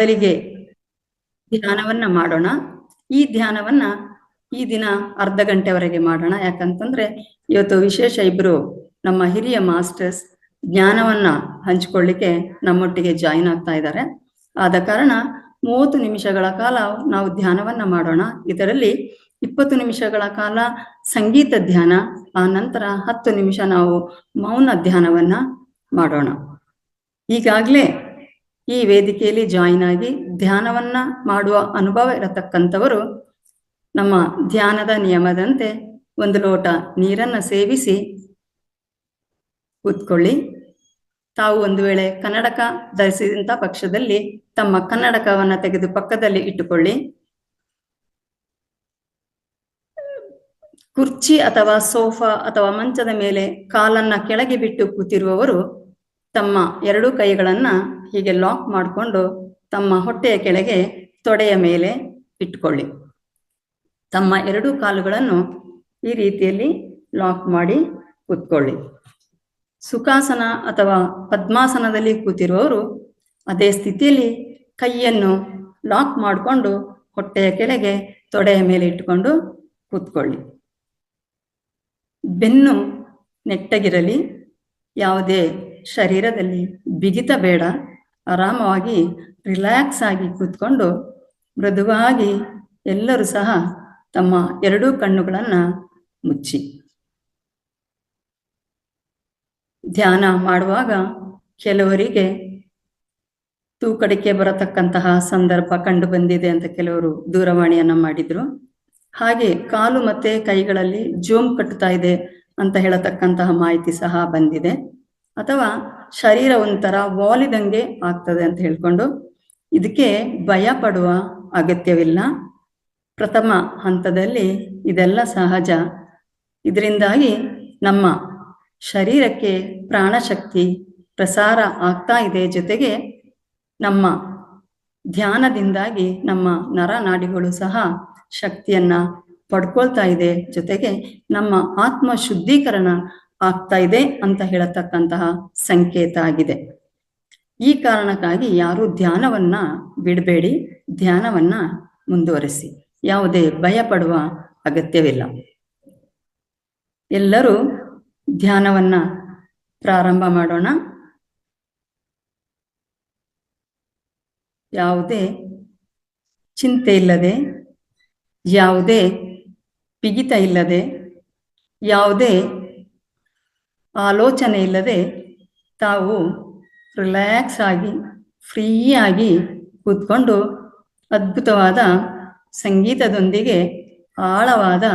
ಮೊದಲಿಗೆ ಧ್ಯಾನವನ್ನ ಮಾಡೋಣ. ಈ ಧ್ಯಾನವನ್ನ ಈ ದಿನ ಅರ್ಧ ಗಂಟೆವರೆಗೆ ಮಾಡೋಣ. ಯಾಕಂತಂದ್ರೆ ಇವತ್ತು ವಿಶೇಷ ಇಬ್ರು ನಮ್ಮ ಹಿರಿಯ ಮಾಸ್ಟರ್ಸ್ ಜ್ಞಾನವನ್ನ ಹಂಚಿಕೊಳ್ಳಿಕ್ಕೆ ನಮ್ಮೊಟ್ಟಿಗೆ ಜಾಯಿನ್ ಆಗ್ತಾ ಇದ್ದಾರೆ. ಆದ ಕಾರಣ 30 ನಿಮಿಷಗಳ ಕಾಲ ನಾವು ಧ್ಯಾನವನ್ನ ಮಾಡೋಣ. ಇದರಲ್ಲಿ 20 ನಿಮಿಷಗಳ ಕಾಲ ಸಂಗೀತ ಧ್ಯಾನ, ಆ ನಂತರ 10 ನಿಮಿಷ ನಾವು ಮೌನ ಧ್ಯಾನವನ್ನ ಮಾಡೋಣ. ಈಗಾಗಲೇ ಈ ವೇದಿಕೆಯಲ್ಲಿ ಜಾಯಿನ್ ಆಗಿ ಧ್ಯಾನವನ್ನ ಮಾಡುವ ಅನುಭವ ಇರತಕ್ಕಂಥವರು ನಮ್ಮ ಧ್ಯಾನದ ನಿಯಮದಂತೆ 1 ಲೋಟ ನೀರನ್ನು ಸೇವಿಸಿ ಕೂತ್ಕೊಳ್ಳಿ. ತಾವು ಒಂದು ವೇಳೆ ಕನ್ನಡಕ ಧರಿಸಿದಂಥ ಪಕ್ಷದಲ್ಲಿ ತಮ್ಮ ಕನ್ನಡಕವನ್ನ ತೆಗೆದು ಪಕ್ಕದಲ್ಲಿ ಇಟ್ಟುಕೊಳ್ಳಿ. ಕುರ್ಚಿ ಅಥವಾ ಸೋಫಾ ಅಥವಾ ಮಂಚದ ಮೇಲೆ ಕಾಲನ್ನ ಕೆಳಗೆ ಬಿಟ್ಟು ಕೂತಿರುವವರು ತಮ್ಮ 2 ಕೈಗಳನ್ನ ಹೀಗೆ ಲಾಕ್ ಮಾಡಿಕೊಂಡು ತಮ್ಮ ಹೊಟ್ಟೆಯ ಕೆಳಗೆ ತೊಡೆಯ ಮೇಲೆ ಇಟ್ಕೊಳ್ಳಿ. ತಮ್ಮ 2 ಕಾಲುಗಳನ್ನು ಈ ರೀತಿಯಲ್ಲಿ ಲಾಕ್ ಮಾಡಿ ಕೂತ್ಕೊಳ್ಳಿ. ಸುಖಾಸನ ಅಥವಾ ಪದ್ಮಾಸನದಲ್ಲಿ ಕೂತಿರುವವರು ಅದೇ ಸ್ಥಿತಿಯಲ್ಲಿ ಕೈಯನ್ನು ಲಾಕ್ ಮಾಡಿಕೊಂಡು ಹೊಟ್ಟೆಯ ಕೆಳಗೆ ತೊಡೆಯ ಮೇಲೆ ಇಟ್ಟುಕೊಂಡು ಕೂತ್ಕೊಳ್ಳಿ. ಬೆನ್ನು ನೆಟ್ಟಗಿರಲಿ, ಯಾವುದೇ ಶರೀರದಲ್ಲಿ ಬಿಗಿತ ಬೇಡ. ಆರಾಮವಾಗಿ ರಿಲ್ಯಾಕ್ಸ್ ಆಗಿ ಕೂತ್ಕೊಂಡು ಮೃದುವಾಗಿ ಎಲ್ಲರೂ ಸಹ ತಮ್ಮ 2 ಕಣ್ಣುಗಳನ್ನು ಮುಚ್ಚಿ. ಧ್ಯಾನ ಮಾಡುವಾಗ ಕೆಲವರಿಗೆ ತೂಕಡಿಕೆ ಬರತಕ್ಕಂತಹ ಸಂದರ್ಭ ಕಂಡು ಬಂದಿದೆ ಅಂತ ಕೆಲವರು ದೂರವಾಣಿಯನ್ನ ಮಾಡಿದ್ರು. ಹಾಗೆ ಕಾಲು ಮತ್ತೆ ಕೈಗಳಲ್ಲಿ ಜೋಮ್ ಕಟ್ಟುತ್ತಾ ಇದೆ ಅಂತ ಹೇಳತಕ್ಕಂತಹ ಮಾಹಿತಿ ಸಹ ಬಂದಿದೆ. ಅಥವಾ ಶರೀರ ಒಂಥರ ವಾಲಿದಂಗೆ ಆಗ್ತದೆ ಅಂತ ಹೇಳ್ಕೊಂಡು, ಇದಕ್ಕೆ ಭಯ ಪಡುವ ಅಗತ್ಯವಿಲ್ಲ. ಪ್ರಥಮ ಹಂತದಲ್ಲಿ ಇದೆಲ್ಲ ಸಹಜ. ಇದರಿಂದಾಗಿ ನಮ್ಮ ಶರೀರಕ್ಕೆ ಪ್ರಾಣಶಕ್ತಿ ಪ್ರಸಾರ ಆಗ್ತಾ ಇದೆ. ಜೊತೆಗೆ ನಮ್ಮ ಧ್ಯಾನದಿಂದಾಗಿ ನಮ್ಮ ನರನಾಡಿಗಳು ಸಹ ಶಕ್ತಿಯನ್ನ ಪಡ್ಕೊಳ್ತಾ ಇದೆ. ಜೊತೆಗೆ ನಮ್ಮ ಆತ್ಮ ಶುದ್ಧೀಕರಣ ಆಗ್ತಾ ಇದೆ ಅಂತ ಹೇಳತಕ್ಕಂತಹ ಸಂಕೇತ ಆಗಿದೆ. ಈ ಕಾರಣಕ್ಕಾಗಿ ಯಾರು ಧ್ಯಾನವನ್ನ ಬಿಡಬೇಡಿ, ಧ್ಯಾನವನ್ನ ಮುಂದುವರಿಸಿ. ಯಾವುದೇ ಭಯ ಪಡುವ ಅಗತ್ಯವಿಲ್ಲ. ಎಲ್ಲರೂ ಧ್ಯಾನವನ್ನ ಪ್ರಾರಂಭ ಮಾಡೋಣ. ಯಾವುದೇ ಚಿಂತೆ ಇಲ್ಲದೆ, ಯಾವುದೇ ಬಿಗಿತ ಇಲ್ಲದೆ, ಯಾವುದೇ ಆಲೋಚನೆ ಇಲ್ಲದೆ ತಾವು ರಿಲ್ಯಾಕ್ಸ್ ಆಗಿ ಫ್ರೀಯಾಗಿ ಕೂತ್ಕೊಂಡು ಅದ್ಭುತವಾದ ಸಂಗೀತದೊಂದಿಗೆ ಆಳವಾದ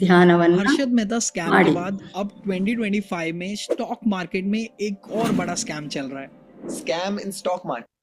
ध्यानवन्न हर्षद मेहता स्कैम के बाद अब 2025 में स्टॉक मार्केट में एक और बड़ा स्कैम चल रहा है. Scam in stock market.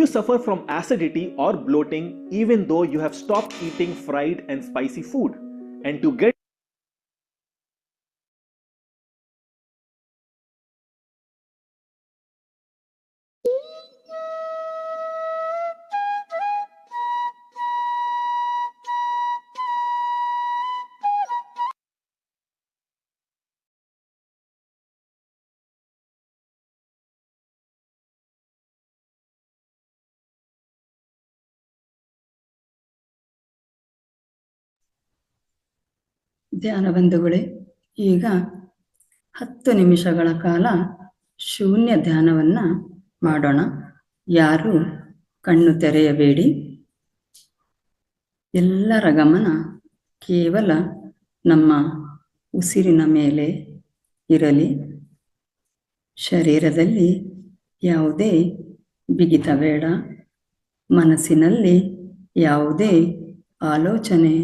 you suffer from acidity or bloating even though you have stopped eating fried and spicy food? And to get ಧ್ಯಾನ ಬಂಧುಗಳೇ, ಈಗ 10 ನಿಮಿಷಗಳ ಕಾಲ ಶೂನ್ಯ ಧ್ಯಾನವನ್ನ ಮಾಡೋಣ. ಯಾರು ಕಣ್ಣು ತೆರೆಯಬೇಡಿ. ಎಲ್ಲರ ಗಮನ ಕೇವಲ ನಮ್ಮ ಉಸಿರಿನ ಮೇಲೆ ಇರಲಿ. ಶರೀರದಲ್ಲಿ ಯಾವುದೇ ಬಿಗಿತ ಬೇಡ. ಮನಸ್ಸಿನಲ್ಲಿ ಯಾವುದೇ ಆಲೋಚನೆ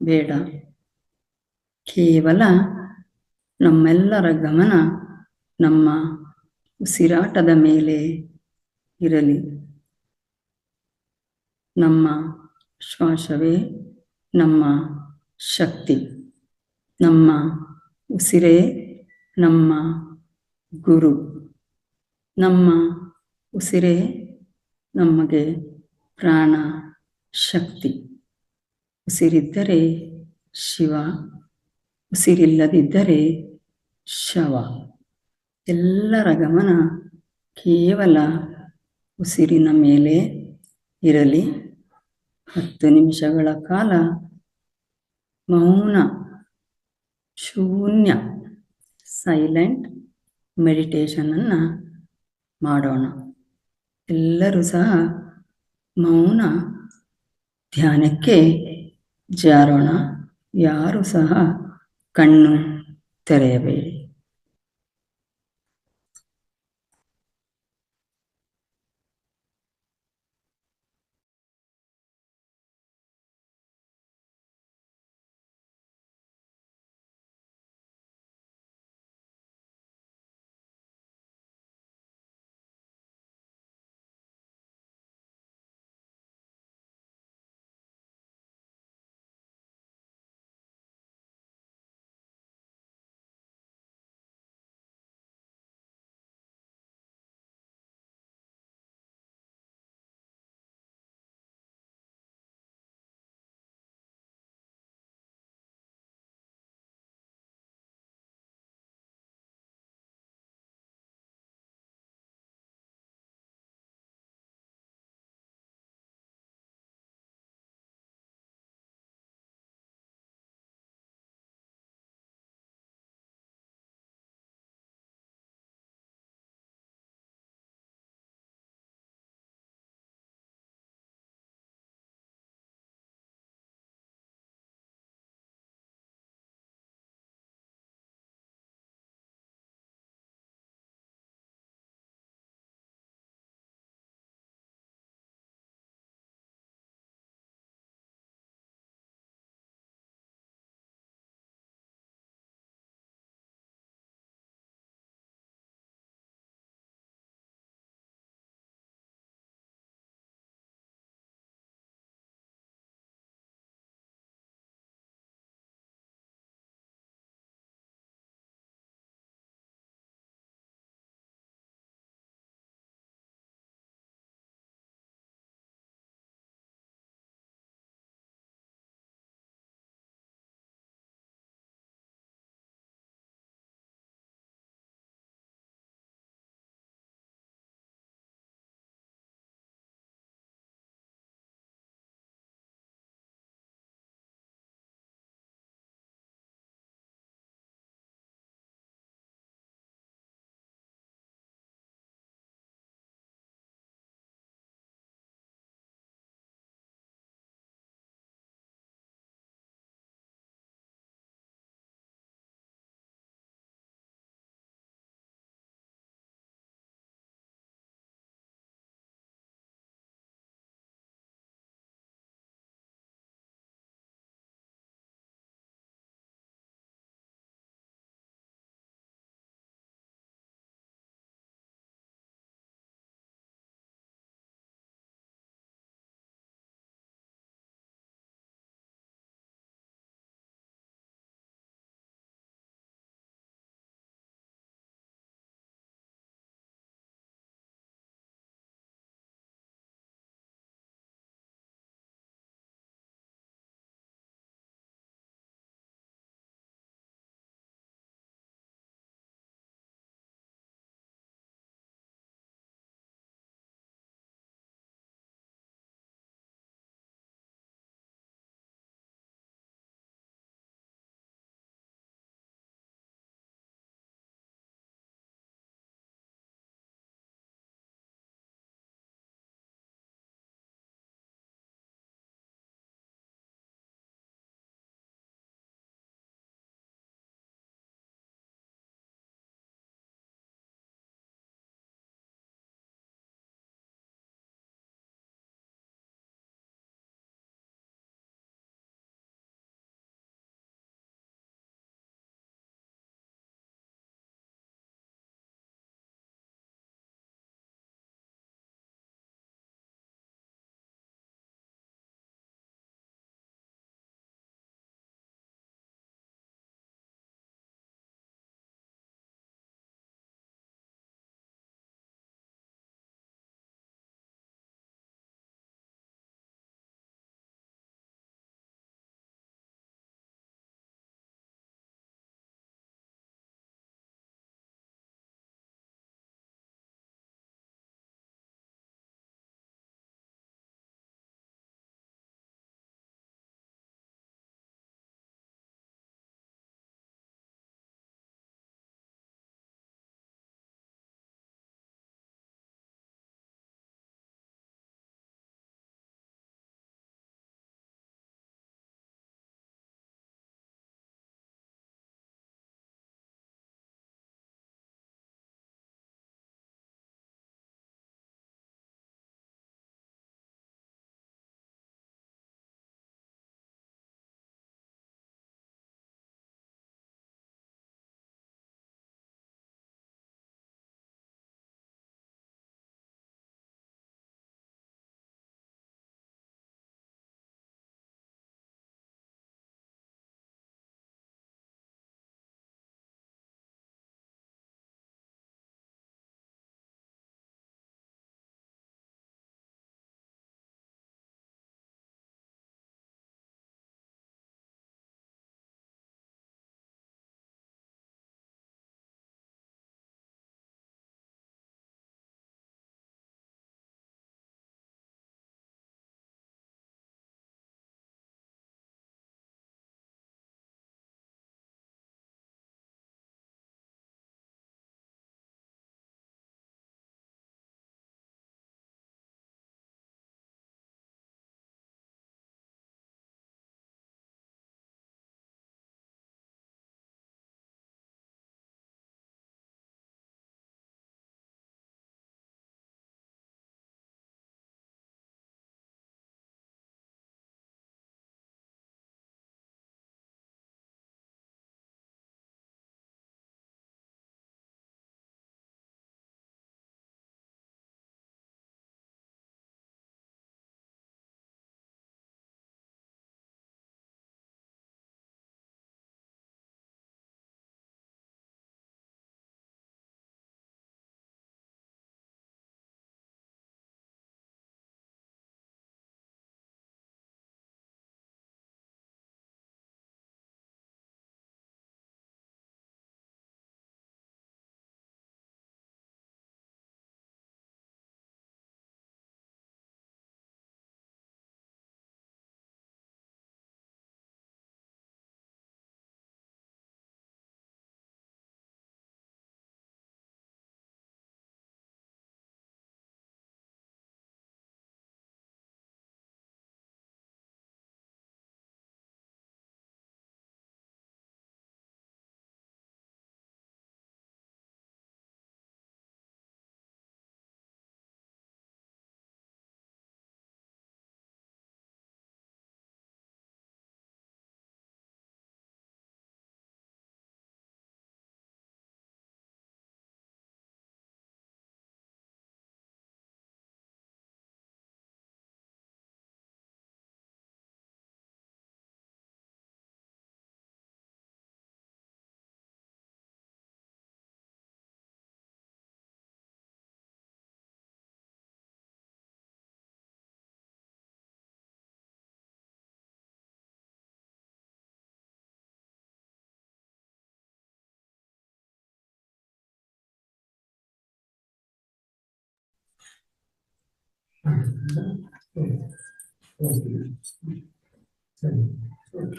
ಬೇಡ. ಕೇವಲ ನಮ್ಮೆಲ್ಲರ ಗಮನ ನಮ್ಮ ಉಸಿರಾಟದ ಮೇಲೆ ಇರಲಿ. ನಮ್ಮ ಶ್ವಾಸವೇ ನಮ್ಮ ಶಕ್ತಿ. ನಮ್ಮ ಉಸಿರೇ ನಮ್ಮ ಗುರು. ನಮ್ಮ ಉಸಿರೇ ನಮಗೆ ಪ್ರಾಣ ಶಕ್ತಿ. ಉಸಿರಿದ್ದರೆ ಶಿವ, ಉಸಿರಿಲ್ಲದಿದ್ದರೆ ಶವ. ಎಲ್ಲರ ಗಮನ ಕೇವಲ ಉಸಿರಿನ ಮೇಲೆ ಇರಲಿ. 10 ನಿಮಿಷಗಳ ಕಾಲ ಮೌನ ಶೂನ್ಯ ಸೈಲೆಂಟ್ ಮೆಡಿಟೇಷನನ್ನು ಮಾಡೋಣ. ಎಲ್ಲರೂ ಸಹ ಮೌನ ಧ್ಯಾನಕ್ಕೆ ಜಾರೋಣ. ಯಾರು ಸಹ ಕಣ್ಣು ತೆರೆಯಬೇಡಿ.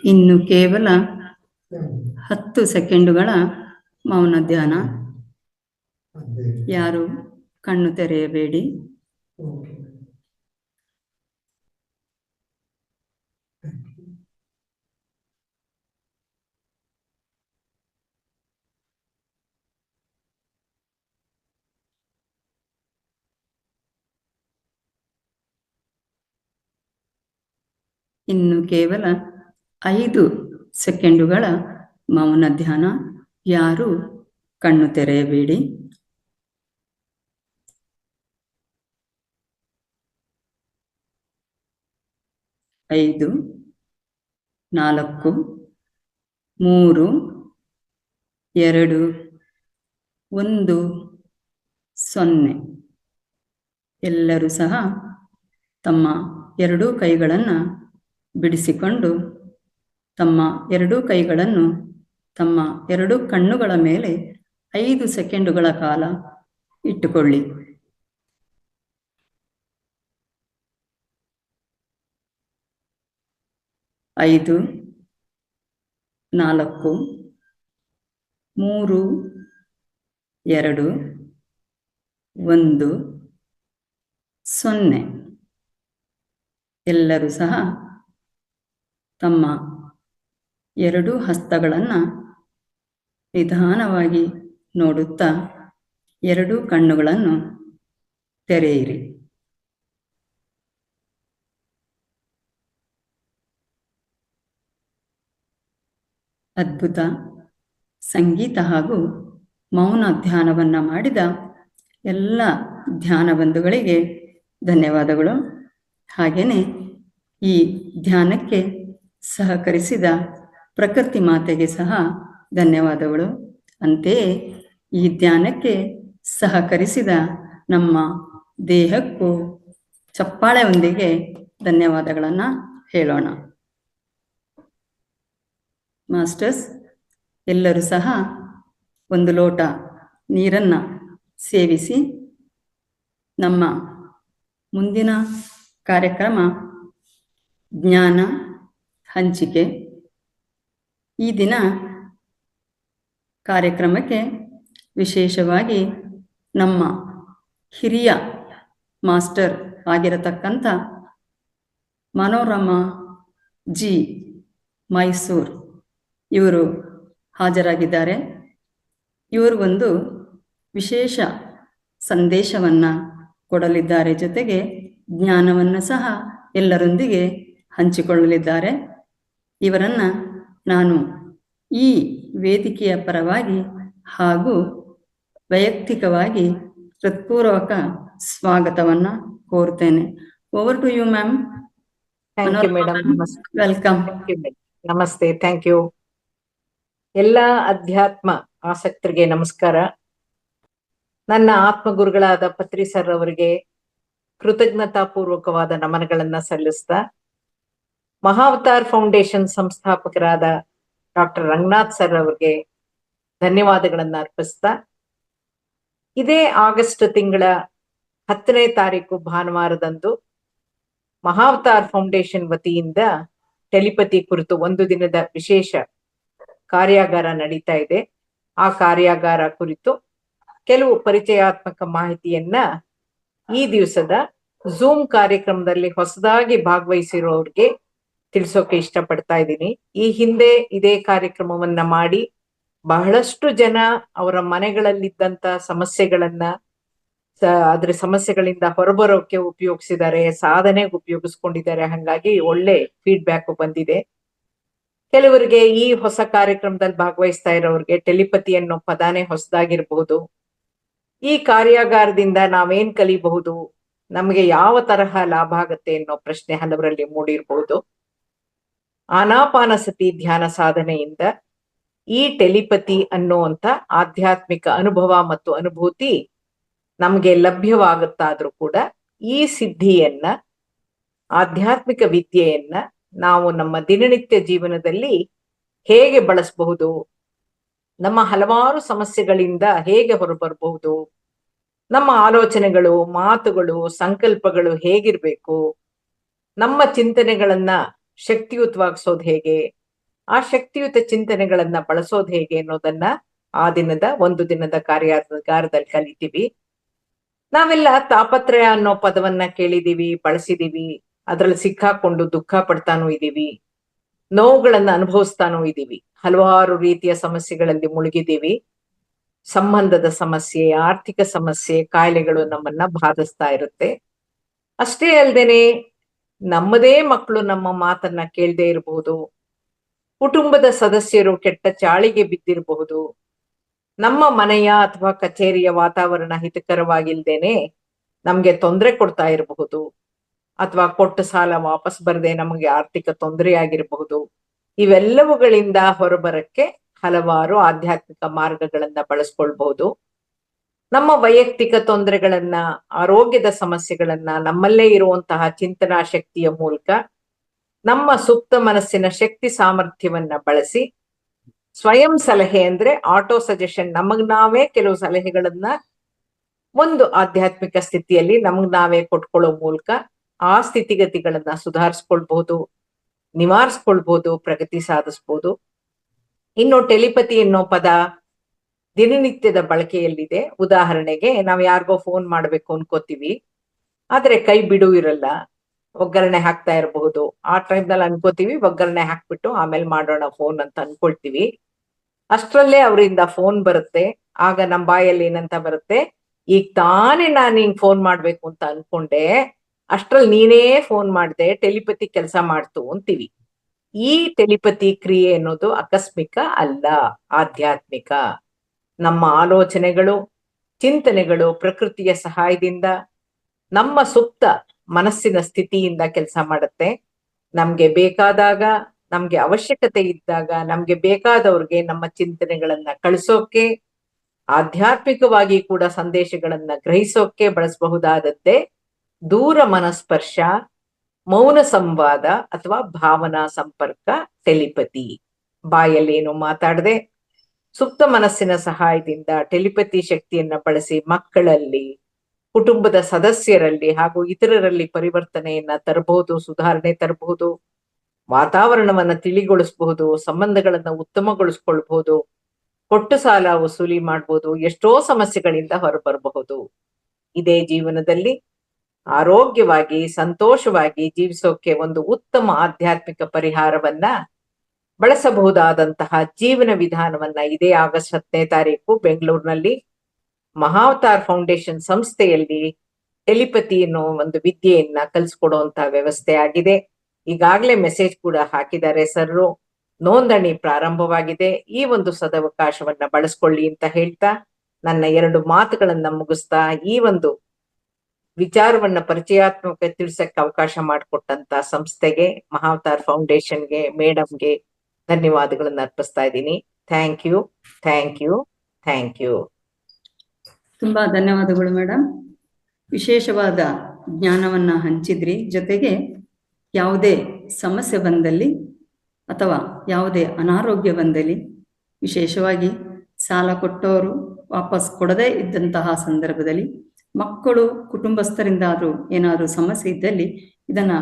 ಇನ್ನು ಕೇವಲ 10 ಸೆಕೆಂಡುಗಳ ಮೌನ ಧ್ಯಾನ. ಯಾರು ಕಣ್ಣು ತೆರೆಯಬೇಡಿ. ಇನ್ನು ಕೇವಲ 5 ಸೆಕೆಂಡುಗಳ ಮೌನ ಧ್ಯಾನ. ಯಾರು ಕಣ್ಣು ತೆರೆಯಬೇಡಿ. 5, 4, 3, 2, 1, 0. ಎಲ್ಲರೂ ಸಹ ತಮ್ಮ ಎರಡೂ ಕೈಗಳನ್ನು ಬಿಡಿಸಿಕೊಂಡು ತಮ್ಮ ಎರಡೂ ಕೈಗಳನ್ನು ತಮ್ಮ ಎರಡೂ ಕಣ್ಣುಗಳ ಮೇಲೆ 5 ಸೆಕೆಂಡುಗಳ ಕಾಲ ಇಟ್ಟುಕೊಳ್ಳಿ. 5, 4, 3, 2, 1, 0. ಎಲ್ಲರೂ ಸಹ ತಮ್ಮ ಎರಡೂ ಹಸ್ತಗಳನ್ನು ನಿಧಾನವಾಗಿ ನೋಡುತ್ತಾ ಎರಡೂ ಕಣ್ಣುಗಳನ್ನು ತೆರೆಯಿರಿ. ಅದ್ಭುತ ಸಂಗೀತ ಹಾಗೂ ಮೌನ ಧ್ಯಾನವನ್ನು ಮಾಡಿದ ಎಲ್ಲ ಧ್ಯಾನ ಬಂಧುಗಳಿಗೆ ಧನ್ಯವಾದಗಳು. ಹಾಗೆಯೇ ಈ ಧ್ಯಾನಕ್ಕೆ ಸಹಕರಿಸಿದ ಪ್ರಕೃತಿ ಮಾತೆಗೆ ಸಹ ಧನ್ಯವಾದಗಳು. ಅಂತೆಯೇ ಈ ಧ್ಯಾನಕ್ಕೆ ಸಹಕರಿಸಿದ ನಮ್ಮ ದೇಹಕ್ಕೂ ಚಪ್ಪಾಳೆಯೊಂದಿಗೆ ಧನ್ಯವಾದಗಳನ್ನು ಹೇಳೋಣ. ಮಾಸ್ಟರ್ಸ್, ಎಲ್ಲರೂ ಸಹ ಒಂದು ಲೋಟ ನೀರನ್ನು ಸೇವಿಸಿ ನಮ್ಮ ಮುಂದಿನ ಕಾರ್ಯಕ್ರಮ ಜ್ಞಾನ ಹಂಚಿಕೆ. ಈ ದಿನ ಕಾರ್ಯಕ್ರಮಕ್ಕೆ ವಿಶೇಷವಾಗಿ ನಮ್ಮ ಹಿರಿಯ ಮಾಸ್ಟರ್ ಆಗಿರತಕ್ಕಂಥ ಮನೋರಮಾ ಜಿ ಮೈಸೂರು ಇವರು ಹಾಜರಾಗಿದ್ದಾರೆ. ಇವರು ಒಂದು ವಿಶೇಷ ಸಂದೇಶವನ್ನು ಕೊಡಲಿದ್ದಾರೆ. ಜೊತೆಗೆ ಜ್ಞಾನವನ್ನು ಸಹ ಎಲ್ಲರೊಂದಿಗೆ ಹಂಚಿಕೊಳ್ಳಲಿದ್ದಾರೆ. ಇವರನ್ನು ನಾನು ಈ ವೇದಿಕೆಯ ಪರವಾಗಿ ಹಾಗೂ ವೈಯಕ್ತಿಕವಾಗಿ ಹೃತ್ಪೂರ್ವಕ ಸ್ವಾಗತವನ್ನು ಕೋರ್ತೇನೆ. Over to you ma'am. Thank you madam. Welcome. ನಮಸ್ತೆ. Thank you. ಎಲ್ಲ ಅಧ್ಯಾತ್ಮ ಆಸಕ್ತರಿಗೆ ನಮಸ್ಕಾರ. ನನ್ನ ಆತ್ಮಗುರುಗಳಾದ ಪತ್ರಿ ಸರ್ ಅವರಿಗೆ ಕೃತಜ್ಞತಾಪೂರ್ವಕವಾದ ನಮನಗಳನ್ನ ಸಲ್ಲಿಸ್ತಾ, ಮಹಾವತಾರ್ ಫೌಂಡೇಶನ್ ಸಂಸ್ಥಾಪಕರಾದ ಡಾಕ್ಟರ್ ರಂಗನಾಥ್ ಸರ್ ಅವರಿಗೆ ಧನ್ಯವಾದಗಳನ್ನ ಅರ್ಪಿಸ್ತಾ, ಇದೇ ಆಗಸ್ಟ್ ತಿಂಗಳ 10ನೇ ತಾರೀಕು ಭಾನುವಾರದಂದು ಮಹಾವತಾರ್ ಫೌಂಡೇಶನ್ ವತಿಯಿಂದ ಟೆಲಿಪತಿ ಕುರಿತು ಒಂದು ದಿನದ ವಿಶೇಷ ಕಾರ್ಯಾಗಾರ ನಡೀತಾ ಇದೆ. ಆ ಕಾರ್ಯಾಗಾರ ಕುರಿತು ಕೆಲವು ಪರಿಚಯಾತ್ಮಕ ಮಾಹಿತಿಯನ್ನ ಈ ದಿವಸದ ಝೂಮ್ ಕಾರ್ಯಕ್ರಮದಲ್ಲಿ ಹೊಸದಾಗಿ ಭಾಗವಹಿಸಿರೋರಿಗೆ ತಿಳಿಸೋಕೆ ಇಷ್ಟಪಡ್ತಾ ಇದ್ದೀನಿ. ಈ ಹಿಂದೆ ಇದೇ ಕಾರ್ಯಕ್ರಮವನ್ನ ಮಾಡಿ ಬಹಳಷ್ಟು ಜನ ಅವರ ಮನೆಗಳಲ್ಲಿದ್ದಂತ ಸಮಸ್ಯೆಗಳನ್ನ ಅದ್ರ ಸಮಸ್ಯೆಗಳಿಂದ ಹೊರಬರೋಕೆ ಉಪಯೋಗಿಸಿದ್ದಾರೆ, ಸಾಧನೆಗೆ ಉಪಯೋಗಿಸ್ಕೊಂಡಿದ್ದಾರೆ. ಹಾಗಾಗಿ ಒಳ್ಳೆ ಫೀಡ್ಬ್ಯಾಕ್ ಬಂದಿದೆ. ಕೆಲವರಿಗೆ ಈ ಹೊಸ ಕಾರ್ಯಕ್ರಮದಲ್ಲಿ ಭಾಗವಹಿಸ್ತಾ ಇರೋರಿಗೆ ಟೆಲಿಪತಿ ಅನ್ನೋ ಪದಾನೇ ಹೊಸದಾಗಿರ್ಬಹುದು. ಈ ಕಾರ್ಯಾಗಾರದಿಂದ ನಾವೇನ್ ಕಲಿಬಹುದು, ನಮಗೆ ಯಾವ ತರಹ ಲಾಭ ಆಗತ್ತೆ ಅನ್ನೋ ಪ್ರಶ್ನೆ ಹಲವರಲ್ಲಿ ಮೂಡಿರ್ಬಹುದು. ಆನಾಪಾನಸತಿ ಧ್ಯಾನ ಸಾಧನೆಯಿಂದ ಈ ಟೆಲಿಪತಿ ಅನ್ನುವಂತ ಆಧ್ಯಾತ್ಮಿಕ ಅನುಭವ ಮತ್ತು ಅನುಭೂತಿ ನಮ್ಗೆ ಲಭ್ಯವಾಗುತ್ತಾದ್ರೂ ಕೂಡ ಈ ಸಿದ್ಧಿಯನ್ನ, ಆಧ್ಯಾತ್ಮಿಕ ವಿದ್ಯೆಯನ್ನ ನಾವು ನಮ್ಮ ದಿನನಿತ್ಯ ಜೀವನದಲ್ಲಿ ಹೇಗೆ ಬಳಸಬಹುದು, ನಮ್ಮ ಹಲವಾರು ಸಮಸ್ಯೆಗಳಿಂದ ಹೇಗೆ ಹೊರಬರಬಹುದು, ನಮ್ಮ ಆಲೋಚನೆಗಳು, ಮಾತುಗಳು, ಸಂಕಲ್ಪಗಳು ಹೇಗಿರ್ಬೇಕು, ನಮ್ಮ ಚಿಂತನೆಗಳನ್ನ ಶಕ್ತಿಯುತವಾಗಿಸೋದು ಹೇಗೆ, ಆ ಶಕ್ತಿಯುತ ಚಿಂತನೆಗಳನ್ನ ಬಳಸೋದು ಹೇಗೆ ಅನ್ನೋದನ್ನ ಆ ದಿನದ ಒಂದು ದಿನದ ಕಾರ್ಯಾಗಾರದಲ್ಲಿ ಕಲಿತೀವಿ. ನಾವೆಲ್ಲ ತಾಪತ್ರಯ ಅನ್ನೋ ಪದವನ್ನ ಕೇಳಿದೀವಿ, ಬಳಸಿದೀವಿ, ಅದ್ರಲ್ಲಿ ಸಿಕ್ಕಾಕೊಂಡು ದುಃಖ ಪಡ್ತಾನೂ ಇದೀವಿ, ನೋವುಗಳನ್ನ ಅನುಭವಿಸ್ತಾನೂ ಇದೀವಿ, ಹಲವಾರು ರೀತಿಯ ಸಮಸ್ಯೆಗಳಲ್ಲಿ ಮುಳುಗಿದೀವಿ. ಸಂಬಂಧದ ಸಮಸ್ಯೆ, ಆರ್ಥಿಕ ಸಮಸ್ಯೆ, ಕಾಯಿಲೆಗಳು ನಮ್ಮನ್ನ ಬಾಧಿಸ್ತಾ ಇರುತ್ತೆ. ಅಷ್ಟೇ ಅಲ್ದೇನೆ ನಮ್ಮದೇ ಮಕ್ಕಳು ನಮ್ಮ ಮಾತನ್ನ ಕೇಳದೆ ಇರಬಹುದು, ಕುಟುಂಬದ ಸದಸ್ಯರು ಕೆಟ್ಟ ಚಾಳಿಗೆ ಬಿದ್ದಿರಬಹುದು, ನಮ್ಮ ಮನೆಯ ಅಥವಾ ಕಚೇರಿಯ ವಾತಾವರಣ ಹಿತಕರವಾಗಿಲ್ದೇನೆ ನಮ್ಗೆ ತೊಂದರೆ ಕೊಡ್ತಾ ಇರಬಹುದು, ಅಥವಾ ಕೊಟ್ಟ ಸಾಲ ವಾಪಸ್ ಬರದೆ ನಮಗೆ ಆರ್ಥಿಕ ತೊಂದರೆ ಆಗಿರಬಹುದು. ಇವೆಲ್ಲವುಗಳಿಂದ ಹೊರಬರಕ್ಕೆ ಹಲವಾರು ಆಧ್ಯಾತ್ಮಿಕ ಮಾರ್ಗಗಳನ್ನ ಬಳಸ್ಕೊಳ್ಬಹುದು. ನಮ್ಮ ವೈಯಕ್ತಿಕ ತೊಂದರೆಗಳನ್ನ, ಆರೋಗ್ಯದ ಸಮಸ್ಯೆಗಳನ್ನ ನಮ್ಮಲ್ಲೇ ಇರುವಂತಹ ಚಿಂತನಾ ಶಕ್ತಿಯ ಮೂಲಕ ನಮ್ಮ ಸುಪ್ತ ಮನಸ್ಸಿನ ಶಕ್ತಿ ಸಾಮರ್ಥ್ಯವನ್ನ ಬಳಸಿ ಸ್ವಯಂ ಸಲಹೆ ಅಂದ್ರೆ ಆಟೋ ಸಜೆಷನ್, ನಮಗ್ ನಾವೇ ಕೆಲವು ಸಲಹೆಗಳನ್ನ ಒಂದು ಆಧ್ಯಾತ್ಮಿಕ ಸ್ಥಿತಿಯಲ್ಲಿ ನಮಗ್ ನಾವೇ ಕೊಟ್ಕೊಳ್ಳೋ ಮೂಲಕ ಆ ಸ್ಥಿತಿಗತಿಗಳನ್ನ ಸುಧಾರಿಸ್ಕೊಳ್ಬಹುದು, ನಿವಾರಿಸ್ಕೊಳ್ಬಹುದು, ಪ್ರಗತಿ ಸಾಧಿಸ್ಬೋದು. ಇನ್ನು ಟೆಲಿಪತಿ ಅನ್ನೋ ಪದ ದಿನನಿತ್ಯದ ಬಳಕೆಯಲ್ಲಿದೆ. ಉದಾಹರಣೆಗೆ ನಾವ್ ಯಾರಿಗೋ ಫೋನ್ ಮಾಡ್ಬೇಕು ಅನ್ಕೋತೀವಿ, ಆದ್ರೆ ಕೈ ಬಿಡು ಇರಲ್ಲ, ಒಗ್ಗರಣೆ ಹಾಕ್ತಾ ಇರಬಹುದು. ಆ ಟೈಮ್ನಲ್ಲಿ ಅನ್ಕೋತೀವಿ, ಒಗ್ಗರಣೆ ಹಾಕ್ಬಿಟ್ಟು ಆಮೇಲೆ ಮಾಡೋಣ ಫೋನ್ ಅಂತ ಅನ್ಕೊಳ್ತೀವಿ. ಅಷ್ಟ್ರಲ್ಲೇ ಅವರಿಂದ ಫೋನ್ ಬರುತ್ತೆ. ಆಗ ನಮ್ ಬಾಯಲ್ಲಿ ಏನಂತ ಬರುತ್ತೆ, ಈಗ ತಾನೇ ನಾನು ಹಿಂಗ್ ಫೋನ್ ಮಾಡ್ಬೇಕು ಅಂತ ಅನ್ಕೊಂಡೆ, ಅಷ್ಟ್ರಲ್ಲಿ ನೀನೇ ಫೋನ್ ಮಾಡ್ದೆ, ಟೆಲಿಪತಿ ಕೆಲಸ ಮಾಡ್ತು ಅಂತೀವಿ. ಈ ಟೆಲಿಪತಿ ಕ್ರಿಯೆ ಅನ್ನೋದು ಆಕಸ್ಮಿಕ ಅಲ್ಲ, ಆಧ್ಯಾತ್ಮಿಕ. ನಮ್ಮ ಆಲೋಚನೆಗಳು, ಚಿಂತನೆಗಳು ಪ್ರಕೃತಿಯ ಸಹಾಯದಿಂದ ನಮ್ಮ ಸುಪ್ತ ಮನಸ್ಸಿನ ಸ್ಥಿತಿಯಿಂದ ಕೆಲಸ ಮಾಡುತ್ತೆ. ನಮ್ಗೆ ಬೇಕಾದಾಗ, ನಮ್ಗೆ ಅವಶ್ಯಕತೆ ಇದ್ದಾಗ, ನಮ್ಗೆ ಬೇಕಾದವ್ರಿಗೆ ನಮ್ಮ ಚಿಂತನೆಗಳನ್ನ ಕಳಿಸೋಕೆ, ಆಧ್ಯಾತ್ಮಿಕವಾಗಿ ಕೂಡ ಸಂದೇಶಗಳನ್ನ ಗ್ರಹಿಸೋಕೆ ಬಳಸಬಹುದಾದದ್ದೇ ದೂರ ಮನಸ್ಪರ್ಶ, ಮೌನ ಸಂವಾದ ಅಥವಾ ಭಾವನಾ ಸಂಪರ್ಕ, ಟೆಲಿಪತಿ. ಬಾಯಲ್ಲೇನು ಮಾತಾಡದೆ ಸುಪ್ತ ಮನಸ್ಸಿನ ಸಹಾಯದಿಂದ ಟೆಲಿಪತಿ ಶಕ್ತಿಯನ್ನ ಬಳಸಿ ಮಕ್ಕಳಲ್ಲಿ, ಕುಟುಂಬದ ಸದಸ್ಯರಲ್ಲಿ ಹಾಗೂ ಇತರರಲ್ಲಿ ಪರಿವರ್ತನೆಯನ್ನ ತರಬಹುದು, ಸುಧಾರಣೆ ತರಬಹುದು, ವಾತಾವರಣವನ್ನ ತಿಳಿಗೊಳಿಸಬಹುದು, ಸಂಬಂಧಗಳನ್ನ ಉತ್ತಮಗೊಳಿಸ್ಕೊಳ್ಬಹುದು, ಕೊಟ್ಟು ಸಾಲ ವಸೂಲಿ ಮಾಡ್ಬೋದು, ಎಷ್ಟೋ ಸಮಸ್ಯೆಗಳಿಂದ ಹೊರಬರಬಹುದು. ಇದೇ ಜೀವನದಲ್ಲಿ ಆರೋಗ್ಯವಾಗಿ, ಸಂತೋಷವಾಗಿ ಜೀವಿಸೋಕೆ ಒಂದು ಉತ್ತಮ ಆಧ್ಯಾತ್ಮಿಕ ಪರಿಹಾರವನ್ನ ಬಳಸಬಹುದಾದಂತಹ ಜೀವನ ವಿಧಾನವನ್ನ ಇದೇ ಆಗಸ್ಟ್ 10ನೇ ತಾರೀಕು ಬೆಂಗಳೂರಿನಲ್ಲಿ ಮಹಾವತಾರ್ ಫೌಂಡೇಶನ್ ಸಂಸ್ಥೆಯಲ್ಲಿ ಟೆಲಿಪತಿ ಅನ್ನೋ ಒಂದು ವಿದ್ಯೆಯನ್ನ ಕಲಿಸ್ಕೊಡುವಂತ ವ್ಯವಸ್ಥೆ ಆಗಿದೆ. ಈಗಾಗಲೇ ಮೆಸೇಜ್ ಕೂಡ ಹಾಕಿದ್ದಾರೆ ಸರ್ರು. ನೋಂದಣಿ ಪ್ರಾರಂಭವಾಗಿದೆ. ಈ ಒಂದು ಸದವಕಾಶವನ್ನ ಬಳಸ್ಕೊಳ್ಳಿ ಅಂತ ಹೇಳ್ತಾ ನನ್ನ 2 ಮಾತುಗಳನ್ನ ಮುಗಿಸ್ತಾ ಈ ಒಂದು ವಿಚಾರವನ್ನ ಪರಿಚಯಾತ್ಮಕ ತಿಳಿಸಕ್ಕೆ ಅವಕಾಶ ಮಾಡಿಕೊಟ್ಟಂತ ಸಂಸ್ಥೆಗೆ, ಮಹಾವತಾರ್ ಫೌಂಡೇಶನ್ಗೆ, ಮೇಡಮ್ಗೆ ಧನ್ಯವಾದಗಳನ್ನ ಅರ್ಪಿಸ್ತಾ ಇದ್ದೀನಿ. Thank you, thank you, thank you. ತುಂಬಾ ಧನ್ಯವಾದಗಳು ಮೇಡಮ್. ವಿಶೇಷವಾದ ಜ್ಞಾನವನ್ನ ಹಂಚಿದ್ರಿ. ಜೊತೆಗೆ ಯಾವುದೇ ಸಮಸ್ಯೆ ಬಂದಲ್ಲಿ ಅಥವಾ ಯಾವುದೇ ಅನಾರೋಗ್ಯ ಬಂದಲ್ಲಿ, ವಿಶೇಷವಾಗಿ ಸಾಲ ಕೊಟ್ಟವರು ವಾಪಸ್ ಕೊಡದೇ ಇದ್ದಂತಹ ಸಂದರ್ಭದಲ್ಲಿ, ಮಕ್ಕಳು ಕುಟುಂಬಸ್ಥರಿಂದಾದ್ರೂ ಏನಾದ್ರೂ ಸಮಸ್ಯೆ ಇದ್ದಲ್ಲಿ ಇದನ್ನ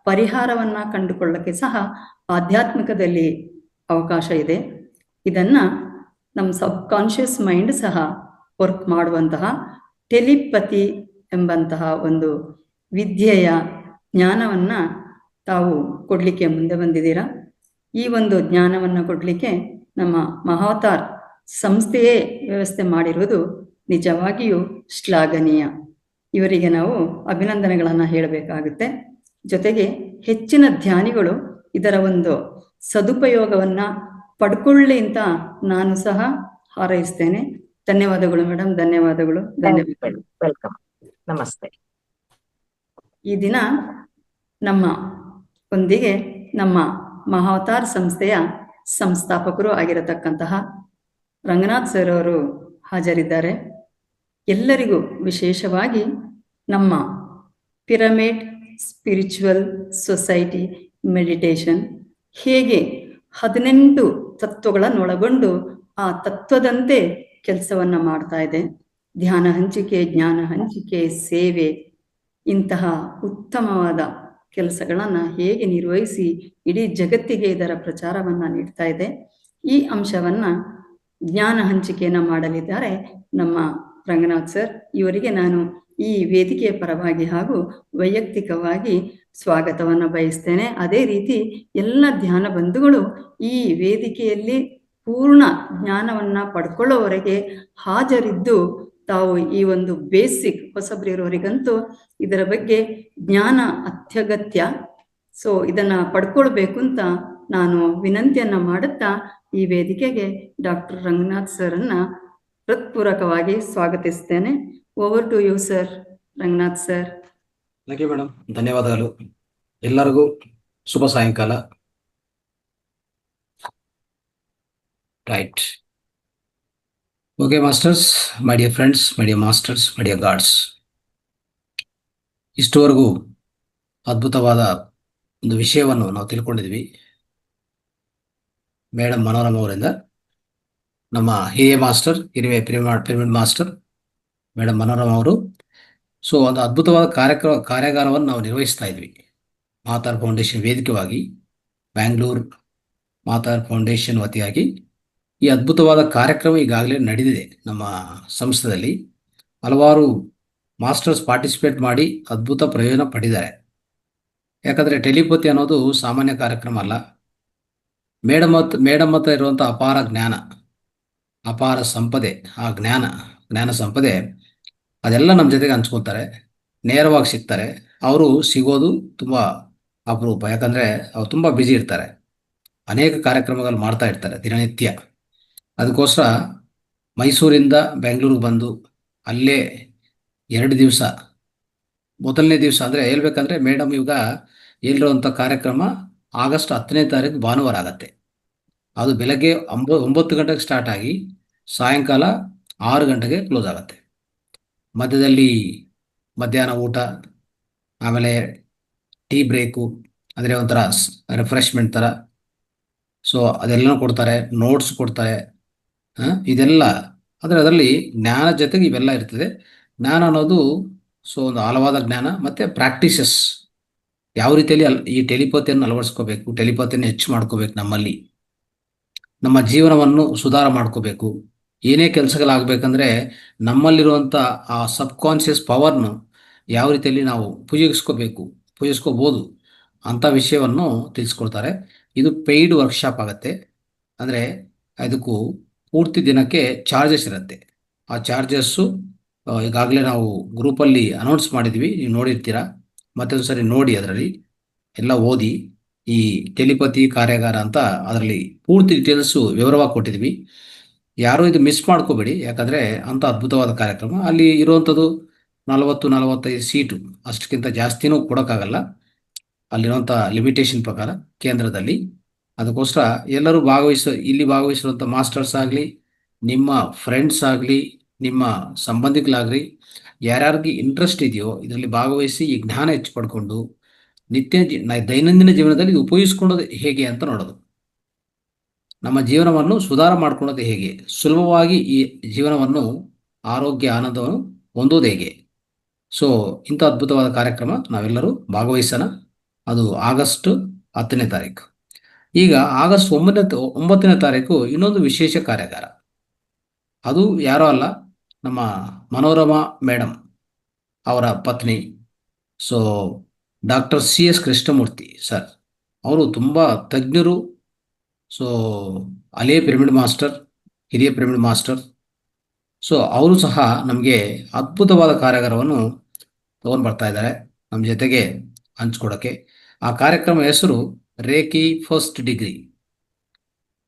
ಪರಿಹಾರವನ್ನ ಕಂಡುಕೊಳ್ಳಕ್ಕೆ ಸಹ ಆಧ್ಯಾತ್ಮಿಕದಲ್ಲಿ ಅವಕಾಶ ಇದೆ. ಇದನ್ನ ನಮ್ಮ ಸಬ್ ಕಾನ್ಷಿಯಸ್ ಮೈಂಡ್ ಸಹ ವರ್ಕ್ ಮಾಡುವಂತಹ ಟೆಲಿಪತಿ ಎಂಬಂತಹ ಒಂದು ವಿದ್ಯೆಯ ಜ್ಞಾನವನ್ನ ತಾವು ಕೊಡ್ಲಿಕ್ಕೆ ಮುಂದೆ ಬಂದಿದ್ದೀರಾ. ಈ ಒಂದು ಜ್ಞಾನವನ್ನ ಕೊಡ್ಲಿಕ್ಕೆ ನಮ್ಮ ಮಹಾವತಾರ್ ಸಂಸ್ಥೆಯೇ ವ್ಯವಸ್ಥೆ ಮಾಡಿರುವುದು ನಿಜವಾಗಿಯೂ ಶ್ಲಾಘನೀಯ. ಇವರಿಗೆ ನಾವು ಅಭಿನಂದನೆಗಳನ್ನ ಹೇಳಬೇಕಾಗುತ್ತೆ. ಜೊತೆಗೆ ಹೆಚ್ಚಿನ ಧ್ಯಾನಿಗಳು ಇದರ ಒಂದು ಸದುಪಯೋಗವನ್ನ ಪಡ್ಕೊಳ್ಳಿ ಅಂತ ನಾನು ಸಹ ಹಾರೈಸ್ತೇನೆ. ಧನ್ಯವಾದಗಳು ಮೇಡಮ್, ಧನ್ಯವಾದಗಳು, ಧನ್ಯವಾದಗಳು. ವೆಲ್ಕಮ್, ನಮಸ್ತೆ. ಈ ದಿನ ನಮ್ಮ ಒಂದಿಗೆ ನಮ್ಮ ಮಹಾವತಾರ್ ಸಂಸ್ಥೆಯ ಸಂಸ್ಥಾಪಕರು ಆಗಿರತಕ್ಕಂತಹ ರಂಗನಾಥ್ ಸರ್ ಅವರು ಹಾಜರಿದ್ದಾರೆ. ಎಲ್ಲರಿಗೂ ವಿಶೇಷವಾಗಿ ನಮ್ಮ ಪಿರಮಿಡ್ ಸ್ಪಿರಿಚುವಲ್ ಸೊಸೈಟಿ ಮೆಡಿಟೇಷನ್ ಹೇಗೆ 18 ತತ್ವಗಳನ್ನೊಳಗೊಂಡು ಆ ತತ್ವದಂತೆ ಕೆಲಸವನ್ನ ಮಾಡ್ತಾ ಇದೆ, ಧ್ಯಾನ ಹಂಚಿಕೆ, ಜ್ಞಾನ ಹಂಚಿಕೆ, ಸೇವೆ ಇಂತಹ ಉತ್ತಮವಾದ ಕೆಲಸಗಳನ್ನ ಹೇಗೆ ನಿರ್ವಹಿಸಿ ಇಡೀ ಜಗತ್ತಿಗೆ ಇದರ ಪ್ರಚಾರವನ್ನ ನೀಡ್ತಾ ಇದೆ. ಈ ಅಂಶವನ್ನ ಜ್ಞಾನ ಹಂಚಿಕೆಯನ್ನ ಮಾಡಲಿದ್ದಾರೆ ನಮ್ಮ ರಂಗನಾಥ್ ಸರ್. ಇವರಿಗೆ ನಾನು ಈ ವೇದಿಕೆಯ ಪರವಾಗಿ ಹಾಗೂ ವೈಯಕ್ತಿಕವಾಗಿ ಸ್ವಾಗತವನ್ನ ಬಯಸ್ತೇನೆ. ಅದೇ ರೀತಿ ಎಲ್ಲ ಧ್ಯಾನ ಬಂಧುಗಳು ಈ ವೇದಿಕೆಯಲ್ಲಿ ಪೂರ್ಣ ಜ್ಞಾನವನ್ನ ಪಡ್ಕೊಳ್ಳೋವರೆಗೆ ಹಾಜರಿದ್ದು ತಾವು ಈ ಒಂದು ಬೇಸಿಕ್ ಹೊಸಬ್ರಿರೋರಿಗಂತೂ ಇದರ ಬಗ್ಗೆ ಜ್ಞಾನ ಅತ್ಯಗತ್ಯ. ಸೊ ಇದನ್ನ ಪಡ್ಕೊಳ್ಬೇಕು ಅಂತ ನಾನು ವಿನಂತಿಯನ್ನ ಮಾಡುತ್ತಾ ಈ ವೇದಿಕೆಗೆ ಡಾಕ್ಟರ್ ರಂಗನಾಥ್ ಸರ್ ಅನ್ನ ಹೃತ್ಪೂರ್ವಕವಾಗಿ ಸ್ವಾಗತಿಸ್ತೇನೆ. Over to you sir, Ranganath sir. Thank you madam, ಧನ್ಯವಾದಗಳು. ಎಲ್ಲರಿಗೂ ಶುಭ ಸಾಯಂಕಾಲ. Right. Okay masters, my dear friends, my dear masters, my dear gods, ಇಷ್ಟುವರೆಗೂ ಅದ್ಭುತವಾದ ಒಂದು ವಿಷಯವನ್ನು ನಾವು ತಿಳ್ಕೊಂಡಿದ್ವಿ ಮೇಡಮ್ ಮನೋರಮ ಅವರಿಂದ. ನಮ್ಮ ಹಿರಿಯ ಮಾಸ್ಟರ್, ಹಿರಿಯ ಪಿರಮಿಡ್ ಮಾಸ್ಟರ್ ಮೇಡಮ್ ಮನೋರಮ ಅವರು. ಸೊ ಒಂದು ಅದ್ಭುತವಾದ ಕಾರ್ಯಾಗಾರವನ್ನು ನಾವು ನಿರ್ವಹಿಸ್ತಾ ಇದ್ವಿ ಮಾತಾರ್ ಫೌಂಡೇಶನ್ ವೇದಿಕೆವಾಗಿ, ಬ್ಯಾಂಗ್ಳೂರು ಮಾತಾರ್ ಫೌಂಡೇಶನ್ ವತಿಯಾಗಿ. ಈ ಅದ್ಭುತವಾದ ಕಾರ್ಯಕ್ರಮ ಈಗಾಗಲೇ ನಡೆದಿದೆ ನಮ್ಮ ಸಂಸ್ಥೆಯಲ್ಲಿ. ಹಲವಾರು ಮಾಸ್ಟರ್ಸ್ ಪಾರ್ಟಿಸಿಪೇಟ್ ಮಾಡಿ ಅದ್ಭುತ ಪ್ರಯೋಜನ ಪಡೆದಿದ್ದಾರೆ. ಯಾಕಂದರೆ ಟೆಲಿಪತಿ ಅನ್ನೋದು ಸಾಮಾನ್ಯ ಕಾರ್ಯಕ್ರಮ ಅಲ್ಲ. ಮೇಡಮ್ ಹತ್ರ ಇರುವಂಥ ಅಪಾರ ಜ್ಞಾನ, ಅಪಾರ ಸಂಪದೆ, ಆ ಜ್ಞಾನ ಸಂಪದೆ ಅದೆಲ್ಲ ನಮ್ಮ ಜೊತೆಗೆ ಹಂಚ್ಕೊತಾರೆ, ನೇರವಾಗಿ ಸಿಗ್ತಾರೆ. ಅವರು ಸಿಗೋದು ತುಂಬ ಅಪರೂಪ. ಯಾಕಂದರೆ ಅವ್ರು ತುಂಬ ಬ್ಯುಸಿ ಇರ್ತಾರೆ, ಅನೇಕ ಕಾರ್ಯಕ್ರಮಗಳು ಮಾಡ್ತಾ ಇರ್ತಾರೆ ದಿನನಿತ್ಯ. ಅದಕ್ಕೋಸ್ಕರ ಮೈಸೂರಿಂದ ಬೆಂಗಳೂರಿಗೆ ಬಂದು ಅಲ್ಲೇ 2 ದಿವಸ, ಮೊದಲನೇ ದಿವಸ ಅಂದರೆ ಹೇಳ್ಬೇಕಂದ್ರೆ ಮೇಡಮ್ ಇವಾಗ ಹೇಳಿರುವಂಥ ಕಾರ್ಯಕ್ರಮ ಆಗಸ್ಟ್ 10ನೇ ತಾರೀಕು ಭಾನುವಾರ ಆಗತ್ತೆ. ಅದು ಬೆಳಗ್ಗೆ 9 ಗಂಟೆಗೆ ಸ್ಟಾರ್ಟ್ ಆಗಿ ಸಾಯಂಕಾಲ 6 ಗಂಟೆಗೆ ಕ್ಲೋಸ್ ಆಗುತ್ತೆ. ಮಧ್ಯದಲ್ಲಿ ಮಧ್ಯಾಹ್ನ ಊಟ, ಆಮೇಲೆ ಟೀ ಬ್ರೇಕು, ಅಂದರೆ ಒಂಥರ ರಿಫ್ರೆಶ್ಮೆಂಟ್ ಥರ. ಸೊ ಅದೆಲ್ಲನೂ ಕೊಡ್ತಾರೆ, ನೋಟ್ಸ್ ಕೊಡ್ತಾರೆ. ಇದೆಲ್ಲ ಅಂದರೆ ಅದರಲ್ಲಿ ಜ್ಞಾನ ಜೊತೆಗೆ ಇವೆಲ್ಲ ಇರ್ತದೆ. ಜ್ಞಾನ ಅನ್ನೋದು ಸೊ ಒಂದು ಆಳವಾದ ಜ್ಞಾನ ಮತ್ತು ಪ್ರಾಕ್ಟೀಸಸ್, ಯಾವ ರೀತಿಯಲ್ಲಿ ಈ ಟೆಲಿಪತಿಯನ್ನು ಅಳವಡಿಸ್ಕೋಬೇಕು, ಟೆಲಿಪತಿಯನ್ನು ಹೆಚ್ಚು ಮಾಡ್ಕೋಬೇಕು, ನಮ್ಮಲ್ಲಿ ನಮ್ಮ ಜೀವನವನ್ನು ಸುಧಾರ ಮಾಡ್ಕೋಬೇಕು. ಏನೇ ಕೆಲಸಗಳಾಗಬೇಕಂದ್ರೆ ನಮ್ಮಲ್ಲಿರುವಂಥ ಆ ಸಬ್ಕಾನ್ಷಿಯಸ್ ಪವರ್ನು ಯಾವ ರೀತಿಯಲ್ಲಿ ನಾವು ಉಪಯೋಗಿಸ್ಕೋಬೋದು ಅಂಥ ವಿಷಯವನ್ನು ತಿಳಿಸ್ಕೊಡ್ತಾರೆ. ಇದು ಪೇಯ್ಡ್ ವರ್ಕ್ಶಾಪ್ ಆಗುತ್ತೆ. ಅಂದರೆ ಇದಕ್ಕೂ ಪೂರ್ತಿ ದಿನಕ್ಕೆ ಚಾರ್ಜಸ್ ಇರುತ್ತೆ. ಆ ಚಾರ್ಜಸ್ಸು ಈಗಾಗಲೇ ನಾವು ಗ್ರೂಪಲ್ಲಿ ಅನೌನ್ಸ್ ಮಾಡಿದ್ವಿ, ನೀವು ನೋಡಿರ್ತೀರ. ಮತ್ತೊಂದು ಸರಿ ನೋಡಿ, ಅದರಲ್ಲಿ ಎಲ್ಲ ಓದಿ. ಈ ಟೆಲಿಪತಿ ಕಾರ್ಯಾಗಾರ ಅಂತ ಅದರಲ್ಲಿ ಪೂರ್ತಿ ಡೀಟೇಲ್ಸು ವಿವರವಾಗಿ ಕೊಟ್ಟಿದ್ವಿ. ಯಾರೂ ಇದು ಮಿಸ್ ಮಾಡ್ಕೋಬೇಡಿ, ಯಾಕಂದರೆ ಅಂಥ ಅದ್ಭುತವಾದ ಕಾರ್ಯಕ್ರಮ. ಅಲ್ಲಿ ಇರುವಂಥದ್ದು 40-45 ಸೀಟು, ಅಷ್ಟಕ್ಕಿಂತ ಜಾಸ್ತಿನೂ ಕೊಡೋಕ್ಕಾಗಲ್ಲ ಅಲ್ಲಿರುವಂಥ ಲಿಮಿಟೇಷನ್ ಪ್ರಕಾರ ಕೇಂದ್ರದಲ್ಲಿ. ಅದಕ್ಕೋಸ್ಕರ ಎಲ್ಲರೂ ಇಲ್ಲಿ ಭಾಗವಹಿಸಿರುವಂಥ ಮಾಸ್ಟರ್ಸ್ ಆಗಲಿ, ನಿಮ್ಮ ಫ್ರೆಂಡ್ಸ್ ಆಗಲಿ, ನಿಮ್ಮ ಸಂಬಂಧಿಕರಾಗಲಿ, ಯಾರ್ಯಾರಿಗೆ ಇಂಟ್ರೆಸ್ಟ್ ಇದೆಯೋ ಇದರಲ್ಲಿ ಭಾಗವಹಿಸಿ ಈ ಜ್ಞಾನ ಹೆಚ್ಚು ಪಡ್ಕೊಂಡು ದೈನಂದಿನ ಜೀವನದಲ್ಲಿ ಇದು ಉಪಯೋಗಿಸ್ಕೊಳ್ಳೋದು ಹೇಗೆ ಅಂತ ನೋಡೋದು, ನಮ್ಮ ಜೀವನವನ್ನು ಸುಧಾರ ಮಾಡ್ಕೊಳ್ಳೋದು ಹೇಗೆ, ಸುಲಭವಾಗಿ ಈ ಜೀವನವನ್ನು ಆರೋಗ್ಯ ಆನಂದವನ್ನು ಹೊಂದೋದು ಹೇಗೆ. ಸೊ ಇಂಥ ಅದ್ಭುತವಾದ ಕಾರ್ಯಕ್ರಮ ನಾವೆಲ್ಲರೂ ಭಾಗವಹಿಸೋಣ. ಅದು ಆಗಸ್ಟ್ 10ನೇ ತಾರೀಕು. ಈಗ ಆಗಸ್ಟ್ 9ನೇ ತಾರೀಕು ಇನ್ನೊಂದು ವಿಶೇಷ ಕಾರ್ಯಾಗಾರ. ಅದು ಯಾರೋ ಅಲ್ಲ, ನಮ್ಮ ಮನೋರಮಾ ಮೇಡಮ್ ಅವರ ಪತ್ನಿ, so doctor CS Krishnamurthy sir. ಅವರು ತುಂಬ ತಜ್ಞರು. ಸೊ ಹಳೆಯ ಪಿರಮಿಡ್ ಮಾಸ್ಟರ್, ಹಿರಿಯ ಪಿರಮಿಡ್ ಮಾಸ್ಟರ್. ಸೊ ಅವರು ಸಹ ನಮಗೆ ಅದ್ಭುತವಾದ ಕಾರ್ಯಾಗಾರವನ್ನು ತಗೊಂಡು ಬರ್ತಾ ಇದ್ದಾರೆ ನಮ್ಮ ಜೊತೆಗೆ ಹಂಚ್ಕೊಡೋಕ್ಕೆ. ಆ ಕಾರ್ಯಕ್ರಮ ಹೆಸರು ರೇಖಿ ಫಸ್ಟ್ ಡಿಗ್ರಿ.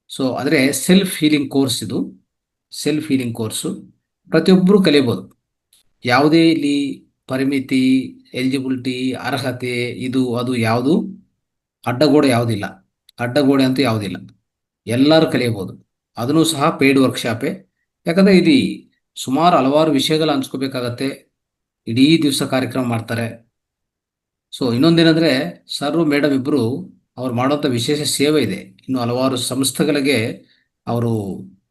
ಸೊ ಆದರೆ ಸೆಲ್ಫ್ ಹೀಲಿಂಗ್ ಕೋರ್ಸ್. ಇದು ಸೆಲ್ಫ್ ಹೀಲಿಂಗ್ ಕೋರ್ಸು ಪ್ರತಿಯೊಬ್ಬರು ಕಲಿಯಬಹುದು. ಯಾವುದೇ ಇಲ್ಲಿ ಪರಿಮಿತಿ, ಎಲಿಜಿಬಿಲಿಟಿ, ಅರ್ಹತೆ, ಇದು ಅದು ಯಾವುದು ಅಡ್ಡಗೋಡೆ ಯಾವುದಿಲ್ಲ. ಅಡ್ಡಗೋಡೆ ಅಂತೂ ಯಾವುದಿಲ್ಲ, ಎಲ್ಲರೂ ಕಲಿಯಬಹುದು. ಅದನ್ನು ಸಹ ಪೇಯ್ಡ್ ವರ್ಕ್ಶಾಪೇ. ಯಾಕಂದರೆ ಇಲ್ಲಿ ಸುಮಾರು ಹಲವಾರು ವಿಷಯಗಳು ಹಂಚ್ಕೋಬೇಕಾಗತ್ತೆ. ಇಡೀ ದಿವಸ ಕಾರ್ಯಕ್ರಮ ಮಾಡ್ತಾರೆ. ಸೊ ಇನ್ನೊಂದೇನೆಂದರೆ ಸರ್ ಮೇಡಮ್ ಇಬ್ಬರು ಅವ್ರು ಮಾಡೋಂಥ ವಿಶೇಷ ಸೇವೆ ಇದೆ. ಇನ್ನು ಹಲವಾರು ಸಂಸ್ಥೆಗಳಿಗೆ ಅವರು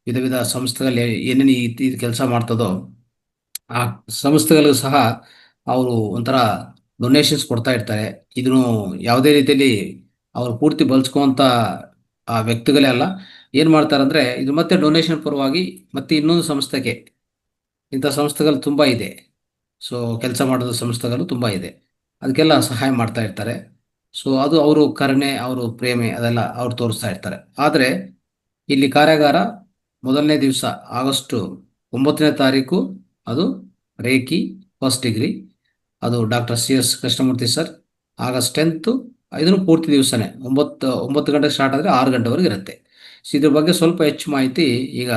ವಿಧ ಸಂಸ್ಥೆಗಳಲ್ಲಿ ಏನೇನು ಇದು ಕೆಲಸ ಮಾಡ್ತದೋ ಆ ಸಂಸ್ಥೆಗಳಿಗೂ ಸಹ ಅವರು ಒಂಥರ ಡೊನೇಷನ್ಸ್ ಕೊಡ್ತಾ ಇರ್ತಾರೆ. ಇದನ್ನು ಯಾವುದೇ ರೀತಿಯಲ್ಲಿ ಅವರು ಪೂರ್ತಿ ಬಳಸ್ಕೊಂತ ಆ ವ್ಯಕ್ತಿಗಳೇ ಅಲ್ಲ. ಏನು ಮಾಡ್ತಾರೆ ಅಂದರೆ ಇದು ಮತ್ತೆ ಡೊನೇಷನ್ ಪರವಾಗಿ ಮತ್ತೆ ಇನ್ನೊಂದು ಸಂಸ್ಥೆಗೆ, ಇಂಥ ಸಂಸ್ಥೆಗಳು ತುಂಬ ಇದೆ. ಸೊ ಕೆಲಸ ಮಾಡೋದು ಸಂಸ್ಥೆಗಳು ತುಂಬ ಇದೆ, ಅದಕ್ಕೆಲ್ಲ ಸಹಾಯ ಮಾಡ್ತಾ ಇರ್ತಾರೆ. ಸೊ ಅದು ಅವರು ಕರುಣೆ, ಅವರು ಪ್ರೇಮೆ ಅದೆಲ್ಲ ಅವ್ರು ತೋರಿಸ್ತಾ ಇರ್ತಾರೆ. ಆದರೆ ಇಲ್ಲಿ ಕಾರ್ಯಾಗಾರ ಮೊದಲನೇ ದಿವಸ ಆಗಸ್ಟ್ 9ನೇ ತಾರೀಕು, ಅದು ರೇಖಿ ಫಸ್ಟ್ ಡಿಗ್ರಿ, ಅದು doctor CS Krishnamurthy sir. August 10 ಇದನ್ನು ಪೂರ್ತಿ ದಿವಸನೇ 9 ಗಂಟೆಗೆ ಸ್ಟಾರ್ಟ್ ಆದರೆ 6 ಗಂಟೆವರೆಗೆ ಇರುತ್ತೆ. ಸೊ ಇದ್ರ ಬಗ್ಗೆ ಸ್ವಲ್ಪ ಹೆಚ್ಚು ಮಾಹಿತಿ ಈಗ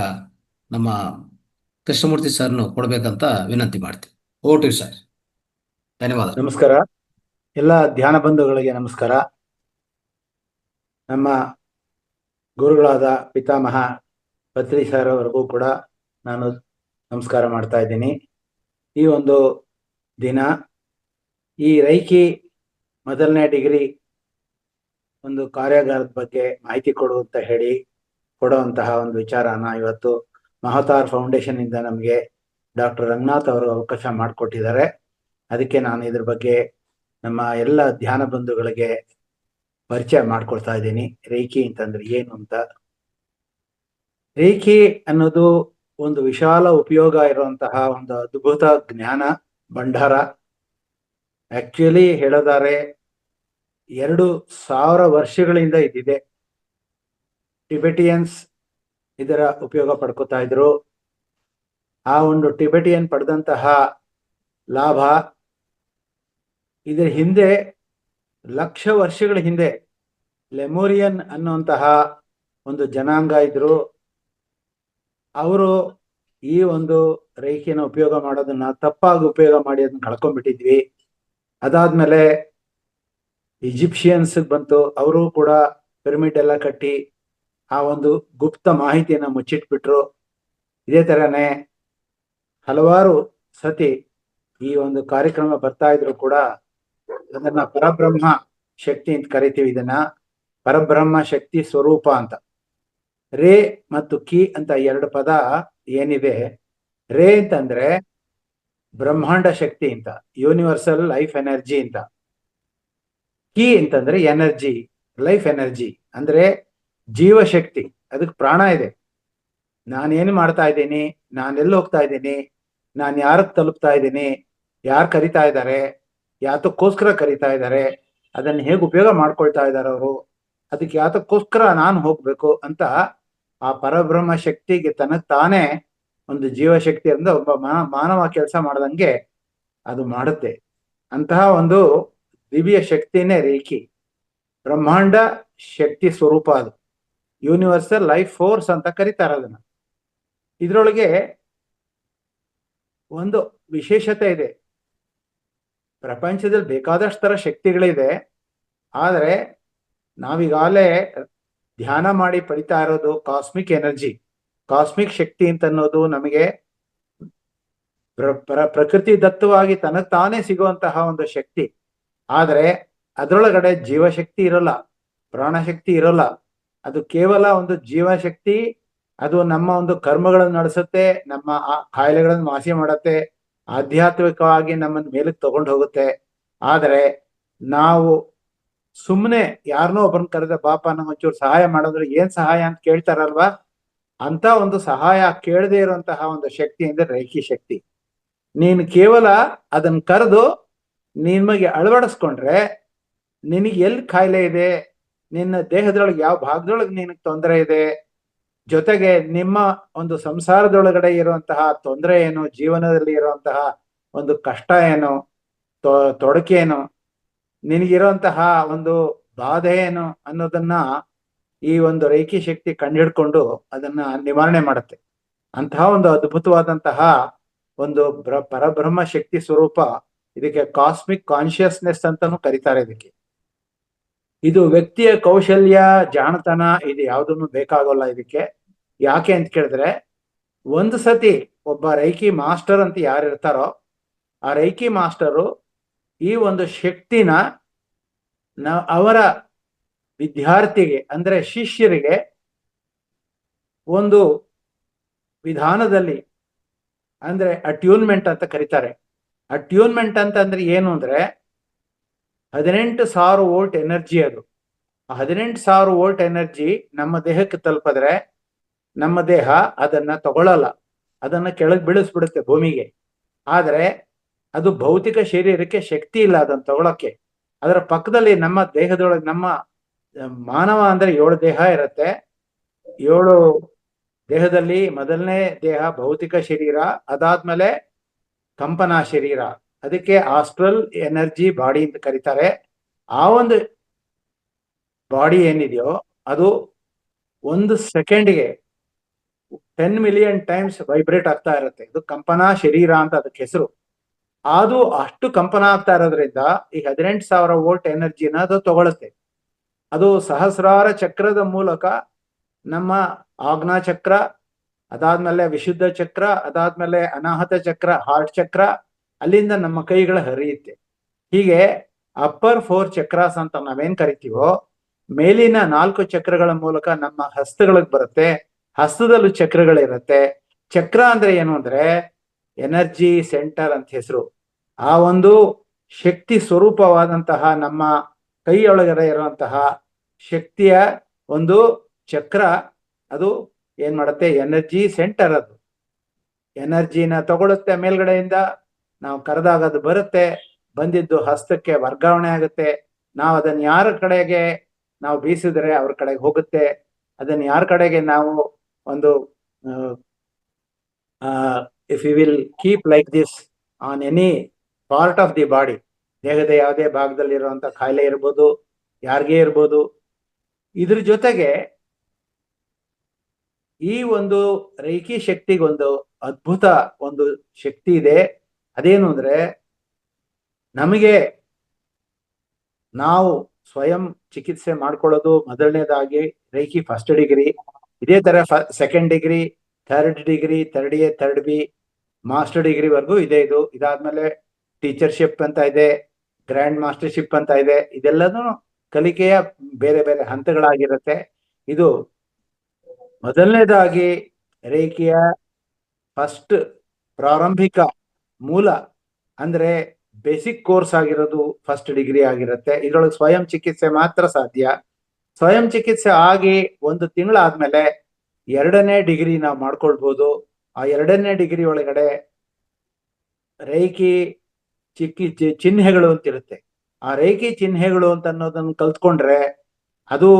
ನಮ್ಮ ಕೃಷ್ಣಮೂರ್ತಿ ಸರ್ನು ಕೊಡಬೇಕಂತ ವಿನಂತಿ ಮಾಡ್ತೀವಿ. ಓಟಿ ಸರ್. ಧನ್ಯವಾದ. ನಮಸ್ಕಾರ. ಎಲ್ಲ ಧ್ಯಾನ ಬಂಧುಗಳಿಗೆ ನಮಸ್ಕಾರ. ನಮ್ಮ ಗುರುಗಳಾದ ಪಿತಾಮಹ ಪತ್ರಿ ಸರ್ ಅವರಿಗೂ ಕೂಡ ನಾನು ನಮಸ್ಕಾರ ಮಾಡ್ತಾ ಇದ್ದೀನಿ. ಈ ಒಂದು ದಿನ ಈ ರೈಕಿ ಮೊದಲನೇ ಡಿಗ್ರಿ ಒಂದು ಕಾರ್ಯಾಗಾರದ ಬಗ್ಗೆ ಮಾಹಿತಿ ಕೊಡು ಅಂತ ಹೇಳಿ ಕೊಡುವಂತಹ ಒಂದು ವಿಚಾರನ ಇವತ್ತು ಮಹತಾರ್ ಫೌಂಡೇಶನ್ ಇಂದ ನಮಗೆ ಡಾಕ್ಟರ್ ರಂಗನಾಥ್ ಅವರು ಅವಕಾಶ ಮಾಡಿಕೊಟ್ಟಿದ್ದಾರೆ. ಅದಕ್ಕೆ ನಾನು ಇದ್ರ ಬಗ್ಗೆ ನಮ್ಮ ಎಲ್ಲ ಧ್ಯಾನ ಬಂಧುಗಳಿಗೆ ಪರಿಚಯ ಮಾಡ್ಕೊಳ್ತಾ ಇದ್ದೀನಿ. ರೇಖಿ ಅಂತಂದ್ರೆ ಏನು ಅಂತ. ರೇಖಿ ಅನ್ನೋದು ಒಂದು ವಿಶಾಲ ಉಪಯೋಗ ಇರುವಂತಹ ಒಂದು ಅದ್ಭುತ ಜ್ಞಾನ ಭಂಡಾರ. ಆಕ್ಚುಲಿ ಹೇಳೋದಾರೆ 2000 ವರ್ಷಗಳಿಂದ ಇದಿದೆ. ಟಿಬೆಟಿಯನ್ಸ್ ಇದರ ಉಪಯೋಗ ಪಡ್ಕೋತಾ ಇದ್ರು. ಆ ಒಂದು ಟಿಬೆಟಿಯನ್ ಪಡೆದಂತಹ ಲಾಭ ಇದರ ಹಿಂದೆ ಲಕ್ಷ ವರ್ಷಗಳ ಹಿಂದೆ ಲೆಮೋರಿಯನ್ ಅನ್ನುವಂತಹ ಒಂದು ಜನಾಂಗ ಇದ್ರು. ಅವರು ಈ ಒಂದು ರೇಖೆಯನ್ನು ಉಪಯೋಗ ಮಾಡೋದನ್ನ ತಪ್ಪಾಗಿ ಉಪಯೋಗ ಮಾಡಿ ಅದನ್ನ ಕಳ್ಕೊಂಡ್ಬಿಟ್ಟಿದ್ವಿ. ಅದಾದ್ಮೇಲೆ ಈಜಿಪ್ಷಿಯನ್ಸ್ ಬಂತು. ಅವರು ಕೂಡ ಪಿರಮಿಡ್ ಎಲ್ಲ ಕಟ್ಟಿ ಆ ಒಂದು ಗುಪ್ತ ಮಾಹಿತಿಯನ್ನ ಮುಚ್ಚಿಟ್ಬಿಟ್ರು. ಇದೇ ತರನೇ ಹಲವಾರು ಸತಿ ಈ ಒಂದು ಕಾರ್ಯಕ್ರಮ ಬರ್ತಾ ಇದ್ರು ಕೂಡ ಅದನ್ನ ಪರಬ್ರಹ್ಮ ಶಕ್ತಿ ಅಂತ ಕರಿತೀವಿ. ಇದನ್ನ ಪರಬ್ರಹ್ಮ ಶಕ್ತಿ ಸ್ವರೂಪ ಅಂತ. ರೇ ಮತ್ತು ಕಿ ಅಂತ 2 ಪದ ಏನಿದೆ. ರೇ ಅಂತಂದ್ರೆ ಬ್ರಹ್ಮಾಂಡ ಶಕ್ತಿ ಅಂತ, ಯೂನಿವರ್ಸಲ್ ಲೈಫ್ ಎನರ್ಜಿ ಅಂತ. ಕಿ ಅಂತಂದ್ರೆ ಎನರ್ಜಿ, ಲೈಫ್ ಎನರ್ಜಿ ಅಂದ್ರೆ ಜೀವಶಕ್ತಿ. ಅದಕ್ಕೆ ಪ್ರಾಣ ಇದೆ. ನಾನೇನು ಮಾಡ್ತಾ ಇದ್ದೀನಿ, ನಾನೆಲ್ಲಿ ಹೋಗ್ತಾ ಇದ್ದೀನಿ, ನಾನು ಯಾರಕ್ಕೆ ತಲುಪ್ತಾ ಇದ್ದೀನಿ, ಯಾರು ಕರಿತಾ ಇದ್ದಾರೆ, ಯಾತಕ್ಕೋಸ್ಕರ ಕರಿತಾ ಇದ್ದಾರೆ, ಅದನ್ನ ಹೇಗೆ ಉಪಯೋಗ ಮಾಡ್ಕೊಳ್ತಾ ಇದ್ದಾರೆ ಅವರು, ಅದಕ್ಕೆ ಯಾತಕ್ಕೋಸ್ಕರ ನಾನು ಹೋಗ್ಬೇಕು ಅಂತ ಆ ಪರಬ್ರಹ್ಮ ಶಕ್ತಿಗೆ ತನಗೆ ತಾನೇ ಒಂದು ಜೀವಶಕ್ತಿ ಅಂದ್ರೆ ಒಬ್ಬ ಮಾನವ ಕೆಲಸ ಮಾಡ್ದಂಗೆ ಅದು ಮಾಡುತ್ತೆ. ಅಂತಹ ಒಂದು ದಿವ್ಯ ಶಕ್ತಿನೇ ರೇಖಿ. ಬ್ರಹ್ಮಾಂಡ ಶಕ್ತಿ ಸ್ವರೂಪ ಅದು. ಯೂನಿವರ್ಸಲ್ ಲೈಫ್ ಫೋರ್ಸ್ ಅಂತ ಕರೀತಾರೆ ಅದನ್ನ. ಇದ್ರೊಳಗೆ ಒಂದು ವಿಶೇಷತೆ ಇದೆ. ಪ್ರಪಂಚದಲ್ಲಿ ಬೇಕಾದಷ್ಟು ತರ ಶಕ್ತಿಗಳಿದೆ. ಆದರೆ ನಾವೀಗಾಗಲೇ ಧ್ಯಾನ ಮಾಡಿ ಪಡಿತಾ ಇರೋದು ಕಾಸ್ಮಿಕ್ ಎನರ್ಜಿ, ಕಾಸ್ಮಿಕ್ ಶಕ್ತಿ ಅಂತ ಅನ್ನೋದು ನಮಗೆ ಪ್ರಕೃತಿ ದತ್ತವಾಗಿ ತನಗ್ ತಾನೇ ಸಿಗುವಂತಹ ಒಂದು ಶಕ್ತಿ. ಆದರೆ ಅದರೊಳಗಡೆ ಜೀವಶಕ್ತಿ ಇರೋಲ್ಲ, ಪ್ರಾಣಶಕ್ತಿ ಇರೋಲ್ಲ. ಅದು ಕೇವಲ ಒಂದು ಜೀವಶಕ್ತಿ. ಅದು ನಮ್ಮ ಒಂದು ಕರ್ಮಗಳನ್ನು ನಡೆಸುತ್ತೆ, ನಮ್ಮ ಕಾಯಿಲೆಗಳನ್ನು ವಾಸಿ ಮಾಡುತ್ತೆ, ಆಧ್ಯಾತ್ಮಿಕವಾಗಿ ನಮ್ಮನ್ನ ಮೇಲಕ್ಕೆ ತಗೊಂಡು ಹೋಗುತ್ತೆ. ಆದರೆ ನಾವು ಸುಮ್ಮನೆ ಯಾರನ್ನೋ ಒಬ್ಬರನ್ನ ಕರೆದ ಪಾಪ ನಂಗೆ ಒಂಚೂರು ಸಹಾಯ ಮಾಡಿದ್ರೆ ಏನ್ ಸಹಾಯ ಅಂತ ಕೇಳ್ತಾರಲ್ವಾ, ಅಂತ ಒಂದು ಸಹಾಯ ಕೇಳದೇ ಇರುವಂತಹ ಒಂದು ಶಕ್ತಿ ಅಂದ್ರೆ ರೇಖಿ ಶಕ್ತಿ. ನೀನು ಕೇವಲ ಅದನ್ನ ಕರೆದು ನಿಮಗೆ ಅಳವಡಿಸ್ಕೊಂಡ್ರೆ ನಿನಗೆ ಎಲ್ಲಿ ಕಾಯಿಲೆ ಇದೆ, ನಿನ್ನ ದೇಹದೊಳಗೆ ಯಾವ ಭಾಗದೊಳಗೆ ನಿನಗೆ ತೊಂದರೆ ಇದೆ, ಜೊತೆಗೆ ನಿಮ್ಮ ಒಂದು ಸಂಸಾರದೊಳಗಡೆ ಇರುವಂತಹ ತೊಂದರೆ ಏನು, ಜೀವನದಲ್ಲಿ ಇರುವಂತಹ ಒಂದು ಕಷ್ಟ ಏನು, ತೊಡಕೇನು, ನಿನಗಿರುವಂತಹ ಒಂದು ಬಾಧೆ ಏನು ಅನ್ನೋದನ್ನ ಈ ಒಂದು ರೇಖಿ ಶಕ್ತಿ ಕಂಡುಹಿಡ್ಕೊಂಡು ಅದನ್ನ ನಿವಾರಣೆ ಮಾಡುತ್ತೆ. ಅಂತಹ ಒಂದು ಅದ್ಭುತವಾದಂತಹ ಒಂದು ಪರಬ್ರಹ್ಮ ಶಕ್ತಿ ಸ್ವರೂಪ. ಇದಕ್ಕೆ ಕಾಸ್ಮಿಕ್ ಕಾನ್ಶಿಯಸ್ನೆಸ್ ಅಂತಾನು ಕರೀತಾರೆ ಇದಕ್ಕೆ. ಇದು ವ್ಯಕ್ತಿಯ ಕೌಶಲ್ಯ, ಜಾಣತನ ಇದು ಯಾವುದನ್ನು ಬೇಕಾಗೋಲ್ಲ ಇದಕ್ಕೆ. ಯಾಕೆ ಅಂತ ಕೇಳಿದ್ರೆ, ಒಂದು ಸತಿ ಒಬ್ಬ ರೈಕಿ ಮಾಸ್ಟರ್ ಅಂತ ಯಾರು ಇರ್ತಾರೋ ಆ ರೈಕಿ ಮಾಸ್ಟರು ಈ ಒಂದು ಶಕ್ತಿನ ಅವರ ವಿದ್ಯಾರ್ಥಿಗೆ ಅಂದ್ರೆ ಶಿಷ್ಯರಿಗೆ ಒಂದು ವಿಧಾನದಲ್ಲಿ ಅಂದ್ರೆ ಅಟ್ಯೂನ್ಮೆಂಟ್ ಅಂತ ಕರೀತಾರೆ. ಅಟ್ಯೂನ್ಮೆಂಟ್ ಅಂತ ಅಂದ್ರೆ ಏನು ಅಂದ್ರೆ 18,000 ವೋಲ್ಟ್ ಎನರ್ಜಿ ಅದು. 18,000 ವೋಲ್ಟ್ ಎನರ್ಜಿ ನಮ್ಮ ದೇಹಕ್ಕೆ ತಲುಪಿದ್ರೆ ನಮ್ಮ ದೇಹ ಅದನ್ನ ತಗೊಳ್ಳಲ್ಲ, ಅದನ್ನ ಕೆಳಗೆ ಬೀಳಿಸ್ಬಿಡುತ್ತೆ ಭೂಮಿಗೆ. ಆದ್ರೆ ಅದು ಭೌತಿಕ ಶರೀರಕ್ಕೆ ಶಕ್ತಿ ಇಲ್ಲ ಅದನ್ನ ತಗೊಳಕ್ಕೆ. ಅದರ ಪಕ್ಕದಲ್ಲಿ ನಮ್ಮ ದೇಹದೊಳಗೆ ನಮ್ಮ ಮಾನವ ಅಂದ್ರೆ 7 ದೇಹ ಇರುತ್ತೆ. 7 ದೇಹದಲ್ಲಿ ಮೊದಲನೇ ದೇಹ ಭೌತಿಕ ಶರೀರ, ಅದಾದ್ಮೇಲೆ ಕಂಪನಾ ಶರೀರ, ಅದಕ್ಕೆ ಆಸ್ಟ್ರಲ್ ಎನರ್ಜಿ ಬಾಡಿ ಅಂತ ಕರೀತಾರೆ. ಆ ಒಂದು ಬಾಡಿ ಏನಿದೆಯೋ ಅದು 1 ಸೆಕೆಂಡ್ಗೆ 10 ಮಿಲಿಯನ್ ಟೈಮ್ಸ್ ವೈಬ್ರೇಟ್ ಆಗ್ತಾ ಇರುತ್ತೆ. ಇದು ಕಂಪನಾ ಶರೀರ ಅಂತ ಅದಕ್ಕೆ ಹೆಸರು. ಅದು ಅಷ್ಟು ಕಂಪನ ಆಗ್ತಾ ಇರೋದ್ರಿಂದ ಈ 18,000 ವೋಲ್ಟ್ ಎನರ್ಜಿನ ಅದು ತಗೊಳುತ್ತೆ. ಅದು ಸಹಸ್ರಾರ ಚಕ್ರದ ಮೂಲಕ ನಮ್ಮ ಆಜ್ಞಾ ಚಕ್ರ, ಅದಾದ್ಮೇಲೆ ವಿಶುದ್ಧ ಚಕ್ರ, ಅದಾದ್ಮೇಲೆ ಅನಾಹತ ಚಕ್ರ, ಹಾರ್ಟ್ ಚಕ್ರ, ಅಲ್ಲಿಂದ ನಮ್ಮ ಕೈಗಳ ಹರಿಯುತ್ತೆ. ಹೀಗೆ ಅಪ್ಪರ್ 4 ಚಕ್ರಾಸ್ ಅಂತ ನಾವೇನ್ ಕರಿತೀವೋ, ಮೇಲಿನ 4 ಚಕ್ರಗಳ ಮೂಲಕ ನಮ್ಮ ಹಸ್ತಗಳಿಗೆ ಬರುತ್ತೆ. ಹಸ್ತದಲ್ಲೂ ಚಕ್ರಗಳಿರುತ್ತೆ. ಚಕ್ರ ಅಂದ್ರೆ ಏನು ಅಂದ್ರೆ ಎನರ್ಜಿ ಸೆಂಟರ್ ಅಂತ ಹೆಸರು. ಆ ಒಂದು ಶಕ್ತಿ ಸ್ವರೂಪವಾದಂತಹ ನಮ್ಮ ಕೈಯೊಳಗಡೆ ಇರುವಂತಹ ಶಕ್ತಿಯ ಒಂದು ಚಕ್ರ, ಅದು ಏನ್ ಮಾಡುತ್ತೆ, ಎನರ್ಜಿ ಸೆಂಟರ್. ಅದು ಎನರ್ಜಿನ ತಗೊಳುತ್ತೆ ಮೇಲ್ಗಡೆಯಿಂದ. ನಾವು ಕರೆದಾಗ ಅದು ಬರುತ್ತೆ, ಬಂದಿದ್ದು ಹಸ್ತಕ್ಕೆ ವರ್ಗಾವಣೆ ಆಗುತ್ತೆ. ನಾವು ಅದನ್ನ ಯಾರ ಕಡೆಗೆ ನಾವು ಬೀಸಿದ್ರೆ ಅವ್ರ ಕಡೆಗೆ ಹೋಗುತ್ತೆ. ಅದನ್ನ ಯಾರ ಕಡೆಗೆ ನಾವು ಒಂದು if you will keep like this on any part of the body, ದೇಹದ ಯಾವುದೇ ಭಾಗದಲ್ಲಿ ಇರುವಂತ ಕಾಯಿಲೆ ಇರ್ಬೋದು, ಯಾರಿಗೇ ಇರ್ಬೋದು. ಇದ್ರ ಜೊತೆಗೆ ಈ ಒಂದು ರೇಖಿ ಶಕ್ತಿಗೆ ಒಂದು ಅದ್ಭುತ ಒಂದು ಶಕ್ತಿ ಇದೆ. ಅದೇನು ಅಂದ್ರೆ ನಮಗೆ ನಾವು ಸ್ವಯಂ ಚಿಕಿತ್ಸೆ ಮಾಡ್ಕೊಳ್ಳೋದು ಮೊದಲನೇದಾಗಿ ರೇಖಿ ಫಸ್ಟ್ ಡಿಗ್ರಿ. ಇದೇ ತರ second degree, third degree, third A, third B, master ಡಿಗ್ರಿವರೆಗೂ ಇದೆ. ಇದಾದ್ಮೇಲೆ ಟೀಚರ್ಶಿಪ್ ಅಂತ ಇದೆ, ಗ್ರ್ಯಾಂಡ್ ಮಾಸ್ಟರ್ಶಿಪ್ ಅಂತ ಇದೆ. ಇದೆಲ್ಲನೂ ಕಲಿಕೆಯ ಬೇರೆ ಬೇರೆ ಹಂತಗಳಾಗಿರುತ್ತೆ. ಇದು ಮೊದಲನೇದಾಗಿ ರೇಖೆಯ ಫಸ್ಟ್ ಪ್ರಾರಂಭಿಕ ಮೂಲ ಅಂದ್ರೆ ಬೇಸಿಕ್ ಕೋರ್ಸ್ ಆಗಿರೋದು ಫಸ್ಟ್ ಡಿಗ್ರಿ ಆಗಿರುತ್ತೆ. ಇದ್ರೊಳಗೆ ಸ್ವಯಂ ಚಿಕಿತ್ಸೆ ಮಾತ್ರ ಸಾಧ್ಯ. ಸ್ವಯಂ ಚಿಕಿತ್ಸೆ ಆಗಿ 1 ತಿಂಗಳಾದ್ಮೇಲೆ 2ನೇ ಡಿಗ್ರಿ ನಾವು ಮಾಡ್ಕೊಳ್ಬಹುದು. ಆ 2ನೇ ಡಿಗ್ರಿ ಒಳಗಡೆ ರೇಖಿ ಚಿಹ್ನೆಗಳು ಅಂತಿರುತ್ತೆ. ಆ ರೇಖಿ ಚಿಹ್ನೆಗಳು ಅಂತ ಅನ್ನೋದನ್ನ ಕಲ್ತ್ಕೊಂಡ್ರೆ ಅದು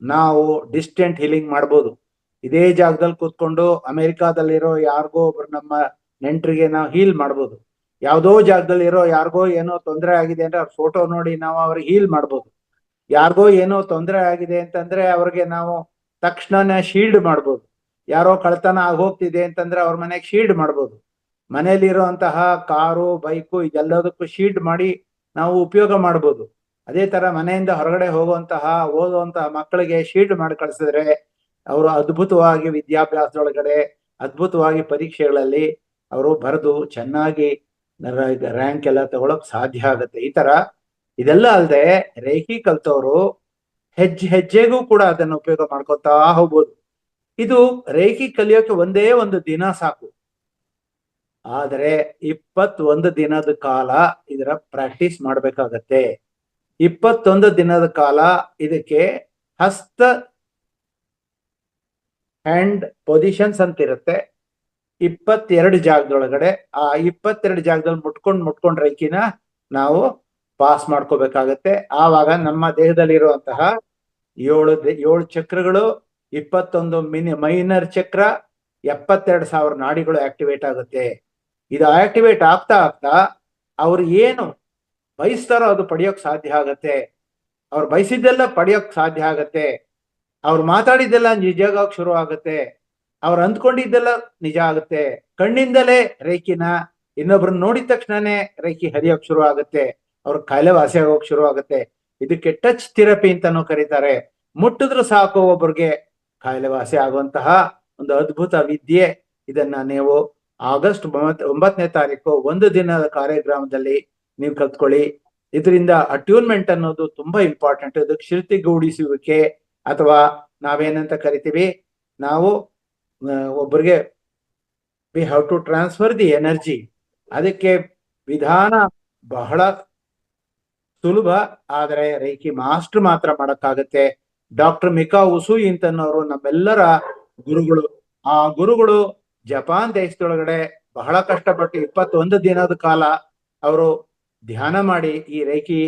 ನಾವು ಡಿಸ್ಟೆಂಟ್ ಹೀಲಿಂಗ್ ಮಾಡ್ಬೋದು. ಇದೇ ಜಾಗದಲ್ಲಿ ಕೂತ್ಕೊಂಡು ಅಮೆರಿಕಾದಲ್ಲಿರೋ ಯಾರಿಗೋ ಒಬ್ರು ನಮ್ಮ ನೆಂಟರಿಗೆ ನಾವು ಹೀಲ್ ಮಾಡ್ಬೋದು. ಯಾವುದೋ ಜಾಗದಲ್ಲಿ ಇರೋ ಯಾರಿಗೋ ಏನೋ ತೊಂದರೆ ಆಗಿದೆ ಅಂದ್ರೆ ಅವ್ರ ಫೋಟೋ ನೋಡಿ ನಾವು ಅವ್ರಿಗೆ ಹೀಲ್ ಮಾಡ್ಬೋದು. ಯಾರಿಗೋ ಏನೋ ತೊಂದರೆ ಆಗಿದೆ ಅಂತಂದ್ರೆ ಅವ್ರಿಗೆ ನಾವು ತಕ್ಷಣನೇ ಶೀಲ್ಡ್ ಮಾಡ್ಬೋದು. ಯಾರೋ ಕಳ್ತನ ಆಗೋಗ್ತಿದೆ ಅಂತಂದ್ರೆ ಅವ್ರ ಮನೆಗೆ ಶೀಲ್ಡ್ ಮಾಡ್ಬೋದು. ಮನೆಯಲ್ಲಿರುವಂತಹ ಕಾರು, ಬೈಕು ಇದೆಲ್ಲದಕ್ಕೂ ಶೀಲ್ಡ್ ಮಾಡಿ ನಾವು ಉಪಯೋಗ ಮಾಡ್ಬೋದು. ಅದೇ ತರ ಮನೆಯಿಂದ ಹೊರಗಡೆ ಹೋಗುವಂತಹ ಓದುವಂತಹ ಮಕ್ಕಳಿಗೆ ಶೀಲ್ಡ್ ಮಾಡಿ ಕಳಿಸಿದ್ರೆ ಅವರು ಅದ್ಭುತವಾಗಿ ವಿದ್ಯಾಭ್ಯಾಸದೊಳಗಡೆ, ಅದ್ಭುತವಾಗಿ ಪರೀಕ್ಷೆಗಳಲ್ಲಿ ಅವರು ಬರೆದು ಚೆನ್ನಾಗಿ ರ್ಯಾಂಕ್ ಎಲ್ಲ ತಗೊಳಕ್ ಸಾಧ್ಯ ಆಗುತ್ತೆ. ಈ ತರ ಇದೆಲ್ಲ ಅಲ್ಲದೆ ರೇಖಿ ಕಲ್ತವರು ಹೆಜ್ಜೆಗೂ ಕೂಡ ಅದನ್ನು ಉಪಯೋಗ ಮಾಡ್ಕೊತಾ ಹೋಗ್ಬೋದು. ಇದು ರೇಖಿ ಕಲಿಯೋಕೆ ಒಂದೇ ಒಂದು ದಿನ ಸಾಕು. ಆದರೆ 21 ದಿನದ ಕಾಲ ಇದರ ಪ್ರಾಕ್ಟೀಸ್ ಮಾಡ್ಬೇಕಾಗತ್ತೆ. 21 ದಿನದ ಕಾಲ ಇದಕ್ಕೆ ಹಸ್ತ ಹ್ಯಾಂಡ್ ಪೊಸಿಷನ್ಸ್ ಅಂತ ಇರುತ್ತೆ. 22 ಜಾಗದೊಳಗಡೆ ಆ 22 ಜಾಗದಲ್ಲಿ ಮುಟ್ಕೊಂಡ್ ರೇಖಿನ ನಾವು ಪಾಸ್ ಮಾಡ್ಕೋಬೇಕಾಗತ್ತೆ. ಆವಾಗ ನಮ್ಮ ದೇಹದಲ್ಲಿರುವಂತಹ 7 ಚಕ್ರಗಳು, 21 ಮೈನರ್ ಚಕ್ರ, 72,000 ನಾಡಿಗಳು ಆಕ್ಟಿವೇಟ್ ಆಗುತ್ತೆ. ಇದು ಆಕ್ಟಿವೇಟ್ ಆಗ್ತಾ ಆಗ್ತಾ ಅವ್ರು ಏನು ಬಯಸ್ತಾರೋ ಅದು ಪಡೆಯೋಕ್ ಸಾಧ್ಯ ಆಗತ್ತೆ. ಅವ್ರು ಬಯಸಿದ್ದೆಲ್ಲ ಪಡೆಯೋಕ್ ಸಾಧ್ಯ ಆಗತ್ತೆ. ಅವ್ರು ಮಾತಾಡಿದ್ದೆಲ್ಲ ನಿಜ ಆಗೋಕ್ ಶುರು ಆಗುತ್ತೆ. ಅವ್ರು ಅಂದ್ಕೊಂಡಿದ್ದೆಲ್ಲ ನಿಜ ಆಗುತ್ತೆ. ಕಣ್ಣಿಂದಲೇ ರೇಖಿನ ಇನ್ನೊಬ್ರನ್ನ ನೋಡಿದ ತಕ್ಷಣನೇ ರೇಖಿ ಹರಿಯೋಕ್ ಶುರು ಆಗುತ್ತೆ. ಅವ್ರ ಕಾಯಿಲೆ ವಾಸಿ ಆಗೋಕ್ ಶುರು ಆಗುತ್ತೆ. ಇದಕ್ಕೆ ಟಚ್ ಥೆರಪಿ ಅಂತಾನೂ ಕರೀತಾರೆ. ಮುಟ್ಟಿದ್ರು ಸಾಕು ಒಬ್ರಿಗೆ ಕಾಯಿಲೆ ವಾಸಿ ಆಗುವಂತಹ ಒಂದು ಅದ್ಭುತ ವಿದ್ಯೆ. ಇದನ್ನ ನೀವು ಆಗಸ್ಟ್ 9ನೇ ತಾರೀಕು 1 ದಿನದ ಕಾರ್ಯಕ್ರಮದಲ್ಲಿ ನೀವು ಕಲ್ತ್ಕೊಳ್ಳಿ. ಇದರಿಂದ ಅಟ್ಯೂನ್ಮೆಂಟ್ ಅನ್ನೋದು ತುಂಬಾ ಇಂಪಾರ್ಟೆಂಟ್. ಇದಕ್ಕೆ ಶ್ರುತಿಗೂಡಿಸುವಿಕೆ ಅಥವಾ ನಾವೇನಂತ ಕರಿತೀವಿ, ನಾವು ಒಬ್ಬರಿಗೆ we have to transfer the energy. ಅದಕ್ಕೆ ವಿಧಾನ ಬಹಳ ಸುಲಭ, ಆದರೆ ರೈಕಿ ಮಾಸ್ಟರ್ ಮಾತ್ರ ಮಾಡಕ್ಕಾಗತ್ತೆ. ಡಾಕ್ಟರ್ ಮಿಕಾ ಉಸುಯಿ ಅಂತನವರು ನಮ್ಮೆಲ್ಲರ ಗುರುಗಳು. ಆ ಗುರುಗಳು ಜಪಾನ್ ದೇಶದೊಳಗಡೆ ಬಹಳ ಕಷ್ಟಪಟ್ಟು 21 ದಿನದ ಕಾಲ ಅವರು ಧ್ಯಾನ ಮಾಡಿ ಈ ರೇಖಿ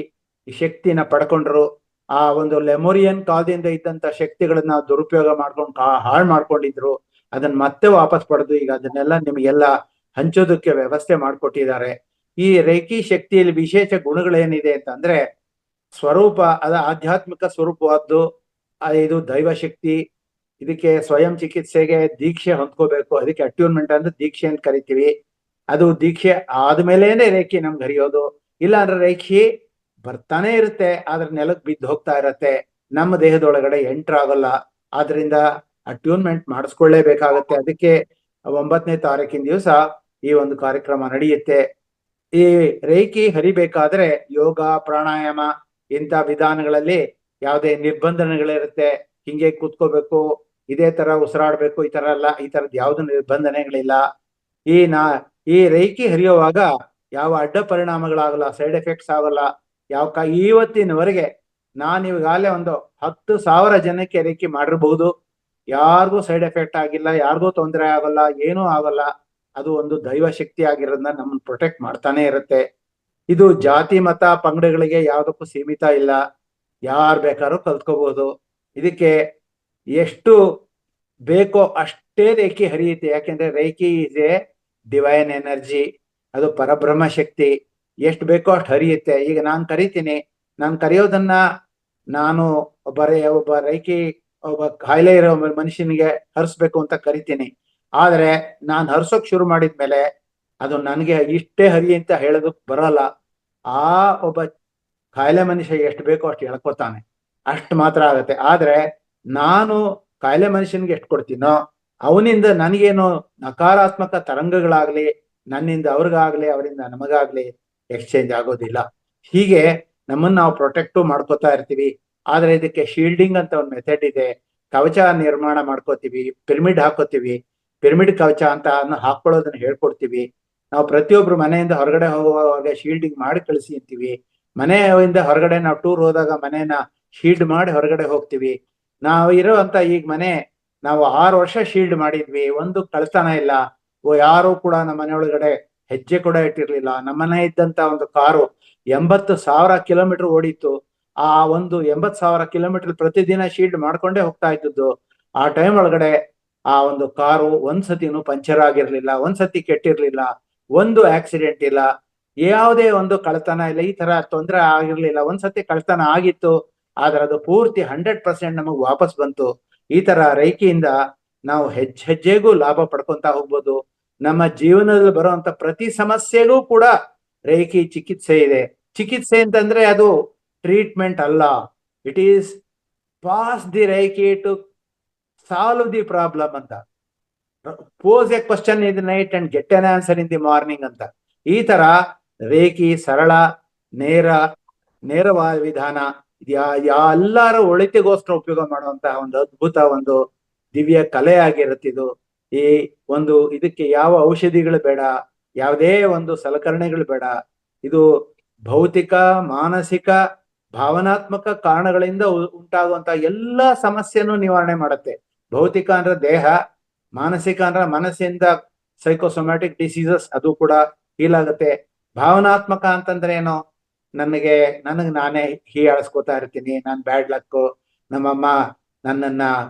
ಶಕ್ತಿನ ಪಡ್ಕೊಂಡ್ರು. ಆ ಒಂದು ಲೆಮೋರಿಯನ್ ಕಾಲದಿಂದ ಇದ್ದಂತ ಶಕ್ತಿಗಳನ್ನ ದುರುಪಯೋಗ ಮಾಡ್ಕೊಂಡು ಹಾಳು ಮಾಡ್ಕೊಂಡಿದ್ರು. ಅದನ್ನ ಮತ್ತೆ ವಾಪಸ್ ಪಡೆದು ಈಗ ಅದನ್ನೆಲ್ಲ ನಿಮಗೆಲ್ಲ ಹಂಚೋದಕ್ಕೆ ವ್ಯವಸ್ಥೆ ಮಾಡಿಕೊಟ್ಟಿದ್ದಾರೆ. ಈ ರೇಖಿ ಶಕ್ತಿಯಲ್ಲಿ ವಿಶೇಷ ಗುಣಗಳೇನಿದೆ ಅಂತಂದ್ರೆ, ಸ್ವರೂಪ ಅದ ಆಧ್ಯಾತ್ಮಿಕ ಸ್ವರೂಪವಾದ್ದು. ಇದು ದೈವ ಶಕ್ತಿ. ಇದಕ್ಕೆ ಸ್ವಯಂ ಚಿಕಿತ್ಸೆಗೆ ದೀಕ್ಷೆ ಹೊಂದ್ಕೋಬೇಕು. ಅದಕ್ಕೆ ಅಟ್ಯೂನ್ಮೆಂಟ್ ಅಂದ್ರೆ ದೀಕ್ಷೆ ಅಂತ ಕರಿತೀವಿ. ಅದು ದೀಕ್ಷೆ ಆದ್ಮೇಲೆನೆ ರೇಖಿ ನಮ್ಗೆ ಹರಿಯೋದು. ಇಲ್ಲ ಅಂದ್ರೆ ರೇಖಿ ಬರ್ತಾನೆ ಇರುತ್ತೆ, ಆದ್ರೆ ನೆಲಕ್ಕೆ ಬಿದ್ದು ಹೋಗ್ತಾ ಇರತ್ತೆ, ನಮ್ಮ ದೇಹದೊಳಗಡೆ ಎಂಟರ್ ಆಗೋಲ್ಲ. ಆದ್ರಿಂದ ಅಟ್ಯೂನ್ಮೆಂಟ್ ಮಾಡಿಸ್ಕೊಳ್ಳೇಬೇಕಾಗತ್ತೆ. ಅದಕ್ಕೆ 9ನೇ ತಾರೀಕಿನ ದಿವಸ ಈ ಒಂದು ಕಾರ್ಯಕ್ರಮ ನಡೆಯುತ್ತೆ. ಈ ರೇಖಿ ಹರಿಬೇಕಾದ್ರೆ ಯೋಗ, ಪ್ರಾಣಾಯಾಮ ಇಂಥ ವಿಧಾನಗಳಲ್ಲಿ ಯಾವುದೇ ನಿರ್ಬಂಧನೆಗಳಿರುತ್ತೆ. ಹಿಂಗೆ ಕೂತ್ಕೋಬೇಕು, ಇದೇ ತರ ಉಸಿರಾಡ್ಬೇಕು, ಈ ತರ ಎಲ್ಲ, ಈ ತರದ್ ಯಾವ್ದು ನಿರ್ಬಂಧನೆಗಳಿಲ್ಲ. ಈ ರೇಖಿ ಹರಿಯುವಾಗ ಯಾವ ಅಡ್ಡ ಪರಿಣಾಮಗಳಾಗಲ್ಲ, ಸೈಡ್ ಎಫೆಕ್ಟ್ಸ್ ಆಗಲ್ಲ. ಇವತ್ತಿನವರೆಗೆ ನಾನು ಇವಾಗಲೇ ಒಂದು 10,000 ಜನಕ್ಕೆ ರೇಖಿ ಮಾಡಿರ್ಬಹುದು. ಯಾರಿಗೂ ಸೈಡ್ ಎಫೆಕ್ಟ್ ಆಗಿಲ್ಲ, ಯಾರಿಗೂ ತೊಂದರೆ ಆಗಲ್ಲ, ಏನೂ ಆಗಲ್ಲ. ಅದು ಒಂದು ದೈವ ಶಕ್ತಿ ಆಗಿರೋದನ್ನ ನಮ್ಮನ್ನ ಪ್ರೊಟೆಕ್ಟ್ ಮಾಡ್ತಾನೆ ಇರುತ್ತೆ. ಇದು ಜಾತಿ ಮತ ಪಂಗಡಗಳಿಗೆ ಯಾವ್ದಕ್ಕೂ ಸೀಮಿತ ಇಲ್ಲ, ಯಾರು ಬೇಕಾದ್ರೂ ಕಲ್ತ್ಕೋಬಹುದು. ಇದಕ್ಕೆ ಎಷ್ಟು ಬೇಕೋ ಅಷ್ಟೇ ರೇಖಿ ಹರಿಯುತ್ತೆ. ಯಾಕೆಂದ್ರೆ reiki is A divine energy, ಅದು ಪರಬ್ರಹ್ಮ ಶಕ್ತಿ. ಎಷ್ಟು ಬೇಕೋ ಅಷ್ಟು ಹರಿಯುತ್ತೆ. ಈಗ ನಾನು ಕರಿತೀನಿ, ನಾನು ಕರೆಯೋದನ್ನ ನಾನು ಒಬ್ಬ ರೇಖಿ ಒಬ್ಬ ಕಾಯಿಲೆ ಇರೋ ಮನುಷ್ಯನಿಗೆ ಹರಿಸ್ಬೇಕು ಅಂತ ಕರಿತೀನಿ. ಆದ್ರೆ ನಾನು ಹರ್ಸೋಕ್ ಶುರು ಮಾಡಿದ್ಮೇಲೆ ಅದು ನನಗೆ ಇಷ್ಟೇ ಹರಿ ಅಂತ ಹೇಳೋದಕ್ ಬರಲ್ಲ. ಆ ಒಬ್ಬ ಕಾಯಿಲೆ ಮನುಷ್ಯ ಎಷ್ಟು ಬೇಕೋ ಅಷ್ಟು ಹೇಳ್ಕೊತಾನೆ, ಅಷ್ಟು ಮಾತ್ರ ಆಗತ್ತೆ. ಆದ್ರೆ ನಾನು ಕಾಯಿಲೆ ಮನುಷ್ಯನಿಗೆ ಎಷ್ಟು ಕೊಡ್ತೀನೋ ಅವನಿಂದ ನನಗೇನು ನಕಾರಾತ್ಮಕ ತರಂಗಗಳಾಗ್ಲಿ, ನನ್ನಿಂದ ಅವ್ರಿಗಾಗ್ಲಿ, ಅವರಿಂದ ನಮಗಾಗ್ಲಿ ಎಕ್ಸ್ಚೇಂಜ್ ಆಗೋದಿಲ್ಲ. ಹೀಗೆ ನಮ್ಮನ್ನ ನಾವು ಪ್ರೊಟೆಕ್ಟು ಮಾಡ್ಕೋತಾ ಇರ್ತೀವಿ. ಆದ್ರೆ ಇದಕ್ಕೆ ಶೀಲ್ಡಿಂಗ್ ಅಂತ ಒಂದು ಮೆಥಡ್ ಇದೆ. ಕವಚ ನಿರ್ಮಾಣ ಮಾಡ್ಕೋತೀವಿ, ಪಿರಮಿಡ್ ಹಾಕೋತೀವಿ. ಪಿರಮಿಡ್ ಕವಚ ಅಂತ ಹಾಕೊಳ್ಳೋದನ್ನ ಹೇಳ್ಕೊಡ್ತೀವಿ. ನಾವು ಪ್ರತಿಯೊಬ್ರು ಮನೆಯಿಂದ ಹೊರಗಡೆ ಹೋಗುವಾಗ ಶೀಲ್ಡಿಂಗ್ ಮಾಡಿ ಕಳಿಸಿ ಅಂತೀವಿ. ಮನೆಯಿಂದ ಹೊರಗಡೆ ನಾವು ಟೂರ್ ಹೋದಾಗ ಮನೇನ ಶೀಲ್ಡ್ ಮಾಡಿ ಹೊರಗಡೆ ಹೋಗ್ತೀವಿ. ನಾವು ಇರೋಂತ ಈಗ ಮನೆ ನಾವು 6 ವರ್ಷ ಶೀಲ್ಡ್ ಮಾಡಿದ್ವಿ, ಒಂದು ಕಳ್ತನ ಇಲ್ಲ. ಯಾರು ಕೂಡ ನಮ್ಮ ಮನೆ ಒಳಗಡೆ ಹೆಜ್ಜೆ ಕೂಡ ಇಟ್ಟಿರ್ಲಿಲ್ಲ. ನಮ್ಮನೆ ಇದ್ದಂತ ಒಂದು ಕಾರು 80,000 ಕಿಲೋಮೀಟರ್ ಓಡಿತ್ತು. ಆ ಒಂದು 80,000 ಕಿಲೋಮೀಟರ್ ಪ್ರತಿದಿನ ಶೀಲ್ಡ್ ಮಾಡ್ಕೊಂಡೇ ಹೋಗ್ತಾ ಇದ್ದದ್ದು. ಆ ಟೈಮ್ ಒಳಗಡೆ ಆ ಒಂದು ಕಾರು ಒಂದ್ಸತಿನೂ ಪಂಚರ್ ಆಗಿರ್ಲಿಲ್ಲ, ಒಂದ್ಸತಿ ಕೆಟ್ಟಿರ್ಲಿಲ್ಲ, ಒಂದು ಆಕ್ಸಿಡೆಂಟ್ ಇಲ್ಲ, ಯಾವುದೇ ಒಂದು ಕಳ್ತನ ಇಲ್ಲ, ಈ ತರ ತೊಂದರೆ ಆಗಿರ್ಲಿಲ್ಲ. ಒಂದ್ಸತಿ ಕಳ್ತನ ಆಗಿತ್ತು, ಆದ್ರೆ ಅದು ಪೂರ್ತಿ 100% ನಮಗ್ ವಾಪಸ್ ಬಂತು. ಈ ತರ ರೇಖಿಯಿಂದ ನಾವು ಹೆಜ್ಜೆಗೂ ಲಾಭ ಪಡ್ಕೊಂತ ಹೋಗ್ಬೋದು. ನಮ್ಮ ಜೀವನದಲ್ಲಿ ಬರುವಂತ ಪ್ರತಿ ಸಮಸ್ಯೆಗೂ ಕೂಡ ರೇಖಿ ಚಿಕಿತ್ಸೆ ಇದೆ. ಚಿಕಿತ್ಸೆ ಅಂತಂದ್ರೆ ಅದು ಟ್ರೀಟ್ಮೆಂಟ್ ಅಲ್ಲ. It is pass the reiki to solve the problem ಅಂತ. Pose a question in the night and get an answer in the morning ಅಂತ. ಈ ತರ ರೇಖಿ ಸರಳ, ನೇರವಾದ ವಿಧಾನ. ಎಲ್ಲರ ಒಳಿತಿಗೋಸ್ಕರ ಉಪಯೋಗ ಮಾಡುವಂತಹ ಒಂದು ಅದ್ಭುತ ಒಂದು ದಿವ್ಯ ಕಲೆ ಆಗಿರುತ್ತಿದ್ದು. ಈ ಒಂದು ಇದಕ್ಕೆ ಯಾವ ಔಷಧಿಗಳು ಬೇಡ, ಯಾವುದೇ ಒಂದು ಸಲಕರಣೆಗಳು ಬೇಡ. ಇದು ಭೌತಿಕ, ಮಾನಸಿಕ, ಭಾವನಾತ್ಮಕ ಕಾರಣಗಳಿಂದ ಉಂಟಾಗುವಂತ ಎಲ್ಲಾ ಸಮಸ್ಯೆನೂ ನಿವಾರಣೆ ಮಾಡುತ್ತೆ. ಭೌತಿಕ ಅಂದ್ರೆ ದೇಹ, ಮಾನಸಿಕ ಅಂದ್ರೆ ಮನಸ್ಸಿಂದ ಸೈಕೋಸೊಮ್ಯಾಟಿಕ್ ಡಿಸೀಸಸ್ ಅದು ಕೂಡ ಹೀಲ್ ಆಗುತ್ತೆ. ಭಾವನಾತ್ಮಕ ಅಂತಂದ್ರೆ ಏನು, ನನಗೆ ನಾನೇ ಹೀಯಾಳಿಸ್ಕೋತಾ ಇರ್ತೀನಿ, ನಾನ್ ಬ್ಯಾಡ್ ಲಕ್ಕು, ನಮ್ಮಮ್ಮ ನನ್ನನ್ನ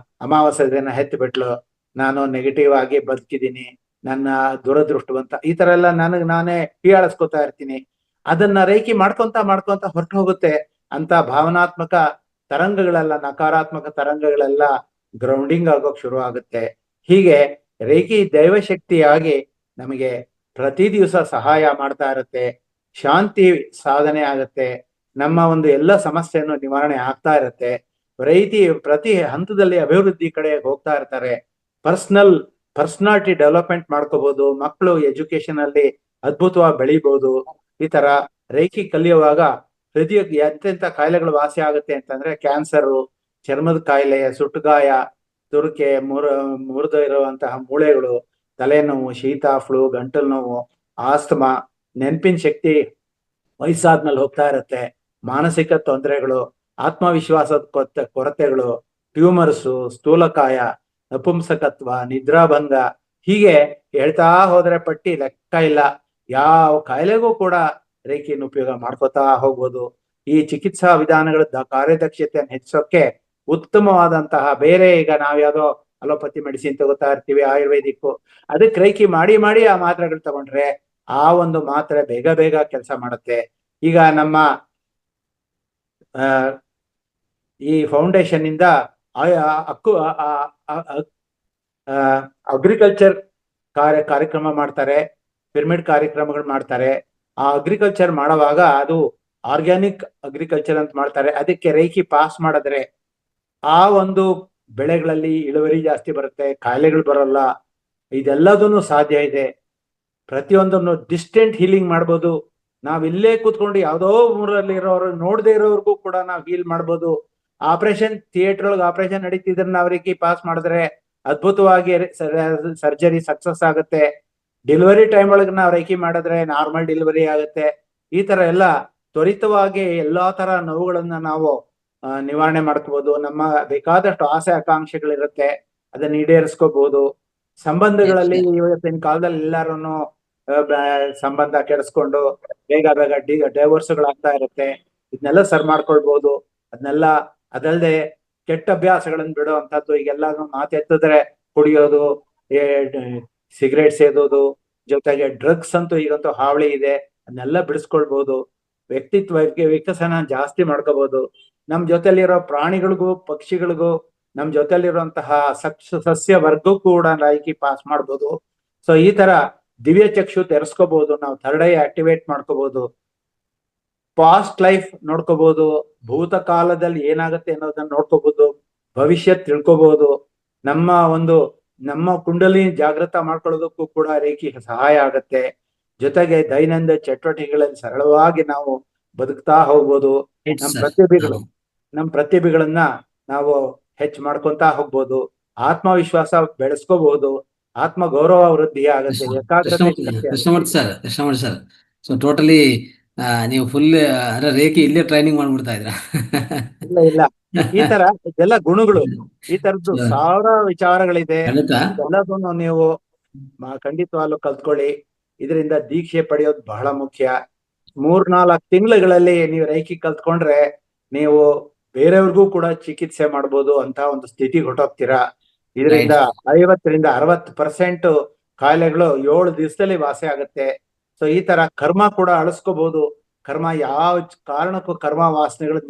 ಅಮಾವಾಸ್ಯೆ ದಿನ ಹೆತ್ತು ಬಿಟ್ಲು, ನಾನು ನೆಗೆಟಿವ್ ಆಗಿ ಬದುಕಿದ್ದೀನಿ, ನನ್ನ ದುರದೃಷ್ಟವಂತ, ಈ ತರ ಎಲ್ಲ ನಾನೇ ಹೀಯಾಳಿಸ್ಕೋತಾ ಇರ್ತೀನಿ. ಅದನ್ನ ರೇಖಿ ಮಾಡ್ಕೊಂತ ಹೊರಟು ಹೋಗುತ್ತೆ. ಅಂತ ಭಾವನಾತ್ಮಕ ತರಂಗಗಳೆಲ್ಲ, ನಕಾರಾತ್ಮಕ ತರಂಗಗಳೆಲ್ಲ ಗ್ರೌಂಡಿಂಗ್ ಆಗೋಕ್ ಶುರು ಆಗುತ್ತೆ. ಹೀಗೆ ರೇಖಿ ದೈವಶಕ್ತಿಯಾಗಿ ನಮಗೆ ಪ್ರತಿ ದಿವಸ ಸಹಾಯ ಮಾಡ್ತಾ ಇರುತ್ತೆ. ಶಾಂತಿ ಸಾಧನೆ ಆಗುತ್ತೆ. ನಮ್ಮ ಒಂದು ಎಲ್ಲ ಸಮಸ್ಯೆಯನ್ನು ನಿವಾರಣೆ ಆಗ್ತಾ ಇರುತ್ತೆ. ಪ್ರತಿ ಹಂತದಲ್ಲಿ ಅಭಿವೃದ್ಧಿ ಕಡೆ ಹೋಗ್ತಾ ಇರ್ತಾರೆ. ಪರ್ಸನಾಲಿಟಿ ಡೆವಲಪ್ಮೆಂಟ್ ಮಾಡ್ಕೋಬಹುದು. ಮಕ್ಕಳು ಎಜುಕೇಶನ್ ಅಲ್ಲಿ ಅದ್ಭುತವಾಗಿ ಬೆಳಿಬಹುದು. ಈ ತರ ರೇಖಿ ಕಲಿಯುವಾಗ ಹೃದಯಕ್ಕೆ ಎಂತೆಂತ ಕಾಯಿಲೆಗಳು ವಾಸಿ ಆಗುತ್ತೆ ಅಂತಂದ್ರೆ, ಕ್ಯಾನ್ಸರು, ಚರ್ಮದ ಕಾಯಿಲೆ, ಸುಟ್ಟುಗಾಯ, ತುರಿಕೆ, ಮುರಿದು ಇರುವಂತಹ ಮೂಳೆಗಳು, ತಲೆನೋವು, ಶೀತ, ಫ್ಲೂ, ಗಂಟಲು ನೋವು, ಆಸ್ತಮಾ, ನೆನಪಿನ ಶಕ್ತಿ ವಯಸ್ಸಾದ್ಮೇಲೆ ಹೋಗ್ತಾ ಇರುತ್ತೆ, ಮಾನಸಿಕ ತೊಂದರೆಗಳು, ಆತ್ಮವಿಶ್ವಾಸದ ಕೊರತೆಗಳು, ಟ್ಯೂಮರ್ಸು, ಸ್ಥೂಲಕಾಯ, ನಪುಂಸಕತ್ವ, ನಿದ್ರಾಭಂಗ, ಹೀಗೆ ಹೇಳ್ತಾ ಹೋದ್ರೆ ಪಟ್ಟಿ ಲೆಕ್ಕ ಇಲ್ಲ. ಯಾವ ಕಾಯಿಲೆಗೂ ಕೂಡ ರೇಖೆಯನ್ನು ಉಪಯೋಗ ಮಾಡ್ಕೋತಾ ಹೋಗ್ಬೋದು. ಈ ಚಿಕಿತ್ಸಾ ವಿಧಾನಗಳ ಕಾರ್ಯದಕ್ಷತೆಯನ್ನು ಹೆಚ್ಚಿಸೋಕೆ ಉತ್ತಮವಾದಂತಹ ಬೇರೆ, ಈಗ ನಾವ್ಯಾವುದೋ ಅಲೋಪತಿ ಮೆಡಿಸಿನ್ ತಗೋತಾ ಇರ್ತೀವಿ, ಆಯುರ್ವೇದಿಕ್, ಅದಕ್ಕೆ ರೇಖಿ ಮಾಡಿ ಮಾಡಿ ಆ ಮಾತ್ರೆಗಳು ತಗೊಂಡ್ರೆ ಆ ಒಂದು ಮಾತ್ರೆ ಬೇಗ ಬೇಗ ಕೆಲಸ ಮಾಡುತ್ತೆ. ಈಗ ನಮ್ಮ ಈ ಫೌಂಡೇಶನ್ ಇಂದ ಅಗ್ರಿಕಲ್ಚರ್ ಕಾರ್ಯಕ್ರಮ ಮಾಡ್ತಾರೆ, ಪಿರಮಿಡ್ ಕಾರ್ಯಕ್ರಮಗಳು ಮಾಡ್ತಾರೆ. ಆ ಅಗ್ರಿಕಲ್ಚರ್ ಮಾಡುವಾಗ ಅದು ಆರ್ಗ್ಯಾನಿಕ್ ಅಗ್ರಿಕಲ್ಚರ್ ಅಂತ ಮಾಡ್ತಾರೆ. ಅದಕ್ಕೆ ರೇಖಿ ಪಾಸ್ ಮಾಡಿದ್ರೆ ಆ ಒಂದು ಬೆಳೆಗಳಲ್ಲಿ ಇಳುವರಿ ಜಾಸ್ತಿ ಬರುತ್ತೆ, ಕಾಯಿಲೆಗಳು ಬರಲ್ಲ. ಇದೆಲ್ಲದನ್ನು ಸಾಧ್ಯ ಇದೆ. ಪ್ರತಿಯೊಂದನ್ನು ಡಿಸ್ಟೆಂಟ್ ಹೀಲಿಂಗ್ ಮಾಡ್ಬೋದು. ನಾವ್ ಇಲ್ಲೇ ಕೂತ್ಕೊಂಡು ಯಾವ್ದೋ ಊರಲ್ಲಿ ಇರೋರು ನೋಡದೆ ಇರೋರ್ಗೂ ಕೂಡ ನಾವು ಹೀಲ್ ಮಾಡ್ಬೋದು. ಆಪರೇಷನ್ ಥಿಯೇಟರ್ ಒಳಗೆ ಆಪರೇಷನ್ ನಡೀತಿದ್ರೆ ನಾವ್ ರೇಖಿ ಪಾಸ್ ಮಾಡಿದ್ರೆ ಅದ್ಭುತವಾಗಿ ಸರ್ಜರಿ ಸಕ್ಸಸ್ ಆಗುತ್ತೆ. ಡೆಲಿವರಿ ಟೈಮ್ ಒಳಗೆ ನಾವು ರೇಖಿ ಮಾಡಿದ್ರೆ ನಾರ್ಮಲ್ ಡೆಲಿವರಿ ಆಗುತ್ತೆ. ಈ ತರ ಎಲ್ಲ ತ್ವರಿತವಾಗಿ ಎಲ್ಲಾ ತರ ನೋವುಗಳನ್ನ ನಾವು ನಿವಾರಣೆ ಮಾಡ್ಕೋಬಹುದು. ನಮ್ಮ ಬೇಕಾದಷ್ಟು ಆಸೆ ಆಕಾಂಕ್ಷೆಗಳಿರುತ್ತೆ, ಅದನ್ನ ಈಡೇರಿಸ್ಕೋಬಹುದು. ಸಂಬಂಧಗಳಲ್ಲಿ ಇವತ್ತಿನ ಕಾಲದಲ್ಲಿ ಎಲ್ಲಾರು ಸಂಬಂಧ ಕೆಡಿಸ್ಕೊಂಡು ಬೇಗ ಬೇಗ ಡೈವೋರ್ಸ್ಗಳಾಗ್ತಾ ಇರುತ್ತೆ. ಇದನ್ನೆಲ್ಲ ಸರ್ ಮಾಡ್ಕೊಳ್ಬಹುದು. ಅದನ್ನೆಲ್ಲ ಅದಲ್ಲದೆ ಕೆಟ್ಟ ಅಭ್ಯಾಸಗಳನ್ನ ಬಿಡೋ ಅಂತದ್ದು, ಈಗೆಲ್ಲ ಮಾತೆತ್ತಿದ್ರೆ ಕುಡಿಯೋದು, ಸಿಗರೇಟ್ ಸೇದೋದು, ಜೊತೆಗೆ ಡ್ರಗ್ಸ್ ಅಂತೂ ಈಗಂತೂ ಹಾವಳಿ ಇದೆ, ಅದನ್ನೆಲ್ಲ ಬಿಡಿಸ್ಕೊಳ್ಬಹುದು. ವ್ಯಕ್ತಿತ್ವ ವಿಕಸನ ಜಾಸ್ತಿ ಮಾಡ್ಕೋಬಹುದು. ನಮ್ ಜೊತೆಲಿರೋ ಪ್ರಾಣಿಗಳಿಗೂ ಪಕ್ಷಿಗಳಿಗೂ ನಮ್ ಜೊತೆಲಿರುವಂತಹ ಸಸ್ಯ ವರ್ಗಕ್ಕೂ ಕೂಡ ರೇಖಿ ಪಾಸ್ ಮಾಡ್ಬೋದು. ಸೊ ಈ ತರ ದಿವ್ಯ ಚಕ್ಷು ತೆರೆಸ್ಕೋಬಹುದು, ನಾವು ಥರ್ಡ್ ಐ ಆಕ್ಟಿವೇಟ್ ಮಾಡ್ಕೋಬಹುದು, ಪಾಸ್ಟ್ ಲೈಫ್ ನೋಡ್ಕೋಬಹುದು, ಭೂತ ಕಾಲದಲ್ಲಿ ಏನಾಗುತ್ತೆ ಅನ್ನೋದನ್ನ ನೋಡ್ಕೋಬಹುದು, ಭವಿಷ್ಯ ತಿಳ್ಕೋಬಹುದು. ನಮ್ಮ ಕುಂಡಲಿ ಜಾಗೃತ ಮಾಡ್ಕೊಳ್ಳೋದಕ್ಕೂ ಕೂಡ ರೇಖಿ ಸಹಾಯ ಆಗತ್ತೆ. ಜೊತೆಗೆ ದೈನಂದಿನ ಚಟುವಟಿಕೆಗಳಲ್ಲಿ ಸರಳವಾಗಿ ನಾವು ಬದುಕ್ತಾ ಹೋಗ್ಬೋದು. ನಮ್ಮ ಪ್ರತಿಭೆಗಳನ್ನ ನಾವು ಹೆಚ್ಚು ಮಾಡ್ಕೊಂತ ಹೋಗ್ಬೋದು. ಆತ್ಮವಿಶ್ವಾಸ ಬೆಳೆಸ್ಕೋಬಹುದು, ಆತ್ಮ ಗೌರವ ವೃದ್ಧಿ ಆಗುತ್ತೆ, ಕೃಷ್ಣಮೂರ್ತಿ ಸರ್, ಸೊ ಟೋಟಲಿ ನೀವು ಫುಲ್ ರೇಖಿ ಇಲ್ಲೇ ಟ್ರೈನಿಂಗ್ ಮಾಡ್ಬಿಡ್ತಾ ಇದ್ರ? ಇಲ್ಲ, ಈ ತರ ಇದೆಲ್ಲ ಗುಣಗಳು, ಈ ತರದ್ದು ಸಾವಿರ ವಿಚಾರಗಳಿದೆ. ಎಲ್ಲದನ್ನು ನೀವು ಖಂಡಿತವಾಗ್ಲೂ ಕಲ್ತ್ಕೊಳ್ಳಿ. ಇದರಿಂದ ದೀಕ್ಷೆ ಪಡೆಯೋದು ಬಹಳ ಮುಖ್ಯ. 3-4 ತಿಂಗಳಲ್ಲಿ ನೀವು ರೇಖಿ ಕಲ್ತ್ಕೊಂಡ್ರೆ ನೀವು ಬೇರೆಯವ್ರಿಗೂ ಕೂಡ ಚಿಕಿತ್ಸೆ ಮಾಡ್ಬೋದು ಅಂತ ಒಂದು ಸ್ಥಿತಿಗೆ ಹೊಟ್ಟೋಗ್ತೀರಾ. ಇದರಿಂದ 50-60% ಕಾಯಿಲೆಗಳು 7 ದಿವಸದಲ್ಲಿ ವಾಸಿ ಆಗುತ್ತೆ. ಸೊ ಈ ತರ ಕರ್ಮ ಕೂಡ ಅಳಿಸ್ಕೋಬಹುದು. ಕರ್ಮ ಯಾವ ಕಾರಣಕ್ಕೂ ಕರ್ಮ ವಾಸನೆಗಳು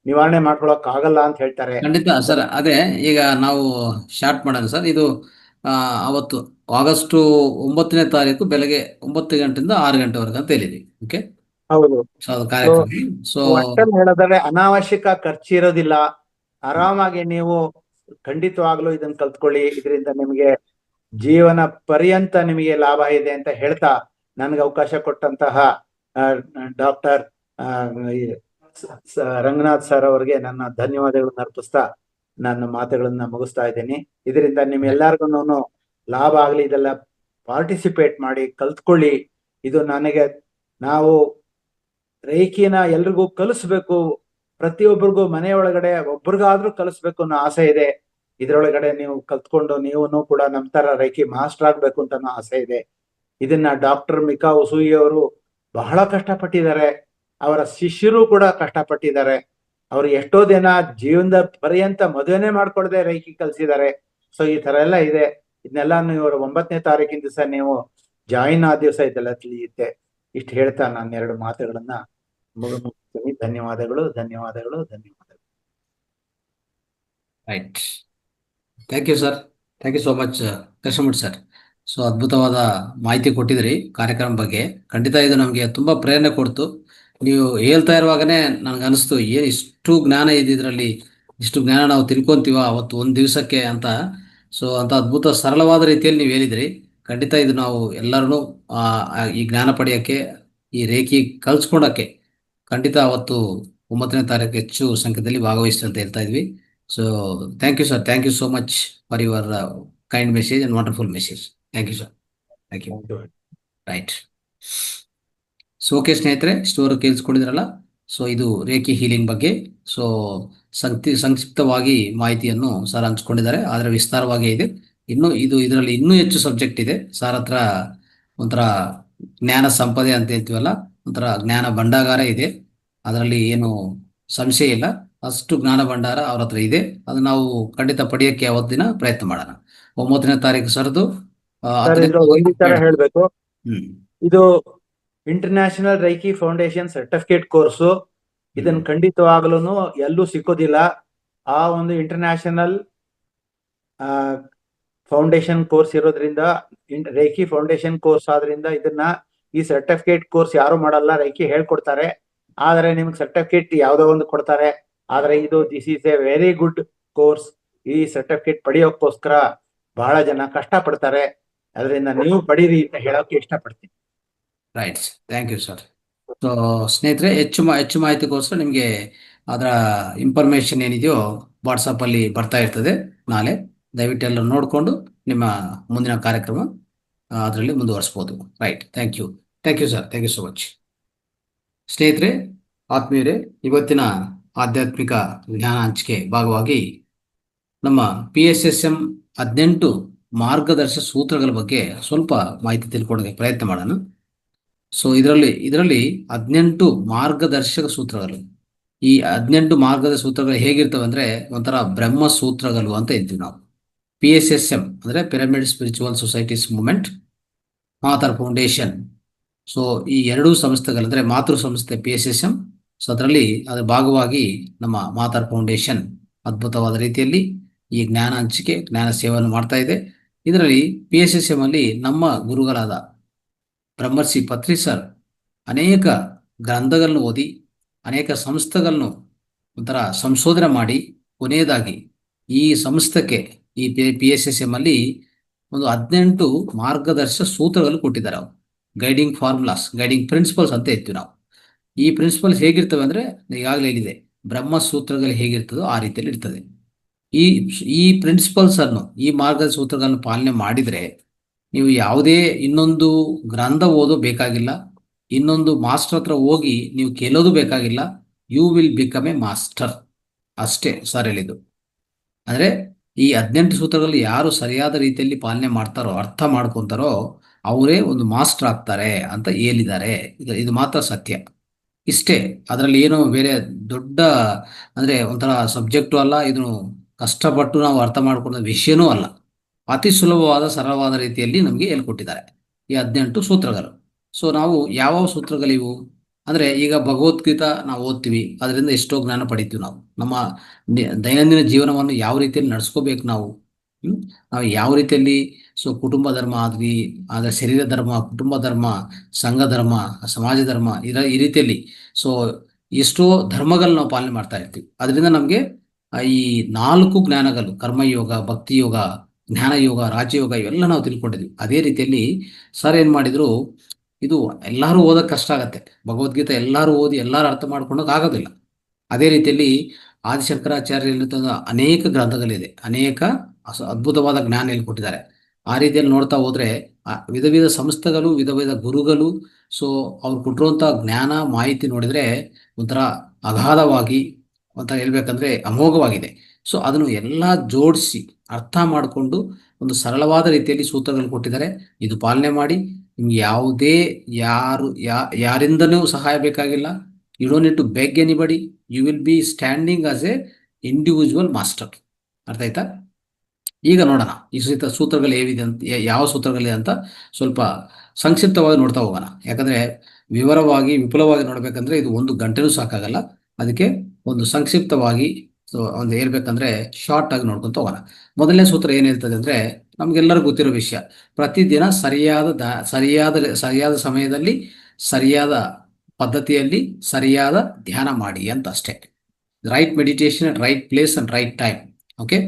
ನಿವಾರಣೆ ಮಾಡ್ಕೊಳಕ್ ಆಗಲ್ಲ ಅಂತ ಹೇಳ್ತಾರೆ. ಖಂಡಿತ ಸರ್. ಅದೇ ಈಗ ನಾವು ಸ್ಟಾರ್ಟ್ ಮಾಡೋಣ ಸರ್. ಇದು ಅವತ್ತು ಆಗಸ್ಟ್ 9ನೇ ತಾರೀಕು ಬೆಳಗ್ಗೆ 9 ಗಂಟೆಯಿಂದ 6 ಗಂಟೆವರೆಗೆ ಅಂತ ಹೇಳಿದ್ವಿ. ಓಕೆ, ಹೌದು. ಕಾರ್ಯಕ್ರಮ. ಸೊ ಒಟ್ಟಲ್ಲಿ ಹೇಳೋದಾದ್ರೆ ಅನಾವಶ್ಯಕ ಖರ್ಚು ಇರೋದಿಲ್ಲ. ಆರಾಮಾಗಿ ನೀವು ಖಂಡಿತವಾಗ್ಲೂ ಇದನ್ನ ಕಲ್ತ್ಕೊಳ್ಳಿ. ಇದರಿಂದ ನಿಮಗೆ ಜೀವನ ಪರ್ಯಂತ ನಿಮಗೆ ಲಾಭ ಇದೆ ಅಂತ ಹೇಳ್ತಾ ನನ್ಗೆ ಅವಕಾಶ ಕೊಟ್ಟಂತಹ ಡಾಕ್ಟರ್ ರಂಗನಾಥ್ ಸರ್ ಅವರಿಗೆ ನನ್ನ ಧನ್ಯವಾದಗಳನ್ನ ಅರ್ಪಿಸ್ತಾ ನನ್ನ ಮಾತುಗಳನ್ನ ಮುಗಿಸ್ತಾ ಇದ್ದೀನಿ. ಇದರಿಂದ ನಿಮ್ಮೆಲ್ಲರಿಗೂ ಲಾಭ ಆಗ್ಲಿ. ಇದೆಲ್ಲ ಪಾರ್ಟಿಸಿಪೇಟ್ ಮಾಡಿ ಕಲ್ತ್ಕೊಳ್ಳಿ. ಇದು ನಾವು ರೇಖಿನ ಎಲ್ರಿಗೂ ಕಲಿಸ್ಬೇಕು, ಪ್ರತಿಯೊಬ್ಬರಿಗೂ ಮನೆಯೊಳಗಡೆ ಒಬ್ರಿಗಾದ್ರೂ ಕಲಿಸ್ಬೇಕು ಅನ್ನೋ ಆಸೆ ಇದೆ. ಇದ್ರೊಳಗಡೆ ನೀವು ಕಲ್ತ್ಕೊಂಡು ನೀವು ಕೂಡ ನಮ್ ತರ ರೇಖಿ ಮಾಸ್ಟರ್ ಆಗ್ಬೇಕು ಅಂತ ಆಸೆ ಇದೆ. ಇದನ್ನ ಡಾಕ್ಟರ್ ಮಿಕಾ ಉಸೂಯಿ ಅವರು ಬಹಳ ಕಷ್ಟಪಟ್ಟಿದ್ದಾರೆ, ಅವರ ಶಿಷ್ಯರು ಕೂಡ ಕಷ್ಟಪಟ್ಟಿದ್ದಾರೆ. ಅವ್ರು ಎಷ್ಟೋ ದಿನ ಜೀವನದ ಪರ್ಯಂತ ಮದುವೆನೇ ಮಾಡ್ಕೊಳ್ದೆ ರೇಖಿ ಕಲ್ಸಿದ್ದಾರೆ. ಸೊ ಈ ತರ ಎಲ್ಲ ಇದೆ. ಇದನ್ನೆಲ್ಲ ಇವರು 9ನೇ ತಾರೀಕಿನ ದಿವಸ ನೀವು ಜಾಯಿನ್ ಆದ ದಿವಸ ಇದೆಲ್ಲ ತಿಳಿಯುತ್ತೆ. ಇಷ್ಟು ಹೇಳ್ತಾ ನಾನು 2 ಮಾತುಗಳನ್ನ ಮುಗಿಸ್ತೀನಿ. ಧನ್ಯವಾದಗಳು. Right, thank you sir. Thank you so much Krishnamurthy sir. So ಅದ್ಭುತವಾದ ಮಾಹಿತಿ ಕೊಟ್ಟಿದ್ರಿ ಕಾರ್ಯಕ್ರಮ ಬಗ್ಗೆ. ಖಂಡಿತ ಇದು ನಮಗೆ ತುಂಬಾ ಪ್ರೇರಣೆ ಕೊಡ್ತು. ನೀವು ಹೇಳ್ತಾ ಇರುವಾಗನೇ ನನಗೆ ಅನಿಸ್ತು, ಏನು ಇಷ್ಟು ಜ್ಞಾನ ಇದೆ ಇದರಲ್ಲಿ, ಇಷ್ಟು ಜ್ಞಾನ ನಾವು ತಿಳ್ಕೊಂತೀವ ಅವತ್ತು ಒಂದು ದಿವಸಕ್ಕೆ ಅಂತ. ಸೊ ಅಂತ ಅದ್ಭುತ ಸರಳವಾದ ರೀತಿಯಲ್ಲಿ ನೀವು ಹೇಳಿದ್ರಿ. ಖಂಡಿತ ಇದು ನಾವು ಎಲ್ಲರೂ ಈ ಜ್ಞಾನ ಪಡೆಯೋಕ್ಕೆ, ಈ ರೇಖಿ ಕಲ್ಸ್ಕೊಳಕ್ಕೆ ಖಂಡಿತ ಅವತ್ತು 9ನೇ ತಾರೀಕು ಹೆಚ್ಚು ಸಂಖ್ಯೆಯಲ್ಲಿ ಭಾಗವಹಿಸಿ ಅಂತ ಹೇಳ್ತಾ ಇದ್ವಿ. So thank you sir. Thank you so much for your kind message and wonderful message. Thank you sir. Thank you. Thank you. Right. So okay ಸ್ನೇಹಿತರೆ, ಇಷ್ಟುವರೆಗೂ ಕೇಳಿಸ್ಕೊಂಡಿದ್ರಲ್ಲ. ಸೊ ಇದು ರೇಖಿ ಹೀಲಿಂಗ್ ಬಗ್ಗೆ ಸೊ ಸಂಕ್ಷಿಪ್ತವಾಗಿ ಮಾಹಿತಿಯನ್ನು ಸರ್ ಹಂಚ್ಕೊಂಡಿದ್ದಾರೆ, ಆದರೆ ವಿಸ್ತಾರವಾಗಿ ಇದೆ. ಇದರಲ್ಲಿ ಇನ್ನೂ ಹೆಚ್ಚು ಸಬ್ಜೆಕ್ಟ್ ಇದೆ. ಸರ್ ಹತ್ರ ಒಂಥರ ಜ್ಞಾನ ಸಂಪದೆ ಅಂತ ಹೇಳ್ತೀವಲ್ಲ, ಒಂಥರ ಜ್ಞಾನ ಭಂಡಾಗಾರ ಇದೆ. ಅದರಲ್ಲಿ ಏನು ಸಂಶಯ ಇಲ್ಲ, ಅಷ್ಟು ಜ್ಞಾನ ಭಂಡಾರ ಅವ್ರ ಹತ್ರ ಇದೆ. ಅದು ನಾವು ಖಂಡಿತ ಪಡೆಯೋಕ್ಕೆ ಯಾವತ್ತಿನ ಪ್ರಯತ್ನ ಮಾಡೋಣ. 9ನೇ ತಾರೀಕು ಸರ್ದು ಸರ್, ಇದ್ರ ಒಂದು ವಿಚಾರ ಹೇಳ್ಬೇಕು. ಹ್ಮ್ ಇದು ಇಂಟರ್ನ್ಯಾಷನಲ್ ರೈಕಿ ಫೌಂಡೇಶನ್ ಸರ್ಟಿಫಿಕೇಟ್ ಕೋರ್ಸು. ಇದನ್ನ ಖಂಡಿತವಾಗ್ಲೂ ಎಲ್ಲೂ ಸಿಕ್ಕೋದಿಲ್ಲ. ಆ ಒಂದು ಇಂಟರ್ನ್ಯಾಷನಲ್ ಫೌಂಡೇಶನ್ ಕೋರ್ಸ್ ಇರೋದ್ರಿಂದ, ರೇಖಿ ಫೌಂಡೇಶನ್ ಕೋರ್ಸ್ ಆದ್ರಿಂದ ಇದನ್ನ ಈ ಸರ್ಟಿಫಿಕೇಟ್ ಕೋರ್ಸ್ ಯಾರು ಮಾಡಲ್ಲ. ರೇಖಿ ಹೇಳ್ಕೊಡ್ತಾರೆ, ಆದರೆ ನಿಮ್ಗೆ ಸರ್ಟಿಫಿಕೇಟ್ ಯಾವ್ದೋ ಒಂದು ಕೊಡ್ತಾರೆ. ಆದ್ರೆ this is A very good course. ಈ ಸರ್ಟಿಫಿಕೇಟ್ ಪಡೆಯೋಕ್ಕೋಸ್ಕರ ಬಹಳ ಜನ ಕಷ್ಟ ಪಡ್ತಾರೆ. ಅದರಿಂದ ನೀವು ಪಡೀರಿ ಅಂತ ಹೇಳೋಕೆ ಇಷ್ಟಪಡ್ತೀನಿ. Right, thank you sir. So ಸ್ನೇಹಿತರೆ, ಹೆಚ್ಚು ಮಾಹಿತಿಗೋಸ್ಕರ ನಿಮಗೆ ಅದರ ಇನ್ಫಾರ್ಮೇಶನ್ ಏನಿದೆಯೋ ವಾಟ್ಸಪ್ಪಲ್ಲಿ ಬರ್ತಾ ಇರ್ತದೆ ನಾಳೆ. ದಯವಿಟ್ಟು ಎಲ್ಲ ನೋಡಿಕೊಂಡು ನಿಮ್ಮ ಮುಂದಿನ ಕಾರ್ಯಕ್ರಮ ಅದರಲ್ಲಿ ಮುಂದುವರಿಸ್ಬೋದು. Right, thank you sir. Thank you so much. ಸ್ನೇಹಿತರೆ, ಆತ್ಮೀಯರೇ, ಇವತ್ತಿನ ಆಧ್ಯಾತ್ಮಿಕ ಜ್ಞಾನ ಹಂಚಿಕೆ ಭಾಗವಾಗಿ ನಮ್ಮ PSSM 18 ಮಾರ್ಗದರ್ಶಕ ಸೂತ್ರಗಳ ಬಗ್ಗೆ ಸ್ವಲ್ಪ ಮಾಹಿತಿ ತಿಳ್ಕೊಳ್ಳೋಕೆ ಪ್ರಯತ್ನ ಮಾಡೋಣ. ಸೊ ಇದರಲ್ಲಿ 18 ಮಾರ್ಗದರ್ಶಕ ಸೂತ್ರಗಳು. ಈ 18 ಮಾರ್ಗದರ್ಶಕ ಸೂತ್ರಗಳು ಹೇಗಿರ್ತವೆ ಅಂದ್ರೆ ಒಂಥರ ಬ್ರಹ್ಮ ಸೂತ್ರಗಳು ಅಂತ ಹೇಳ್ತೀವಿ ನಾವು. PSSM ಅಂದ್ರೆ pyramid spiritual societies movement, mother foundation. So ಈ ಎರಡೂ ಸಂಸ್ಥೆಗಳಂದ್ರೆ ಮಾತೃ ಸಂಸ್ಥೆ PSSM. ಸೊ ಅದರಲ್ಲಿ ಅದರ ಭಾಗವಾಗಿ ನಮ್ಮ ಮಾತರ್ ಫೌಂಡೇಶನ್ ಅದ್ಭುತವಾದ ರೀತಿಯಲ್ಲಿ ಈ ಜ್ಞಾನ ಹಂಚಿಕೆ, ಜ್ಞಾನ ಸೇವೆಯನ್ನು ಮಾಡ್ತಾ ಇದೆ. ಇದರಲ್ಲಿ PSSM ಅಲ್ಲಿ ನಮ್ಮ ಗುರುಗಳಾದ ಬ್ರಹ್ಮರ್ಷಿ ಪತ್ರಿ ಸರ್ ಅನೇಕ ಗ್ರಂಥಗಳನ್ನು ಓದಿ, ಅನೇಕ ಸಂಸ್ಥೆಗಳನ್ನು ಒಂಥರ ಸಂಶೋಧನೆ ಮಾಡಿ, ಕೊನೆಯದಾಗಿ ಈ ಸಂಸ್ಥೆಗೆ ಈ PSSM ಅಲ್ಲಿ ಒಂದು 18 ಮಾರ್ಗದರ್ಶಕ ಸೂತ್ರಗಳು ಕೊಟ್ಟಿದ್ದಾರೆ. ಅವರು ಗೈಡಿಂಗ್ ಫಾರ್ಮುಲಾಸ್, ಗೈಡಿಂಗ್ ಪ್ರಿನ್ಸಿಪಲ್ಸ್ ಅಂತ ಹೇಳ್ತೀವಿ ನಾವು. ಈ ಪ್ರಿನ್ಸಿಪಲ್ಸ್ ಹೇಗಿರ್ತವೆ ಅಂದ್ರೆ ಈಗಾಗಲೇ ಹೇಳಿದೆ, ಬ್ರಹ್ಮ ಸೂತ್ರಗಳು ಹೇಗಿರ್ತದೋ ಆ ರೀತಿಯಲ್ಲಿ ಇರ್ತದೆ. ಈ ಪ್ರಿನ್ಸಿಪಲ್ಸ್ ಅನ್ನು, ಈ ಮಾರ್ಗದ ಸೂತ್ರಗಳನ್ನು ಪಾಲನೆ ಮಾಡಿದ್ರೆ ನೀವು ಯಾವುದೇ ಇನ್ನೊಂದು ಗ್ರಂಥ ಓದೋ ಬೇಕಾಗಿಲ್ಲ, ಇನ್ನೊಂದು ಮಾಸ್ಟರ್ ಹತ್ರ ಹೋಗಿ ನೀವು ಕೇಳೋದು ಬೇಕಾಗಿಲ್ಲ. You will become a master. ಅಷ್ಟೇ ಸರ್ ಹೇಳಿದ್ದು. ಅಂದ್ರೆ ಈ 18 ಸೂತ್ರಗಳಲ್ಲಿ ಯಾರು ಸರಿಯಾದ ರೀತಿಯಲ್ಲಿ ಪಾಲನೆ ಮಾಡ್ತಾರೋ, ಅರ್ಥ ಮಾಡ್ಕೊಂತಾರೋ ಅವರೇ ಒಂದು ಮಾಸ್ಟರ್ ಆಗ್ತಾರೆ ಅಂತ ಹೇಳಿದ್ದಾರೆ. ಇದು ಮಾತ್ರ ಸತ್ಯ. ಇಷ್ಟೇ, ಅದರಲ್ಲಿ ಏನು ಬೇರೆ ದೊಡ್ಡ ಅಂದ್ರೆ ಒಂಥರ ಸಬ್ಜೆಕ್ಟು ಅಲ್ಲ, ಇದನ್ನು ಕಷ್ಟಪಟ್ಟು ನಾವು ಅರ್ಥ ಮಾಡ್ಕೊಂಡ ವಿಷಯನೂ ಅಲ್ಲ. ಅತಿ ಸುಲಭವಾದ ಸರಳವಾದ ರೀತಿಯಲ್ಲಿ ನಮಗೆ ಹೇಳ್ಕೊಟ್ಟಿದ್ದಾರೆ ಈ 18 ಸೂತ್ರಗಳು. ಸೊ ನಾವು ಯಾವ ಸೂತ್ರಗಳಿವು ಅಂದ್ರೆ, ಈಗ ಭಗವದ್ಗೀತಾ ನಾವು ಓದ್ತೀವಿ, ಅದರಿಂದ ಎಷ್ಟೋ ಜ್ಞಾನ ಪಡಿತೀವಿ ನಾವು. ನಮ್ಮ ದೈನಂದಿನ ಜೀವನವನ್ನು ಯಾವ ರೀತಿಯಲ್ಲಿ ನಡೆಸ್ಕೋಬೇಕು ನಾವು ಯಾವ ರೀತಿಯಲ್ಲಿ. ಸೊ ಕುಟುಂಬ ಧರ್ಮ ಆಗಲಿ, ಆದರೆ ಶರೀರ ಧರ್ಮ, ಕುಟುಂಬ ಧರ್ಮ, ಸಂಘ ಧರ್ಮ, ಸಮಾಜ ಧರ್ಮ, ಈ ರೀತಿಯಲ್ಲಿ ಸೊ ಎಷ್ಟೋ ಧರ್ಮಗಳು ನಾವು ಪಾಲನೆ ಮಾಡ್ತಾ ಇರ್ತೀವಿ. ಅದರಿಂದ ನಮಗೆ ಈ 4 ಜ್ಞಾನಗಳು, ಕರ್ಮಯೋಗ, ಭಕ್ತಿ ಯೋಗ, ಜ್ಞಾನ ಯೋಗ, ರಾಜಯೋಗ, ಇವೆಲ್ಲ ನಾವು ತಿಳ್ಕೊಂಡಿದ್ವಿ. ಅದೇ ರೀತಿಯಲ್ಲಿ ಸರ್ ಏನ್ ಮಾಡಿದ್ರು, ಇದು ಎಲ್ಲರೂ ಓದೋಕೆ ಕಷ್ಟ ಆಗತ್ತೆ. ಭಗವದ್ಗೀತೆ ಎಲ್ಲರೂ ಓದಿ ಎಲ್ಲರೂ ಅರ್ಥ ಮಾಡ್ಕೊಂಡೋಕೆ ಆಗೋದಿಲ್ಲ. ಅದೇ ರೀತಿಯಲ್ಲಿ ಆದಿಶಂಕರಾಚಾರ್ಯ ಅನೇಕ ಗ್ರಂಥಗಳಿದೆ, ಅನೇಕ ಅದ್ಭುತವಾದ ಜ್ಞಾನ ಹೇಳ್ಕೊಟ್ಟಿದ್ದಾರೆ. ಆ ರೀತಿಯಲ್ಲಿ ನೋಡ್ತಾ ಹೋದ್ರೆ ವಿಧ ವಿಧ ಸಂಸ್ಥೆಗಳು, ವಿಧ ವಿಧ ಗುರುಗಳು, ಸೊ ಅವ್ರು ಕೊಟ್ಟಿರುವಂತಹ ಜ್ಞಾನ ಮಾಹಿತಿ ನೋಡಿದ್ರೆ ಒಂಥರ ಅಗಾಧವಾಗಿ, ಒಂಥರ ಹೇಳ್ಬೇಕಂದ್ರೆ ಅಮೋಘವಾಗಿದೆ. ಸೊ ಅದನ್ನು ಎಲ್ಲ ಜೋಡಿಸಿ ಅರ್ಥ ಮಾಡಿಕೊಂಡು ಒಂದು ಸರಳವಾದ ರೀತಿಯಲ್ಲಿ ಸೂತ್ರಗಳು ಕೊಟ್ಟಿದ್ದಾರೆ. ಇದು ಪಾಲನೆ ಮಾಡಿ ನಿಮ್ಗೆ ಯಾವುದೇ ಯಾರಿಂದನೂ ಸಹಾಯ ಬೇಕಾಗಿಲ್ಲ. You don't need to beg anybody. You will be standing as a individual master. ಅರ್ಥ ಆಯ್ತಾ? ಈಗ ನೋಡೋಣ ಈ ಸೂತ್ರಗಳು ಏವಿದೆ ಅಂತ, ಯಾವ ಸೂತ್ರಗಳಿದೆ ಅಂತ ಸ್ವಲ್ಪ ಸಂಕ್ಷಿಪ್ತವಾಗಿ ನೋಡ್ತಾ ಹೋಗೋಣ. ಯಾಕಂದ್ರೆ ವಿವರವಾಗಿ ವಿಪುಲವಾಗಿ ನೋಡ್ಬೇಕಂದ್ರೆ ಇದು 1 ಗಂಟೆನೂ ಸಾಕಾಗಲ್ಲ. ಅದಕ್ಕೆ ಒಂದು ಸಂಕ್ಷಿಪ್ತವಾಗಿ ಒಂದು ಹೇಳ್ಬೇಕಂದ್ರೆ ಶಾರ್ಟ್ ಆಗಿ ನೋಡ್ಕೊಂತ ಹೋಗೋಣ. ಮೊದಲನೇ ಸೂತ್ರ ಏನ್ ಹೇಳ್ತದೆ ಅಂದ್ರೆ, ನಮ್ಗೆಲ್ಲರಿಗೂ ಗೊತ್ತಿರೋ ವಿಷಯ, ಪ್ರತಿದಿನ ಸರಿಯಾದ ಸಮಯದಲ್ಲಿ, ಸರಿಯಾದ ಪದ್ಧತಿಯಲ್ಲಿ, ಸರಿಯಾದ ಧ್ಯಾನ ಮಾಡಿ ಅಂತ ಅಷ್ಟೇ. Right meditation at right place and write time. Okay,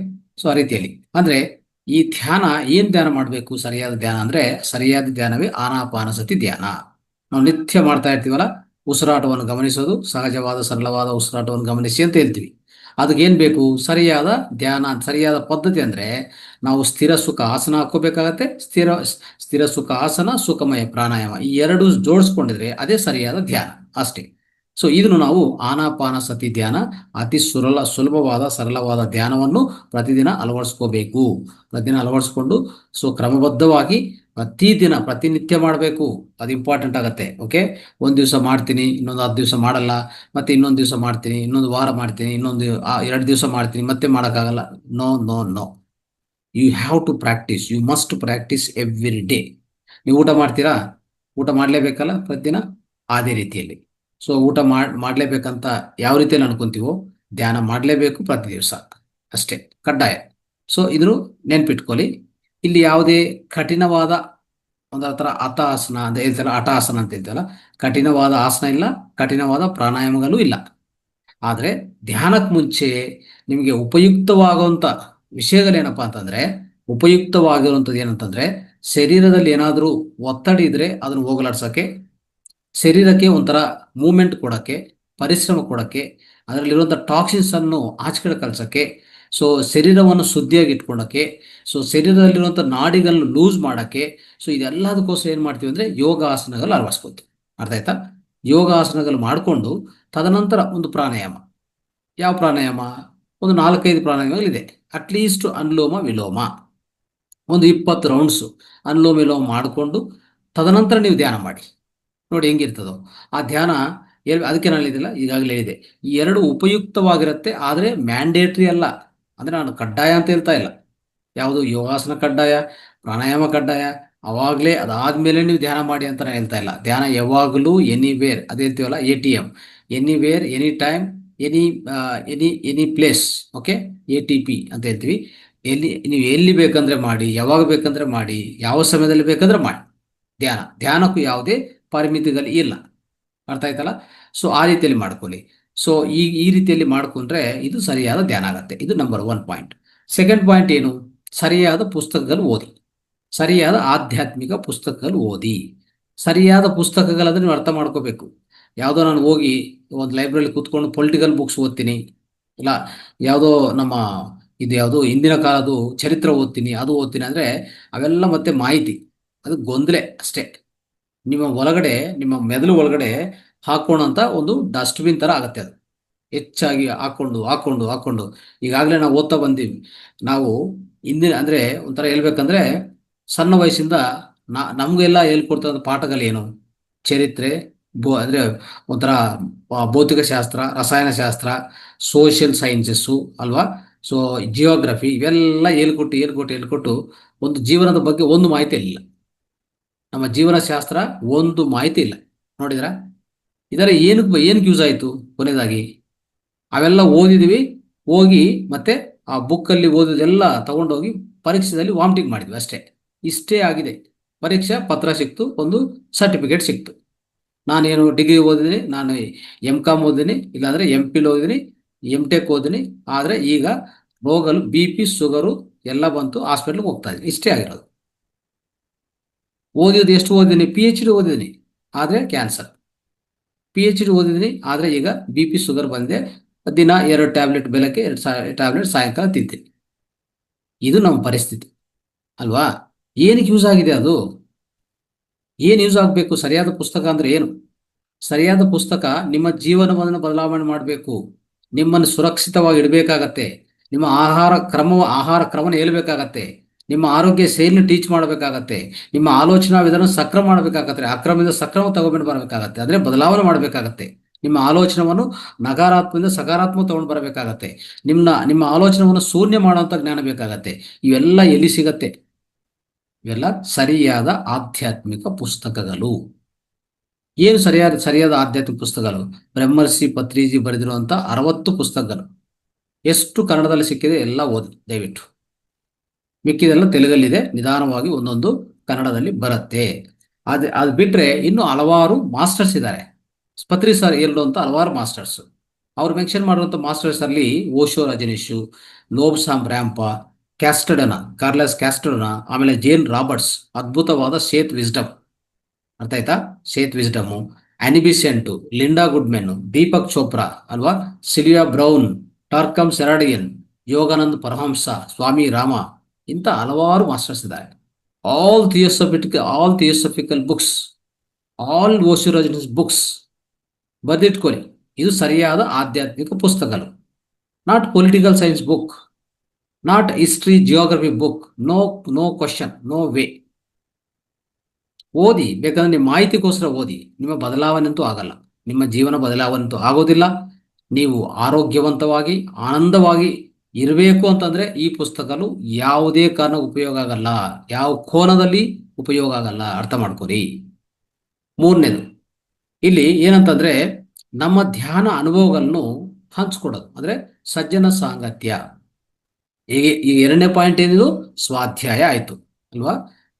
so ಆ ರೀತಿಯಲ್ಲಿ ಅಂದ್ರೆ ಈ ಧ್ಯಾನ, ಏನ್ ಧ್ಯಾನ ಮಾಡಬೇಕು? ಸರಿಯಾದ ಧ್ಯಾನ ಅಂದ್ರೆ, ಸರಿಯಾದ ಧ್ಯಾನವೇ ಆನಾಪಾನಸತಿ ಧ್ಯಾನ. ನಾವು ನಿತ್ಯ ಮಾಡ್ತಾ ಇರ್ತೀವಲ್ಲ, ಉಸಿರಾಟವನ್ನು ಗಮನಿಸೋದು, ಸಹಜವಾದ ಸರಳವಾದ ಉಸಿರಾಟವನ್ನು ಗಮನಿಸಿ ಅಂತ ಹೇಳ್ತೀವಿ. ಅದಕ್ಕೇನು ಬೇಕು? ಸರಿಯಾದ ಧ್ಯಾನ, ಸರಿಯಾದ ಪದ್ಧತಿ ಅಂದರೆ ನಾವು ಸ್ಥಿರ ಸುಖ ಆಸನ ಹಾಕೋಬೇಕಾಗತ್ತೆ. ಸ್ಥಿರ ಸುಖ ಆಸನ, ಸುಖಮಯ ಪ್ರಾಣಾಯಾಮ, ಈ ಎರಡು ಜೋಡಿಸ್ಕೊಂಡಿದ್ರೆ ಅದೇ ಸರಿಯಾದ ಧ್ಯಾನ ಅಷ್ಟೇ. ಸೊ ಇದನ್ನು ನಾವು ಆನಾಪಾನಸತಿ ಧ್ಯಾನ, ಅತಿ ಸುಲಭವಾದ ಸರಳವಾದ ಧ್ಯಾನವನ್ನು ಪ್ರತಿದಿನ ಅಳವಡಿಸ್ಕೋಬೇಕು. ಪ್ರತಿದಿನ ಅಳವಡಿಸ್ಕೊಂಡು ಸೊ ಕ್ರಮಬದ್ಧವಾಗಿ ಪ್ರತಿನಿತ್ಯ ಮಾಡಬೇಕು. ಅದು ಇಂಪಾರ್ಟೆಂಟ್ ಆಗುತ್ತೆ. ಓಕೆ, ಒಂದು ದಿವಸ ಮಾಡ್ತೀನಿ, ಇನ್ನೊಂದು 10 ದಿವಸ ಮಾಡಲ್ಲ, ಮತ್ತೆ ಇನ್ನೊಂದು ದಿವಸ ಮಾಡ್ತೀನಿ, ಇನ್ನೊಂದು ವಾರ ಮಾಡ್ತೀನಿ, ಇನ್ನೊಂದು 2 ದಿವಸ ಮಾಡ್ತೀನಿ, ಮತ್ತೆ ಮಾಡೋಕ್ಕಾಗಲ್ಲ. No no no, you have to practise. You must practise every day. ನೀವು ಊಟ ಮಾಡ್ತೀರಾ? ಊಟ ಮಾಡಲೇಬೇಕಲ್ಲ ಪ್ರತಿದಿನ. ಅದೇ ರೀತಿಯಲ್ಲಿ ಸೊ ಊಟ ಮಾಡಲೇಬೇಕಂತ ಯಾವ ರೀತಿಯಲ್ಲಿ ಅನ್ಕೊಂತೀವೋ ಧ್ಯಾನ ಮಾಡಲೇಬೇಕು ಪ್ರತಿ ದಿವಸ, ಅಷ್ಟೇ ಕಡ್ಡಾಯ. ಸೊ ಇದನ್ನು ನೆನ್ಪಿಟ್ಕೊಳ್ಳಿ. ಇಲ್ಲಿ ಯಾವುದೇ ಕಠಿಣವಾದ ಒಂದರ ಥರ ಹಠಾಸನ ಅಂತ ಹೇಳ್ತಾರ, ಹಠಾಸನ ಅಂತ ಹೇಳ್ತಾರಲ್ಲ, ಕಠಿಣವಾದ ಆಸನ ಇಲ್ಲ, ಕಠಿಣವಾದ ಪ್ರಾಣಾಯಾಮಗಳು ಇಲ್ಲ. ಆದರೆ ಧ್ಯಾನಕ್ಕೆ ಮುಂಚೆ ನಿಮಗೆ ಉಪಯುಕ್ತವಾಗುವಂಥ ವಿಷಯಗಳೇನಪ್ಪ ಅಂತಂದರೆ, ಉಪಯುಕ್ತವಾಗಿರುವಂಥದ್ದು ಏನಂತಂದರೆ, ಶರೀರದಲ್ಲಿ ಏನಾದರೂ ಒತ್ತಡ ಇದ್ದರೆ ಅದನ್ನು ಹೋಗಲಾಡ್ಸೋಕ್ಕೆ, ಶರೀರಕ್ಕೆ ಒಂಥರ ಮೂಮೆಂಟ್ ಕೊಡೋಕ್ಕೆ, ಪರಿಶ್ರಮ ಕೊಡೋಕ್ಕೆ, ಅದರಲ್ಲಿರುವಂಥ ಟಾಕ್ಸಿನ್ಸನ್ನು ಆಚೆ ಕಡೆ ಕಳ್ಸೋಕ್ಕೆ, ಸೊ ಶರೀರವನ್ನು ಶುದ್ಧಿಯಾಗಿ ಇಟ್ಕೊಳ್ಳೋಕ್ಕೆ, ಸೊ ಶರೀರದಲ್ಲಿರುವಂಥ ನಾಡಿಗಳನ್ನು ಲೂಸ್ ಮಾಡೋಕ್ಕೆ. ಸೊ ಇದೆಲ್ಲದಕ್ಕೋಸ್ಕರ ಏನು ಮಾಡ್ತೀವಿ ಅಂದರೆ ಯೋಗಾಸನಗಳು ಅಳವಡಿಸ್ಕೊತೀವಿ. ಅರ್ಥ ಆಯ್ತಾ? ಯೋಗಾಸನಗಳು ಮಾಡಿಕೊಂಡು ತದನಂತರ ಒಂದು ಪ್ರಾಣಾಯಾಮ. ಯಾವ ಪ್ರಾಣಾಯಾಮ? ಒಂದು 4-5 ಪ್ರಾಣಾಯಾಮಗಳಿದೆ. ಅಟ್ಲೀಸ್ಟ್ ಅನುಲೋಮ ವಿಲೋಮ ಒಂದು 20 ರೌಂಡ್ಸು ಅನುಲೋಮ ವಿಲೋಮ ಮಾಡಿಕೊಂಡು ತದನಂತರ ನೀವು ಧ್ಯಾನ ಮಾಡಿ ನೋಡಿ ಹೆಂಗಿರ್ತದೋ ಆ ಧ್ಯಾನ. ಅದಕ್ಕೆ ನಾನು ಹೇಳಿದಿಲ್ಲ, ಈಗಾಗಲೇ ಹೇಳಿದೆ, ಈ ಎರಡು ಉಪಯುಕ್ತವಾಗಿರುತ್ತೆ, ಆದರೆ ಮ್ಯಾಂಡೇಟ್ರಿ ಅಲ್ಲ. ಅಂದರೆ ನಾನು ಕಡ್ಡಾಯ ಅಂತ ಹೇಳ್ತಾ ಇಲ್ಲ. ಯಾವುದು ಯೋಗಾಸನ ಕಡ್ಡಾಯ, ಪ್ರಾಣಾಯಾಮ ಕಡ್ಡಾಯ, ಅವಾಗಲೇ ಅದಾದಮೇಲೆ ನೀವು ಧ್ಯಾನ ಮಾಡಿ ಅಂತ ನಾನು ಹೇಳ್ತಾ ಇಲ್ಲ. ಧ್ಯಾನ ಯಾವಾಗಲೂ ಎನಿವೇರ್, ಅದು ಹೇಳ್ತೀವಲ್ಲ ATM, anywhere, any time, any place. Okay, ATP ಅಂತ ಹೇಳ್ತೀವಿ. ನೀವು ಎಲ್ಲಿ ಬೇಕಂದ್ರೆ ಮಾಡಿ, ಯಾವಾಗ ಬೇಕಂದ್ರೆ ಮಾಡಿ, ಯಾವ ಸಮಯದಲ್ಲಿ ಬೇಕಂದ್ರೆ ಮಾಡಿ. ಧ್ಯಾನಕ್ಕೂ ಯಾವುದೇ ಪರಿಮಿತಿಗಳು ಇಲ್ಲ. ಅರ್ಥ ಆಯ್ತಲ್ಲ? ಸೊ ಆ ರೀತಿಯಲ್ಲಿ ಮಾಡ್ಕೊಳ್ಳಿ. ಸೊ ಈ ರೀತಿಯಲ್ಲಿ ಮಾಡ್ಕೊಂಡ್ರೆ ಇದು ಸರಿಯಾದ ಧ್ಯಾನ ಆಗುತ್ತೆ. ಇದು ನಂಬರ್ 1 ಪಾಯಿಂಟ್. ಸೆಕೆಂಡ್ ಪಾಯಿಂಟ್ ಏನು? ಸರಿಯಾದ ಪುಸ್ತಕಗಳು ಓದಿ. ಸರಿಯಾದ ಆಧ್ಯಾತ್ಮಿಕ ಪುಸ್ತಕಗಳು ಓದಿ. ಸರಿಯಾದ ಪುಸ್ತಕಗಳಂದ್ರೆ ನೀವು ಅರ್ಥ ಮಾಡ್ಕೋಬೇಕು. ಯಾವುದೋ ನಾನು ಹೋಗಿ ಒಂದು ಲೈಬ್ರರಿ ಕೂತ್ಕೊಂಡು ಪೊಲಿಟಿಕಲ್ ಬುಕ್ಸ್ ಓದ್ತೀನಿ, ಇಲ್ಲ ಯಾವುದೋ ಯಾವುದೋ ಹಿಂದಿನ ಕಾಲದ್ದು ಚರಿತ್ರೆ ಓದ್ತೀನಿ, ಅದು ಓದ್ತೀನಿ ಅಂದರೆ ಅವೆಲ್ಲ ಮತ್ತೆ ಮಾಹಿತಿ, ಅದು ಗೊಂದಲೆ ಅಷ್ಟೇ. ನಿಮ್ಮ ಮೆದುಳು ಒಳಗಡೆ ಹಾಕೋಣಂತ ಒಂದು ಡಸ್ಟ್ಬಿನ್ ಥರ ಆಗುತ್ತೆ. ಅದು ಹೆಚ್ಚಾಗಿ ಹಾಕೊಂಡು ಈಗಾಗಲೇ ನಾವು ಓದ್ತಾ ಬಂದೀವಿ. ನಾವು ಅಂದರೆ ಒಂಥರ ಹೇಳ್ಬೇಕಂದ್ರೆ ಸಣ್ಣ ವಯಸ್ಸಿಂದ ನಮಗೆಲ್ಲ ಹೇಳ್ಕೊಡ್ತಾ ಪಾಠಗಳೇನು? ಚರಿತ್ರೆ, ಅಂದರೆ ಒಂಥರ ಭೌತಿಕ ಶಾಸ್ತ್ರ, ರಸಾಯನಶಾಸ್ತ್ರ, ಸೋಷಿಯಲ್ ಸೈನ್ಸಸ್ಸು ಅಲ್ವಾ? ಸೊ ಜಿಯೋಗ್ರಫಿ, ಇವೆಲ್ಲ ಹೇಳ್ಕೊಟ್ಟು ಒಂದು ಜೀವನದ ಬಗ್ಗೆ ಒಂದು ಮಾಹಿತಿ ಇಲ್ಲ. ನಮ್ಮ ಜೀವನ ಶಾಸ್ತ್ರ ಒಂದು ಮಾಹಿತಿ ಇಲ್ಲ. ನೋಡಿದ್ರ ಇದರ ಏನಕ್ಕೆ ಯೂಸ್ ಆಯಿತು? ಕೊನೆಯದಾಗಿ ಅವೆಲ್ಲ ಓದಿದ್ವಿ, ಹೋಗಿ ಮತ್ತೆ ಆ ಬುಕ್ಕಲ್ಲಿ ಓದಿದೆಲ್ಲ ತಗೊಂಡೋಗಿ ಪರೀಕ್ಷೆಯಲ್ಲಿ ವಾಮಿಟಿಂಗ್ ಮಾಡಿದ್ವಿ ಅಷ್ಟೇ. ಇಷ್ಟೇ ಆಗಿದೆ. ಪರೀಕ್ಷಾ ಪತ್ರ ಸಿಕ್ತು, ಒಂದು ಸರ್ಟಿಫಿಕೇಟ್ ಸಿಕ್ತು. ನಾನೇನು ಡಿಗ್ರಿ ಓದಿದ್ದೀನಿ, ನಾನು MCOM ಓದಿದ್ದೀನಿ, ಇಲ್ಲಾಂದರೆ MPhil ಓದಿದ್ದೀನಿ, MTech ಓದಿದ್ದೀನಿ. ಆದರೆ ಈಗ ರೋಗಗಳು BP, ಶುಗರು ಎಲ್ಲ ಬಂತು, ಹಾಸ್ಪಿಟ್ಲಿಗೆ ಹೋಗ್ತಾ ಇದ್ದೀನಿ. ಇಷ್ಟೇ ಆಗಿರೋದು. ಓದಿದ್ದು ಎಷ್ಟು ಓದಿದ್ದೀನಿ? PhD ಓದಿದ್ದೀನಿ, ಆದರೆ ಕ್ಯಾನ್ಸರ್. PhD ಓದಿದ್ದೀನಿ, ಆದರೆ ಈಗ BP, ಶುಗರ್ ಬಂದೆ. ದಿನ 2 ಟ್ಯಾಬ್ಲೆಟ್ ಬೆಳಗ್ಗೆ, 2 ಟ್ಯಾಬ್ಲೆಟ್ ಸಾಯಂಕಾಲ ತಿಂತೀನಿ. ಇದು ನಮ್ಮ ಪರಿಸ್ಥಿತಿ ಅಲ್ವಾ? ಏನಕ್ಕೆ ಯೂಸ್ ಆಗಿದೆ? ಅದು ಏನು ಯೂಸ್ ಆಗಬೇಕು? ಸರಿಯಾದ ಪುಸ್ತಕ ಅಂದರೆ ಏನು? ಸರಿಯಾದ ಪುಸ್ತಕ ನಿಮ್ಮ ಜೀವನವನ್ನು ಬದಲಾವಣೆ ಮಾಡಬೇಕು, ನಿಮ್ಮನ್ನು ಸುರಕ್ಷಿತವಾಗಿ ಇಡಬೇಕಾಗತ್ತೆ, ನಿಮ್ಮ ಆಹಾರ ಕ್ರಮವನ್ನು ಹೇಳ್ಬೇಕಾಗತ್ತೆ, ನಿಮ್ಮ ಆರೋಗ್ಯ ಶೈಲಿನ ಟೀಚ್ ಮಾಡಬೇಕಾಗತ್ತೆ, ನಿಮ್ಮ ಆಲೋಚನಾ ವಿಧಾನ ಸಕ್ರಮ ಮಾಡಬೇಕಾಗತ್ತೆ, ಅಕ್ರಮದಿಂದ ಸಕ್ರಮ ತಗೊಂಡು ಬರಬೇಕಾಗತ್ತೆ, ಅಂದರೆ ಬದಲಾವಣೆ ಮಾಡಬೇಕಾಗತ್ತೆ. ನಿಮ್ಮ ಆಲೋಚನವನ್ನು ನಕಾರಾತ್ಮಕದಿಂದ ಸಕಾರಾತ್ಮಕ ತಗೊಂಡು ಬರಬೇಕಾಗತ್ತೆ. ನಿಮ್ಮ ಆಲೋಚನವನ್ನು ಶೂನ್ಯ ಮಾಡುವಂಥ ಜ್ಞಾನ ಬೇಕಾಗತ್ತೆ. ಇವೆಲ್ಲ ಎಲ್ಲಿ ಸಿಗತ್ತೆ? ಇವೆಲ್ಲ ಸರಿಯಾದ ಆಧ್ಯಾತ್ಮಿಕ ಪುಸ್ತಕಗಳು. ಏನು ಸರಿಯಾದ ಆಧ್ಯಾತ್ಮಿಕ ಪುಸ್ತಕಗಳು? ಬ್ರಹ್ಮರ್ಷಿ ಪತ್ರಿಜಿ ಬರೆದಿರುವಂಥ 60 ಪುಸ್ತಕಗಳು. ಎಷ್ಟು ಕನ್ನಡದಲ್ಲಿ ಸಿಕ್ಕಿದೆ ಎಲ್ಲ ಓದಿ ದಯವಿಟ್ಟು. ಮಿಕ್ಕಿದೆಲ್ಲ ತೆಲುಗಲ್ಲಿದೆ, ನಿಧಾನವಾಗಿ ಒಂದೊಂದು ಕನ್ನಡದಲ್ಲಿ ಬರುತ್ತೆ. ಅದು ಬಿಟ್ಟರೆ ಇನ್ನೂ ಹಲವಾರು ಮಾಸ್ಟರ್ಸ್ ಇದ್ದಾರೆ. ಪತ್ರಿ ಸರ್ ಹೇಳುವಂಥ ಹಲವಾರು ಮಾಸ್ಟರ್ಸ್. ಅವ್ರು ಮೆನ್ಷನ್ ಮಾಡುವಂಥ ಮಾಸ್ಟರ್ಸ್ ಅಲ್ಲಿ ಓಶೋ ರಜನೀಶು, ಲೋಬ್ಸಾಮ್ ರ್ಯಾಂಪ, ಕಾರ್ಲೆಸ್ ಕ್ಯಾಸ್ಟಡೋನಾ, ಆಮೇಲೆ ಜೇನ್ ರಾಬರ್ಟ್ಸ್, ಅದ್ಭುತವಾದ ಸೇತ್ ವಿಸ್ಡಮ್. ಅರ್ಥ ಆಯ್ತಾ? Seth wisdom, Annie Besant, Linda Goodman, Deepak Chopra ಅಲ್ವಾ, Sylvia Browne, Torkom Saraydarian, Yoganand Paramahansa, Swami Rama, ಇಂಥ ಹಲವಾರು ಮಾಸ್ಟರ್ಸ್ ಇದ್ದಾರೆ. ಆಲ್ ಥಿಯೋಸಫಿಕಲ್ ಬುಕ್ಸ್, ಆಲ್ ಓಶಿರೋಜಿನಸ್ ಬುಕ್ಸ್ ಬರೆದಿಟ್ಕೊಳ್ಳಿ. ಇದು ಸರಿಯಾದ ಆಧ್ಯಾತ್ಮಿಕ ಪುಸ್ತಕಗಳು. Not political science book, not history geography book. No question, no way. ಓದಿ, ಬೇಕಾದ್ರೆ ನಿಮ್ಮ ಮಾಹಿತಿಗೋಸ್ಕರ ಓದಿ. ನಿಮ್ಮ ಬದಲಾವಣೆ ಅಂತೂ ಆಗಲ್ಲ, ನಿಮ್ಮ ಜೀವನ ಬದಲಾವಣೆ ಅಂತೂ ಆಗೋದಿಲ್ಲ. ನೀವು ಆರೋಗ್ಯವಂತವಾಗಿ ಆನಂದವಾಗಿ ಇರಬೇಕು ಅಂತಂದ್ರೆ ಈ ಪುಸ್ತಕಗಳು ಯಾವುದೇ ಕಾರಣ ಉಪಯೋಗ ಆಗಲ್ಲ, ಯಾವ ಕೋನದಲ್ಲಿ ಉಪಯೋಗ ಆಗಲ್ಲ, ಅರ್ಥ ಮಾಡ್ಕೊರಿ. ಮೂರನೇದು ಇಲ್ಲಿ ಏನಂತಂದ್ರೆ ನಮ್ಮ ಧ್ಯಾನ ಅನುಭವಗಳನ್ನು ಹಂಚ್ಕೊಡೋದು, ಅಂದ್ರೆ ಸಜ್ಜನ ಸಾಂಗತ್ಯ. ಈ ಎರಡನೇ ಪಾಯಿಂಟ್ ಏನಿದು ಸ್ವಾಧ್ಯಾಯ ಆಯ್ತು ಅಲ್ವಾ,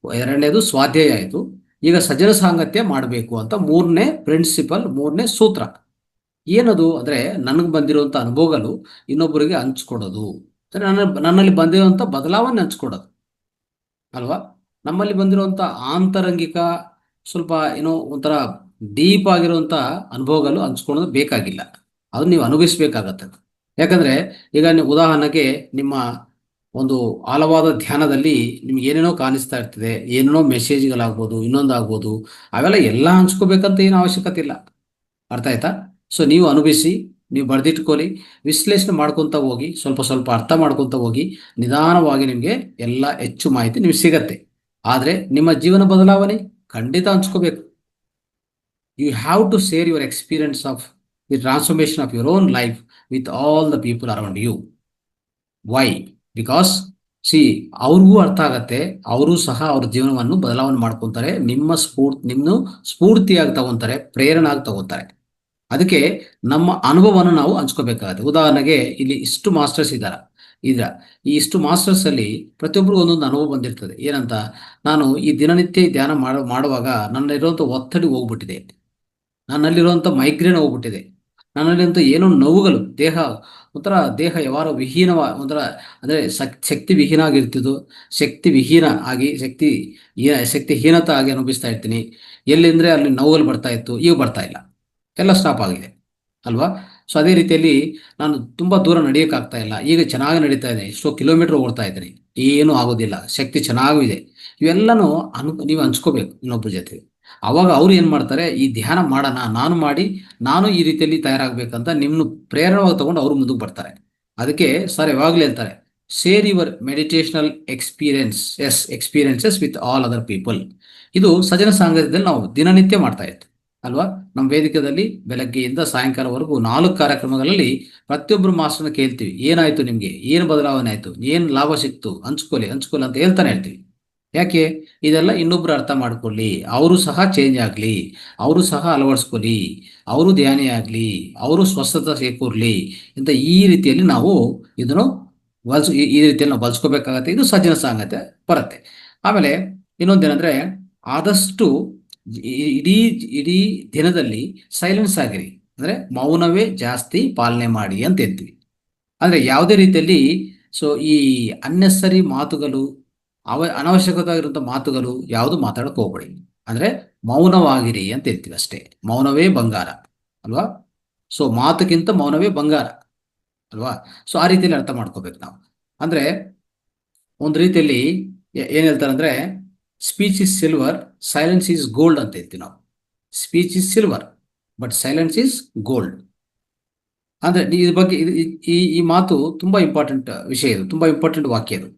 ಎರಡನೇದು ಸ್ವಾಧ್ಯಾಯ ಆಯ್ತು. ಈಗ ಸಜ್ಜನ ಸಾಂಗತ್ಯ ಮಾಡಬೇಕು ಅಂತ ಮೂರನೇ ಪ್ರಿನ್ಸಿಪಲ್, ಮೂರನೇ ಸೂತ್ರ ಏನದು ಅಂದ್ರೆ ನನಗೆ ಬಂದಿರುವಂತ ಅನುಭವಗಳು ಇನ್ನೊಬ್ಬರಿಗೆ ಹಂಚ್ಕೊಡೋದು, ನನ್ನಲ್ಲಿ ಬಂದಿರುವಂತ ಬದಲಾವಣೆ ಹಂಚ್ಕೊಡೋದು ಅಲ್ವಾ. ನಮ್ಮಲ್ಲಿ ಬಂದಿರುವಂತ ಆಂತರಂಗಿಕ ಸ್ವಲ್ಪ ಏನೋ ಒಂಥರ ಡೀಪ್ ಆಗಿರುವಂತ ಅನುಭವಗಳು ಹಂಚ್ಕೊಳ್ಳೋದು ಬೇಕಾಗಿಲ್ಲ, ಅದು ನೀವು ಅನುಭವಿಸ್ಬೇಕಾಗತ್ತೆ. ಯಾಕಂದ್ರೆ ಈಗ ನೀವು ಉದಾಹರಣೆಗೆ ನಿಮ್ಮ ಒಂದು ಆಳವಾದ ಧ್ಯಾನದಲ್ಲಿ ನಿಮ್ಗೆ ಏನೇನೋ ಕಾಣಿಸ್ತಾ ಇರ್ತದೆ, ಏನೇನೋ ಮೆಸೇಜ್ಗಳಾಗ್ಬೋದು, ಇನ್ನೊಂದಾಗ್ಬೋದು, ಅವೆಲ್ಲ ಎಲ್ಲ ಹಂಚ್ಕೋಬೇಕಂತ ಏನು ಅವಶ್ಯಕತೆ ಇಲ್ಲ. ಅರ್ಥ ಆಯ್ತಾ? ಸೊ ನೀವು ಅನುಭವಿಸಿ, ನೀವು ಬರೆದಿಟ್ಕೊಳ್ಳಿ, ವಿಶ್ಲೇಷಣೆ ಮಾಡ್ಕೊತ ಹೋಗಿ, ಸ್ವಲ್ಪ ಸ್ವಲ್ಪ ಅರ್ಥ ಮಾಡ್ಕೊತ ಹೋಗಿ, ನಿಧಾನವಾಗಿ ನಿಮಗೆ ಎಲ್ಲ ಹೆಚ್ಚು ಮಾಹಿತಿ ನಿಮ್ಗೆ ಸಿಗತ್ತೆ. ಆದರೆ ನಿಮ್ಮ ಜೀವನ ಬದಲಾವಣೆ ಖಂಡಿತ ಹಂಚ್ಕೋಬೇಕು. You have to share your experience of the transformation of your own life with all the people around you. Why? Because ಅವ್ರಿಗೂ ಅರ್ಥ ಆಗತ್ತೆ, ಅವರು ಸಹ ಅವ್ರ ಜೀವನವನ್ನು ಬದಲಾವಣೆ ಮಾಡ್ಕೊತಾರೆ, ನಿಮ್ಮ ಸ್ಫೂರ್ತಿಯಾಗಿ ತಗೊಂತಾರೆ, ಪ್ರೇರಣೆ ಆಗಿ ತಗೋತಾರೆ. ಅದಕ್ಕೆ ನಮ್ಮ ಅನುಭವವನ್ನು ನಾವು ಹಂಚ್ಕೋಬೇಕಾಗತ್ತೆ. ಉದಾಹರಣೆಗೆ ಇಲ್ಲಿ ಇಷ್ಟು ಮಾಸ್ಟರ್ಸ್ ಇದ್ದಾರೆ, ಈ ಇಷ್ಟು ಮಾಸ್ಟರ್ಸ್ ಅಲ್ಲಿ ಪ್ರತಿಯೊಬ್ಬರು ಒಂದೊಂದು ಅನುಭವ ಬಂದಿರ್ತದೆ. ಏನಂತ, ನಾನು ಈ ದಿನನಿತ್ಯ ಧ್ಯಾನ ಮಾಡುವಾಗ ನನ್ನಲ್ಲಿರುವಂಥ ಒತ್ತಡ ಹೋಗ್ಬಿಟ್ಟಿದೆ, ನನ್ನಲ್ಲಿರುವಂಥ ಮೈಗ್ರೇನ್ ಹೋಗ್ಬಿಟ್ಟಿದೆ, ನನ್ನಲ್ಲಿರುವಂಥ ಏನೋ ನೋವುಗಳು, ದೇಹ ಯಾವಾರ ಒಂಥರ ಅಂದರೆ ಶಕ್ತಿ ವಿಹೀನ ಆಗಿರ್ತಿದ್ದು, ಶಕ್ತಿಹೀನತೆ ಆಗಿ ಅನುಭವಿಸ್ತಾ ಇರ್ತೀನಿ. ಎಲ್ಲಿಂದ್ರೆ ಅಲ್ಲಿ ನೋವುಗಳು ಬರ್ತಾ ಇತ್ತು, ಈಗ ಬರ್ತಾ ಇಲ್ಲ, ಎಲ್ಲ ಸ್ಟಾಪ್ ಆಗಿದೆ ಅಲ್ವಾ. ಸೊ ಅದೇ ರೀತಿಯಲ್ಲಿ ನಾನು ತುಂಬ ದೂರ ನಡೆಯೋಕ್ಕಾಗ್ತಾ ಇಲ್ಲ, ಈಗ ಚೆನ್ನಾಗಿ ನಡೀತಾ ಇದೆ, ಎಷ್ಟೋ ಕಿಲೋಮೀಟರ್ ಓಡ್ತಾ ಇದ್ದೀನಿ, ಏನೂ ಆಗೋದಿಲ್ಲ, ಶಕ್ತಿ ಚೆನ್ನಾಗೂ ಇದೆ. ಇವೆಲ್ಲನೂ ನೀವು ಹಂಚ್ಕೋಬೇಕು ಇನ್ನೊಬ್ಬರ ಜೊತೆ. ಅವಾಗ ಅವ್ರು ಏನು ಮಾಡ್ತಾರೆ, ಈ ಧ್ಯಾನ ಮಾಡೋಣ, ನಾನು ಈ ರೀತಿಯಲ್ಲಿ ತಯಾರಾಗಬೇಕಂತ ನಿಮ್ಮನ್ನು ಪ್ರೇರಣವಾಗಿ ತಗೊಂಡು ಅವರು ಮುಂದಕ್ಕೆ ಬರ್ತಾರೆ. ಅದಕ್ಕೆ ಸರ್ ಯಾವಾಗಲೂ ಹೇಳ್ತಾರೆ, share your meditational experiences with all other people. ಇದು ಸಜ್ಜನ ಸಾಂಗತ್ಯದಲ್ಲಿ ನಾವು ದಿನನಿತ್ಯ ಮಾಡ್ತಾ ಇತ್ತು ಅಲ್ವಾ. ನಮ್ಮ ವೇದಿಕೆಯಲ್ಲಿ ಬೆಳಗ್ಗೆಯಿಂದ ಸಾಯಂಕಾಲವರೆಗೂ 4 ಕಾರ್ಯಕ್ರಮಗಳಲ್ಲಿ ಪ್ರತಿಯೊಬ್ಬರು ಮಾಸ್ಟರ್ನ ಕೇಳ್ತೀವಿ, ಏನಾಯ್ತು ನಿಮಗೆ, ಏನು ಬದಲಾವಣೆ ಆಯ್ತು, ಏನು ಲಾಭ ಸಿಕ್ತು, ಹಂಚ್ಕೊಳ್ಳಿ ಅಂತ ಹೇಳ್ತಾನೆ ಇರ್ತೀವಿ. ಯಾಕೆ? ಇದೆಲ್ಲ ಇನ್ನೊಬ್ರು ಅರ್ಥ ಮಾಡ್ಕೊಳ್ಳಿ, ಅವರು ಸಹ ಚೇಂಜ್ ಆಗಲಿ, ಅವರು ಸಹ ಅಳವಡಿಸ್ಕೊಳ್ಳಿ, ಅವರು ಧ್ಯಾನಿ ಆಗಲಿ, ಅವರು ಸ್ವಸ್ಥತೆ ಸೇಕೂರ್ಲಿ ಅಂತ ಈ ರೀತಿಯಲ್ಲಿ ನಾವು ಇದನ್ನು ಈ ರೀತಿಯಲ್ಲಿ ನಾವು ಬಳಸ್ಕೋಬೇಕಾಗತ್ತೆ. ಇದು ಸಜ್ಜನ ಸಾಂಗತ್ಯ ಬರುತ್ತೆ. ಆಮೇಲೆ ಇನ್ನೊಂದೇನಂದ್ರೆ, ಆದಷ್ಟು ಇಡೀ ದಿನದಲ್ಲಿ ಸೈಲೆನ್ಸ್ ಆಗಿರಿ, ಅಂದ್ರೆ ಮೌನವೇ ಜಾಸ್ತಿ ಪಾಲನೆ ಮಾಡಿ ಅಂತ ಹೇಳ್ತೀವಿ. ಅಂದ್ರೆ ಯಾವುದೇ ರೀತಿಯಲ್ಲಿ ಈ ಅನ್ನೆಸರಿ ಮಾತುಗಳು, ಅನವಶ್ಯಕವಾಗಿರುವಂಥ ಮಾತುಗಳು ಯಾವುದು ಮಾತಾಡಕ್ಕೆ ಹೋಗ್ಬೇಡಿ, ಅಂದ್ರೆ ಮೌನವಾಗಿರಿ ಅಂತ ಹೇಳ್ತೀವಿ ಅಷ್ಟೇ. ಮೌನವೇ ಬಂಗಾರ ಅಲ್ವಾ. ಸೊ ಮಾತುಕ್ಕಿಂತ ಮೌನವೇ ಬಂಗಾರ ಅಲ್ವಾ. ಸೊ ಆ ರೀತಿಯಲ್ಲಿ ಅರ್ಥ ಮಾಡ್ಕೋಬೇಕು ನಾವು. ಅಂದ್ರೆ ಒಂದು ರೀತಿಯಲ್ಲಿ ಏನ್ ಹೇಳ್ತಾರೆ ಅಂದ್ರೆ, speech is silver, silence is gold ಅಂತ ಹೇಳ್ತೀವಿ ನಾವು. Speech is silver but silence is gold. ಅಂದ್ರೆ ಇದ್ರ ಬಗ್ಗೆ ಈ ಮಾತು ತುಂಬಾ ಇಂಪಾರ್ಟೆಂಟ್ ವಿಷಯ, ಇದು ತುಂಬಾ ಇಂಪಾರ್ಟೆಂಟ್ ವಾಕ್ಯ ಇದು.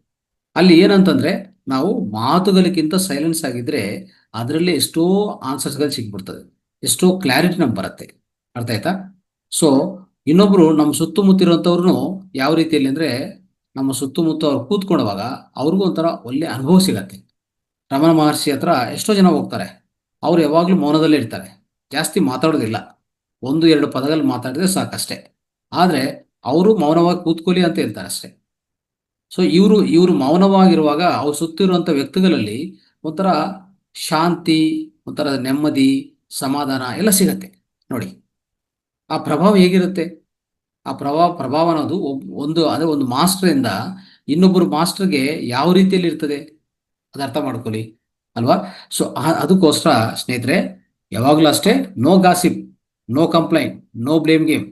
ಅಲ್ಲಿ ಏನಂತಂದ್ರೆ, ನಾವು ಮಾತುಗಳಿಗಿಂತ ಸೈಲೆನ್ಸ್ ಆಗಿದ್ರೆ ಅದರಲ್ಲಿ ಎಷ್ಟೋ ಆನ್ಸರ್ಸ್ಗಳು ಸಿಗ್ಬಿಡ್ತದೆ, ಎಷ್ಟೋ ಕ್ಲಾರಿಟಿ ನಮ್ಗೆ ಬರುತ್ತೆ. ಅರ್ಥ ಆಯ್ತಾ? ಸೊ ಇನ್ನೊಬ್ರು ನಮ್ಮ ಸುತ್ತಮುತ್ತ ಇರುವಂಥವ್ರು ಯಾವ ರೀತಿಯಲ್ಲಿ ಅಂದ್ರೆ, ನಮ್ಮ ಸುತ್ತಮುತ್ತ ಅವ್ರು ಕೂತ್ಕೊಳ್ಳುವಾಗ ಅವ್ರಿಗೂ ಒಂಥರ ಒಳ್ಳೆ ಅನುಭವ ಸಿಗತ್ತೆ. ರಮಣ ಮಹರ್ಷಿ ಹತ್ರ ಎಷ್ಟೋ ಜನ ಹೋಗ್ತಾರೆ, ಅವ್ರು ಯಾವಾಗಲೂ ಮೌನದಲ್ಲೇ ಇರ್ತಾರೆ, ಜಾಸ್ತಿ ಮಾತಾಡೋದಿಲ್ಲ, 1-2 ಪದಗಳು ಮಾತಾಡಿದ್ರೆ ಸಾಕಷ್ಟೇ. ಆದ್ರೆ ಅವರು ಮೌನವಾಗಿ ಕೂತ್ಕೊಳ್ಳಿ ಅಂತ ಹೇಳ್ತಾರೆ ಅಷ್ಟೇ. ಸೊ ಇವರು ಮೌನವಾಗಿರುವಾಗ ಅವ್ರು ಸುತ್ತಿರುವಂಥ ವ್ಯಕ್ತಿಗಳಲ್ಲಿ ಒಂಥರ ಶಾಂತಿ, ಒಂಥರ ನೆಮ್ಮದಿ, ಸಮಾಧಾನ ಎಲ್ಲ ಸಿಗತ್ತೆ ನೋಡಿ. ಆ ಪ್ರಭಾವ ಹೇಗಿರುತ್ತೆ? ಆ ಪ್ರಭಾವ ಅನ್ನೋದು ಒಂದು ಮಾಸ್ಟರಿಂದ ಇನ್ನೊಬ್ಬರು ಮಾಸ್ಟರ್ಗೆ ಯಾವ ರೀತಿಯಲ್ಲಿ ಇರ್ತದೆ ಅದು ಅರ್ಥ ಮಾಡ್ಕೊಳ್ಳಿ ಅಲ್ವಾ. ಸೊ ಅದಕ್ಕೋಸ್ಕರ ಸ್ನೇಹಿತರೆ, ಯಾವಾಗಲೂ ಅಷ್ಟೇ, no gossip, no complaint, no blame game.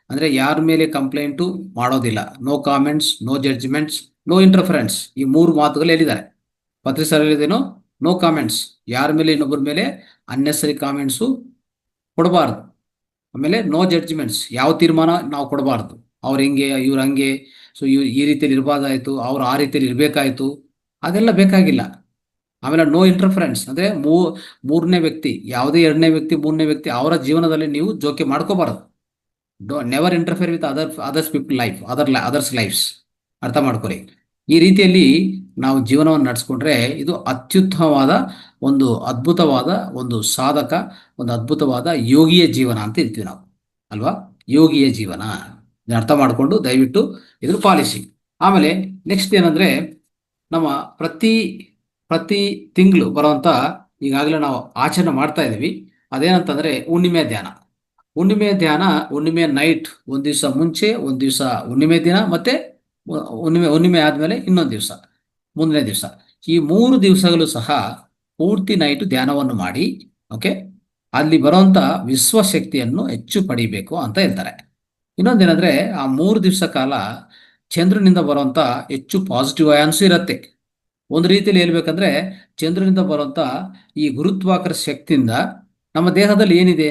ಅಂದ್ರೆ ಯಾರ ಮೇಲೆ ಕಂಪ್ಲೇಂಟು ಮಾಡೋದಿಲ್ಲ, no comments, no judgements, no interference. ಈ 3 ಮಾತುಗಳು ಹೇಳಿದ್ದಾರೆ ಪತ್ರಿಸರೇನು, ನೋ ಕಾಮೆಂಟ್ಸ್, ಯಾರ ಮೇಲೆ ಇನ್ನೊಬ್ಬರ ಮೇಲೆ ಅನ್ನೆಸರಿ ಕಾಮೆಂಟ್ಸು ಕೊಡಬಾರ್ದು. ಆಮೇಲೆ ನೋ ಜಡ್ಜ್ಮೆಂಟ್ಸ್, ಯಾವ ತೀರ್ಮಾನ ನಾವು ಕೊಡಬಾರ್ದು. ಅವ್ರು ಹಿಂಗೆ, ಇವ್ರು ಹಂಗೆ, ಸೊ ಈ ರೀತಿಯಲ್ಲಿ ಇರಬಾರ್ದಾಯ್ತು, ಅವ್ರು ಆ ರೀತಿಯಲ್ಲಿ ಇರಬೇಕಾಯ್ತು, ಅದೆಲ್ಲ ಬೇಕಾಗಿಲ್ಲ. ಆಮೇಲೆ ನೋ ಇಂಟರ್ಫರೆನ್ಸ್, ಅಂದ್ರೆ ಮೂರನೇ ವ್ಯಕ್ತಿ, ಯಾವುದೇ ಎರಡನೇ ವ್ಯಕ್ತಿ, ಮೂರನೇ ವ್ಯಕ್ತಿ ಅವರ ಜೀವನದಲ್ಲಿ ನೀವು ಜೋಕೆ ಮಾಡ್ಕೋಬಾರದು. Never interfere with others people life, others lifes. ಅರ್ಥ ಮಾಡ್ಕೊಳ್ಳಿ. ಈ ರೀತಿಯಲ್ಲಿ ನಾವು ಜೀವನವನ್ನು ನಡೆಸ್ಕೊಂಡ್ರೆ ಇದು ಅತ್ಯುತ್ತಮವಾದ ಒಂದು ಅದ್ಭುತವಾದ ಒಂದು ಸಾಧಕ, ಒಂದು ಅದ್ಭುತವಾದ ಯೋಗಿಯ ಜೀವನ ಅಂತ ಹೇಳ್ತೀವಿ ನಾವು, ಅಲ್ವಾ? ಯೋಗಿಯ ಜೀವನ. ಇದನ್ನ ಅರ್ಥ ಮಾಡಿಕೊಂಡು ದಯವಿಟ್ಟು ಇದನ್ನು ಪಾಲಿಸಿ. ಆಮೇಲೆ ನೆಕ್ಸ್ಟ್ ಏನಂದ್ರೆ, ನಮ್ಮ ಪ್ರತಿ ತಿಂಗಳು ಬರುವಂತ ಈಗಾಗಲೇ ನಾವು ಆಚರಣೆ ಮಾಡ್ತಾ ಇದೀವಿ. ಅದೇನಂತಂದ್ರೆ ಹುಣ್ಣಿಮೆ ಧ್ಯಾನ. ಹುಣ್ಣಿಮೆ ನೈಟ್, ಒಂದ್ ದಿವಸ ಮುಂಚೆ, ಒಂದ್ ದಿವಸ ಹುಣ್ಣಿಮೆ ದಿನ, ಮತ್ತೆ ಹುಣ್ಣಿಮೆ ಆದ್ಮೇಲೆ ಇನ್ನೊಂದು ದಿವಸ, ಮುಂದಿನ ದಿವಸ. ಈ 3 ದಿವಸಗಳು ಸಹ ಪೂರ್ತಿ ನೈಟ್ ಧ್ಯಾನವನ್ನು ಮಾಡಿ, ಓಕೆ, ಅಲ್ಲಿ ಬರುವಂತ ವಿಶ್ವಶಕ್ತಿಯನ್ನು ಹೆಚ್ಚು ಪಡಿಬೇಕು ಅಂತ ಹೇಳ್ತಾರೆ. ಇನ್ನೊಂದೇನಂದ್ರೆ, ಆ 3 ದಿವಸ ಕಾಲ ಚಂದ್ರನಿಂದ ಬರುವಂತ ಹೆಚ್ಚು ಪಾಸಿಟಿವ್ ಅಯಾನ್ಸು ಇರುತ್ತೆ. ಒಂದು ರೀತಿಯಲ್ಲಿ ಹೇಳ್ಬೇಕಂದ್ರೆ, ಚಂದ್ರನಿಂದ ಬರುವಂತ ಈ ಗುರುತ್ವಾಕರ್ಷಣ ಶಕ್ತಿಯಿಂದ ನಮ್ಮ ದೇಹದಲ್ಲಿ ಏನಿದೆ,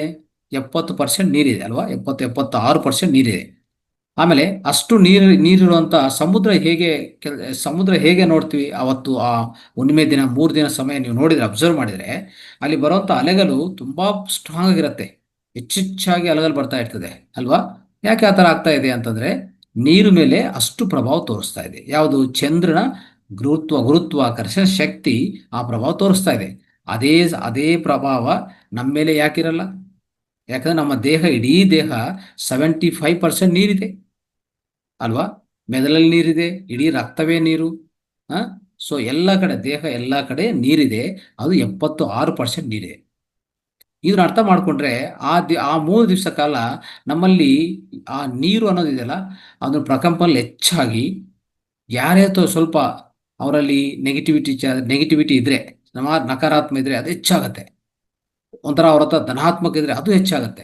70% ನೀರಿದೆ ಅಲ್ವಾ, 76% ನೀರಿದೆ. ಆಮೇಲೆ ಅಷ್ಟು ನೀರಿರುವಂತ ಸಮುದ್ರ ಹೇಗೆ ನೋಡ್ತೀವಿ ಅವತ್ತು, ಆ ಹುಣ್ಣಿಮೆ ದಿನ 3 ದಿನ ಸಮಯ ನೀವು ನೋಡಿದ್ರೆ, ಅಬ್ಸರ್ವ್ ಮಾಡಿದ್ರೆ, ಅಲ್ಲಿ ಬರುವಂತ ಅಲೆಗಳು ತುಂಬಾ ಸ್ಟ್ರಾಂಗ್ ಆಗಿರುತ್ತೆ, ಹೆಚ್ಚೆಚ್ಚಾಗಿ ಅಲೆಗಳು ಬರ್ತಾ ಇರ್ತದೆ ಅಲ್ವಾ. ಯಾಕೆ ಆ ಥರ ಆಗ್ತಾ ಇದೆ ಅಂತಂದ್ರೆ, ನೀರು ಮೇಲೆ ಅಷ್ಟು ಪ್ರಭಾವ ತೋರಿಸ್ತಾ ಇದೆ. ಯಾವುದು? ಚಂದ್ರನ ಗುರುತ್ವಾಕರ್ಷಣ ಶಕ್ತಿ ಆ ಪ್ರಭಾವ ತೋರಿಸ್ತಾ ಇದೆ. ಅದೇ ಪ್ರಭಾವ ನಮ್ಮ ಮೇಲೆ ಯಾಕಿರಲ್ಲ? ಯಾಕಂದ್ರೆ ನಮ್ಮ ದೇಹ, ಇಡೀ ದೇಹ 75% ನೀರಿದೆ ಅಲ್ವಾ. ಮೆದುಳಲ್ಲಿ ನೀರಿದೆ, ಇಡೀ ರಕ್ತವೇ ನೀರು. ಸೊ ದೇಹ ಎಲ್ಲ ಕಡೆ ನೀರಿದೆ. ಅದು 76% ನೀರಿದೆ. ಇದನ್ನ ಅರ್ಥ ಮಾಡ್ಕೊಂಡ್ರೆ, ಆ 3 ದಿವಸ ಕಾಲ ನಮ್ಮಲ್ಲಿ ಆ ನೀರು ಅನ್ನೋದಿದೆಯಲ್ಲ, ಅದನ್ನ ಪ್ರಕಂಪನಲ್ಲಿ ಹೆಚ್ಚಾಗಿ, ಯಾರೇ ಸ್ವಲ್ಪ ಅವರಲ್ಲಿ ನೆಗೆಟಿವಿಟಿ ಇದ್ರೆ, ನಕಾರಾತ್ಮಕ ಇದ್ರೆ ಅದು ಹೆಚ್ಚಾಗತ್ತೆ. ಒಂಥರ ಅವ್ರ ಹತ್ರ ಧನಾತ್ಮಕ ಇದ್ರೆ ಅದು ಹೆಚ್ಚಾಗತ್ತೆ.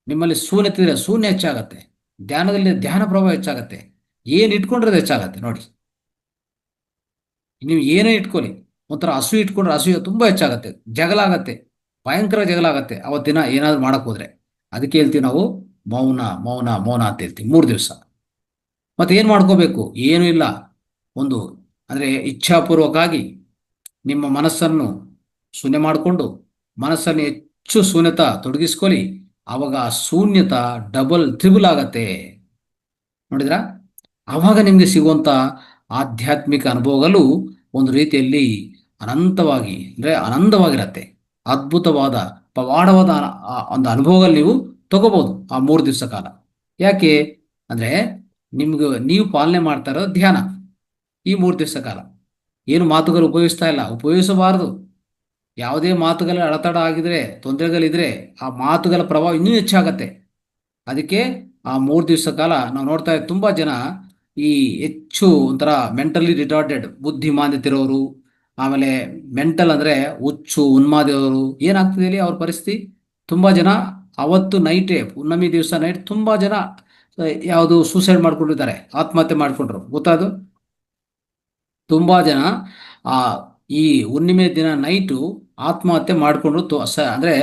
ನಿಮ್ಮಲ್ಲಿ ಶೂನ್ಯತೆ ಇದ್ರೆ ಶೂನ್ಯ ಹೆಚ್ಚಾಗತ್ತೆ. ಧ್ಯಾನದಲ್ಲಿ ಧ್ಯಾನ ಪ್ರಭಾವ ಹೆಚ್ಚಾಗತ್ತೆ. ಏನು ಇಟ್ಕೊಂಡ್ರೆ ಹೆಚ್ಚಾಗತ್ತೆ ನೋಡಿ. ನೀವು ಏನೇ ಇಟ್ಕೊಳ್ಳಿ, ಒಂಥರ ಹಸು ಇಟ್ಕೊಂಡ್ರೆ ಹಸು ತುಂಬಾ ಹೆಚ್ಚಾಗತ್ತೆ, ಜಗಳ ಆಗತ್ತೆ, ಭಯಂಕರ ಜಗಳ ಆಗತ್ತೆ ಅವತ್ತಿನ ಏನಾದ್ರು ಮಾಡಕ್ ಹೋದ್ರೆ. ಅದಕ್ಕೆ ಹೇಳ್ತೀವಿ ನಾವು ಮೌನ ಮೌನ ಮೌನ ಅಂತ ಹೇಳ್ತೀವಿ 3 ದಿವಸ. ಮತ್ತೆ ಏನ್ ಮಾಡ್ಕೋಬೇಕು? ಏನೂ ಇಲ್ಲ, ಅಂದ್ರೆ ಇಚ್ಛಾಪೂರ್ವಕವಾಗಿ ನಿಮ್ಮ ಮನಸ್ಸನ್ನು ಶೂನ್ಯ ಮಾಡಿಕೊಂಡು, ಮನಸ್ಸನ್ನು ಹೆಚ್ಚು ಶೂನ್ಯತಾ ತೊಡಗಿಸ್ಕೊಳ್ಳಿ. ಆವಾಗ ಆ ಶೂನ್ಯತ ಡಬಲ್ ತ್ರಿಬಲ್ ಆಗತ್ತೆ. ನೋಡಿದ್ರಾ? ಆವಾಗ ನಿಮ್ಗೆ ಸಿಗುವಂತ ಆಧ್ಯಾತ್ಮಿಕ ಅನುಭವಗಳು ಒಂದು ರೀತಿಯಲ್ಲಿ ಆನಂದವಾಗಿರತ್ತೆ. ಅದ್ಭುತವಾದ ಪವಾಡವಾದ ಒಂದು ಅನುಭವಗಳು ನೀವು ತಗೋಬಹುದು ಆ 3 ದಿವಸ ಕಾಲ. ಯಾಕೆ ಅಂದ್ರೆ, ನೀವು ಪಾಲನೆ ಮಾಡ್ತಾ ಇರೋದು ಧ್ಯಾನ. ಈ 3 ದಿವಸ ಕಾಲ ಏನು ಮಾತುಗಳು ಉಪಯೋಗಿಸ್ತಾ ಇಲ್ಲ, ಉಪಯೋಗಿಸಬಾರದು. ಯಾವುದೇ ಮಾತುಗಳ ಅಡೆತಡೆ ಆಗಿದ್ರೆ, ತೊಂದರೆಗಳಿದ್ರೆ, ಆ ಮಾತುಗಳ ಪ್ರಭಾವ ಇನ್ನೂ ಹೆಚ್ಚಾಗತ್ತೆ. ಅದಕ್ಕೆ ಆ 3 ದಿವಸ ಕಾಲ ನಾವು ನೋಡ್ತಾ ಇದ್ದೀವಿ, ತುಂಬಾ ಜನ ಈ ಹೆಚ್ಚು ಒಂಥರ ಮೆಂಟಲಿ ರಿಟಾರ್ಡೆಡ್, ಬುದ್ಧಿಮಾಂದ್ಯತೆ ಇರೋರು, ಆಮೇಲೆ ಮೆಂಟಲ್ ಅಂದ್ರೆ ಹುಚ್ಚು ಉನ್ಮಾದಿಯವರು, ಏನಾಗ್ತದೆ ಇಲ್ಲಿ ಅವ್ರ ಪರಿಸ್ಥಿತಿ? ತುಂಬಾ ಜನ ಅವತ್ತು ನೈಟೇ, ಹುಣ್ಣಿಮೆ ದಿವಸ ನೈಟ್ ತುಂಬಾ ಜನ ಯಾವುದು ಸೂಸೈಡ್ ಮಾಡ್ಕೊಂಡಿದ್ದಾರೆ, ಆತ್ಮಹತ್ಯೆ ಮಾಡ್ಕೊಂಡ್ರು. ಗೊತ್ತಾದು? ತುಂಬಾ ಜನ ಈ ಹುಣ್ಣಿಮೆ ದಿನ ನೈಟು ಆತ್ಮಹತ್ಯೆ ಮಾಡ್ಕೊಂಡ್ರು, ಅಂದ್ರೆ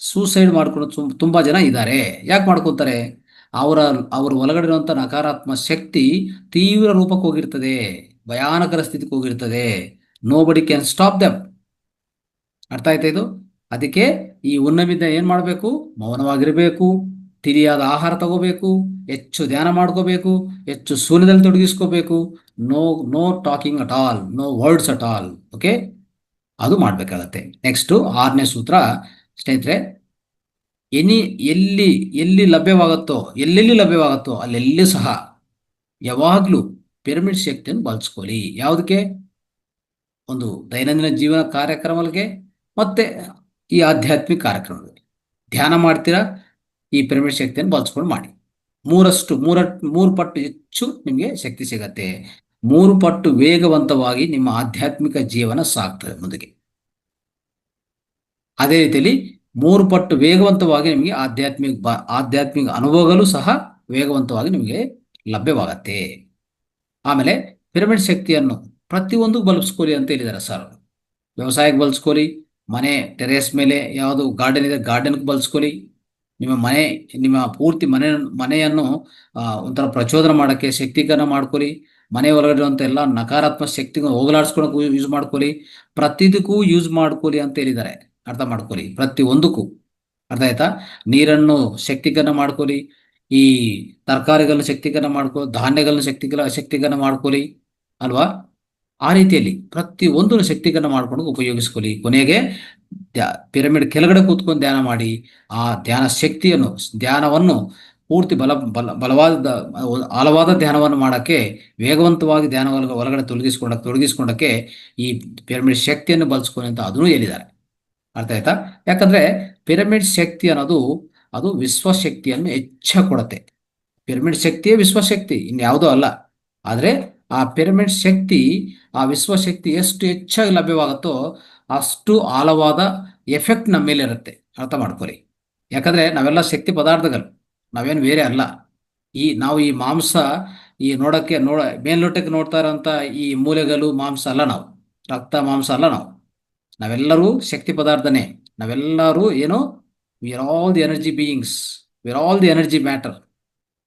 ಸೂಸೈಡ್ ಮಾಡ್ಕೊಂಡು ತುಂಬಾ ಜನ ಇದ್ದಾರೆ. ಯಾಕೆ ಮಾಡ್ಕೊತಾರೆ? ಅವರ ಒಳಗಡೆ ಇರುವಂತ ನಕಾರಾತ್ಮಕ ಶಕ್ತಿ ತೀವ್ರ ರೂಪಕ್ಕೆ ಹೋಗಿರ್ತದೆ, ಭಯಾನಕರ ಸ್ಥಿತಿಗೆ ಹೋಗಿರ್ತದೆ. Nobody can stop them. ಅರ್ಥ ಆಯ್ತಾ ಇದು? ಅದಕ್ಕೆ ಈ ಹುಣ್ಣಿಮೆ ದಿನ ಏನ್ ಮಾಡ್ಬೇಕು? ಮೌನವಾಗಿರ್ಬೇಕು, ತಿಳಿಯಾದ ಆಹಾರ ತಗೋಬೇಕು, ಹೆಚ್ಚು ಧ್ಯಾನ ಮಾಡ್ಕೋಬೇಕು, ಹೆಚ್ಚು ಶೂನ್ಯದಲ್ಲಿ ತೊಡಗಿಸ್ಕೋಬೇಕು. No talking at all, no words at all. Okay, ಅದು ಮಾಡ್ಬೇಕಾಗತ್ತೆ. ನೆಕ್ಸ್ಟ್ 6ನೇ ಸೂತ್ರ ಸ್ನೇಹಿತರೆ, ಎಲ್ಲೆಲ್ಲಿ ಲಭ್ಯವಾಗುತ್ತೋ ಅಲ್ಲೆಲ್ಲಿ ಸಹ ಯಾವಾಗ್ಲೂ ಪಿರಮಿಡ್ ಶಕ್ತಿಯನ್ನು ಬಳಸ್ಕೊಳ್ಳಿ. ಯಾವುದಕ್ಕೆ? ಒಂದು ದೈನಂದಿನ ಜೀವನ ಕಾರ್ಯಕ್ರಮಗಳಿಗೆ, ಮತ್ತೆ ಈ ಆಧ್ಯಾತ್ಮಿಕ ಕಾರ್ಯಕ್ರಮಗಳಿಗೆ. ಧ್ಯಾನ ಮಾಡ್ತೀರಾ, ಈ ಪಿರಮಿಡ್ ಶಕ್ತಿಯನ್ನು ಬಳಸ್ಕೊಂಡು ಮಾಡಿ. 3 ಪಟ್ಟು ಹೆಚ್ಚು ನಿಮಗೆ ಶಕ್ತಿ ಸಿಗತ್ತೆ. 3 ಪಟ್ಟು ವೇಗವಂತವಾಗಿ ನಿಮ್ಮ ಆಧ್ಯಾತ್ಮಿಕ ಜೀವನ ಸಾಗ್ತದೆ ಮುಂದಕ್ಕೆ. ಅದೇ ರೀತಿಯಲ್ಲಿ 3 ಪಟ್ಟು ವೇಗವಂತವಾಗಿ ನಿಮಗೆ ಆಧ್ಯಾತ್ಮಿಕ ಅನುಭವಗಳು ಸಹ ವೇಗವಂತವಾಗಿ ನಿಮಗೆ ಲಭ್ಯವಾಗತ್ತೆ. ಆಮೇಲೆ ಪಿರಮಿಡ್ ಶಕ್ತಿಯನ್ನು ಪ್ರತಿಯೊಂದು ಬಳಸ್ಕೊಳ್ಳಿ ಅಂತ ಹೇಳಿದ್ದಾರೆ ಸರ್. ವ್ಯವಸಾಯಕ್ಕೆ ಬಳಸ್ಕೊಳ್ಳಿ, ಮನೆ ಟೆರೇಸ್ ಮೇಲೆ ಯಾವುದು ಗಾರ್ಡನ್ ಇದೆ ಗಾರ್ಡನ್ಗೆ ಬಳಸ್ಕೊಳ್ಳಿ, ನಿಮ್ಮ ಪೂರ್ತಿ ಮನೆಯನ್ನು ಒಂಥರ ಪ್ರಚೋದನೆ ಮಾಡೋಕ್ಕೆ ಶಕ್ತೀಕರಣ ಮಾಡ್ಕೊಳ್ಳಿ, ಮನೆ ಒಳಗಡೆ ಇರುವಂಥ ಎಲ್ಲ ನಕಾರಾತ್ಮಕ ಶಕ್ತಿಗೆ ಹೋಗಲಾಡಿಸ್ಕೊಳಕ್ಕೂ ಯೂಸ್ ಮಾಡ್ಕೊಳ್ಳಿ, ಪ್ರತಿದಕ್ಕೂ ಯೂಸ್ ಮಾಡ್ಕೊಳ್ಳಿ ಅಂತ ಹೇಳಿದ್ದಾರೆ. ಅರ್ಥ ಮಾಡ್ಕೊಳ್ಳಿ, ಪ್ರತಿಯೊಂದಕ್ಕೂ. ಅರ್ಥ ಆಯ್ತಾ? ನೀರನ್ನು ಶಕ್ತೀಕರಣ ಮಾಡ್ಕೊಳ್ಳಿ, ಈ ತರಕಾರಿಗಳನ್ನ ಶಕ್ತೀಕರಣ ಮಾಡ್ಕೊಳ್ಳಿ, ಧಾನ್ಯಗಳನ್ನ ಶಕ್ತೀಕರಣ ಮಾಡ್ಕೊಳ್ಳಿ ಅಲ್ವಾ? ಆ ರೀತಿಯಲ್ಲಿ ಪ್ರತಿಯೊಂದನ್ನು ಶಕ್ತೀಕರಣ ಮಾಡ್ಕೊಂಡು ಉಪಯೋಗಿಸ್ಕೊಳ್ಳಿ. ಕೊನೆಗೆ ಪಿರಮಿಡ್ ಕೆಳಗಡೆ ಕೂತ್ಕೊಂಡು ಧ್ಯಾನ ಮಾಡಿ, ಆ ಧ್ಯಾನವನ್ನು ಪೂರ್ತಿ ಬಲವಾದ ಆಳವಾದ ಧ್ಯಾನವನ್ನು ಮಾಡೋಕ್ಕೆ, ವೇಗವಂತವಾಗಿ ಧ್ಯಾನ ಒಳಗಡೆ ತೊಡಗಿಸ್ಕೊಂಡಕ್ಕೆ ಈ ಪಿರಮಿಡ್ ಶಕ್ತಿಯನ್ನು ಬಳಸ್ಕೊಳ್ಳಿ ಅಂತ ಅದನ್ನು ಹೇಳಿದ್ದಾರೆ. ಅರ್ಥ ಆಯ್ತಾ? ಯಾಕಂದ್ರೆ ಪಿರಮಿಡ್ ಶಕ್ತಿ ಅನ್ನೋದು ಅದು ವಿಶ್ವಶಕ್ತಿಯನ್ನು ಕೊಡುತ್ತೆ. ಪಿರಮಿಡ್ ಶಕ್ತಿಯೇ ವಿಶ್ವಶಕ್ತಿ, ಇನ್ಯಾವುದೋ ಅಲ್ಲ. ಆದರೆ ಆ ಪಿರಮಿಡ್ ಶಕ್ತಿ, ಆ ವಿಶ್ವಶಕ್ತಿ ಎಷ್ಟು ಹೆಚ್ಚಾಗಿ ಲಭ್ಯವಾಗುತ್ತೋ ಅಷ್ಟು ಆಳವಾದ ಎಫೆಕ್ಟ್ ನಮ್ಮ ಮೇಲೆ ಇರುತ್ತೆ. ಅರ್ಥ ಮಾಡ್ಕೊಳ್ಳಿ. ಯಾಕಂದ್ರೆ ನಾವೆಲ್ಲ ಶಕ್ತಿ ಪದಾರ್ಥಗಳು, ನಾವೇನು ಬೇರೆ ಅಲ್ಲ. ನಾವು ಈ ಮಾಂಸ, ಈ ಮೇಲ್ನೋಟಕ್ಕೆ ನೋಡ್ತಾ ಇರೋಂಥ ಈ ಮೂಲೆಗಳು ಮಾಂಸ ಅಲ್ಲ ನಾವು, ರಕ್ತ ಮಾಂಸ ಅಲ್ಲ ನಾವು. ನಾವೆಲ್ಲರೂ ಶಕ್ತಿ ಪದಾರ್ಥನೇ. ನಾವೆಲ್ಲರೂ ಏನು, we are all the energy beings, we are all the energy matter.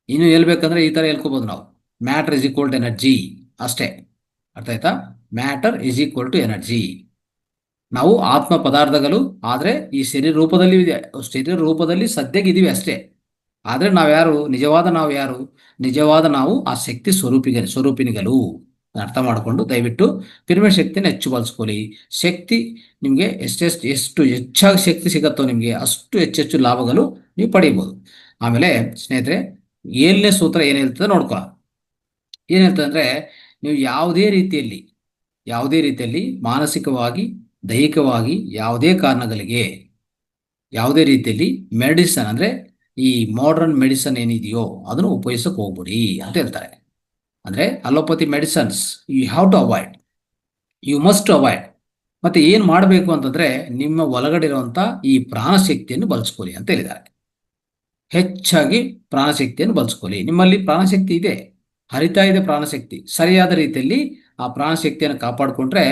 ಇನ್ನು ಹೇಳ್ಬೇಕಂದ್ರೆ ಈ ಥರ ಹೇಳ್ಕೋಬೋದು ನಾವು, matter is equal to energy ಅಷ್ಟೇ. ಅರ್ಥ ಆಯ್ತಾ? Matter is equal to energy. ನಾವು ಆತ್ಮ ಪದಾರ್ಥಗಳು, ಆದರೆ ಈ ಶರೀರ ರೂಪದಲ್ಲಿ ಸದ್ಯಕ್ಕೆ ಇದೀವಿ ಅಷ್ಟೇ. ಆದರೆ ನಿಜವಾದ ನಾವು ಆ ಶಕ್ತಿ ಸ್ವರೂಪಿನಿಗಳು. ಅರ್ಥ ಮಾಡಿಕೊಂಡು ದಯವಿಟ್ಟು ಪಿರಮಿಡ್ ಶಕ್ತಿನ ಹೆಚ್ಚು ಬಳಸ್ಕೊಳ್ಳಿ. ಶಕ್ತಿ ನಿಮಗೆ ಎಷ್ಟು ಹೆಚ್ಚಾಗಿ ಶಕ್ತಿ ಸಿಗುತ್ತೋ ನಿಮಗೆ ಅಷ್ಟು ಹೆಚ್ಚೆಚ್ಚು ಲಾಭಗಳು ನೀವು ಪಡೆಯಬಹುದು. ಆಮೇಲೆ ಸ್ನೇಹಿತರೆ, 7ನೇ ಸೂತ್ರ ಏನು ಹೇಳ್ತದೆ ನೋಡ್ಕೊಳ್ಳ. ಏನು ಹೇಳ್ತದೆ ಅಂದರೆ, ನೀವು ಯಾವುದೇ ರೀತಿಯಲ್ಲಿ ಮಾನಸಿಕವಾಗಿ, ದೈಹಿಕವಾಗಿ ಯಾವುದೇ ಕಾರಣಗಳಿಗೆ, ಯಾವುದೇ ರೀತಿಯಲ್ಲಿ ಮೆಡಿಸನ್ ಅಂದರೆ ಈ ಮಾಡರ್ನ್ ಮೆಡಿಸನ್ ಏನಿದೆಯೋ ಅದನ್ನು ಉಪಯೋಗಿಸಕ್ಕೆ ಹೋಗ್ಬಿಡಿ ಅಂತ ಹೇಳ್ತಾರೆ. ಅಂದರೆ allopathy medicines you must avoid. ಮತ್ತೆ ಏನು ಮಾಡಬೇಕು ಅಂತಂದ್ರೆ, ನಿಮ್ಮ ಒಳಗಡೆ ಇರುವಂಥ ಈ ಪ್ರಾಣಶಕ್ತಿಯನ್ನು ಬಳಸ್ಕೊಳ್ಳಿ ಅಂತ ಹೇಳಿದ್ದಾರೆ. ಹೆಚ್ಚಾಗಿ ಪ್ರಾಣಶಕ್ತಿಯನ್ನು ಬಳಸ್ಕೊಳ್ಳಿ. ನಿಮ್ಮಲ್ಲಿ ಪ್ರಾಣಶಕ್ತಿ ಇದೆ, ಹರಿತಾ ಇದೆ ಪ್ರಾಣಶಕ್ತಿ. ಸರಿಯಾದ ರೀತಿಯಲ್ಲಿ ಆ ಪ್ರಾಣಶಕ್ತಿಯನ್ನು ಕಾಪಾಡಿಕೊಂಡ್ರೆ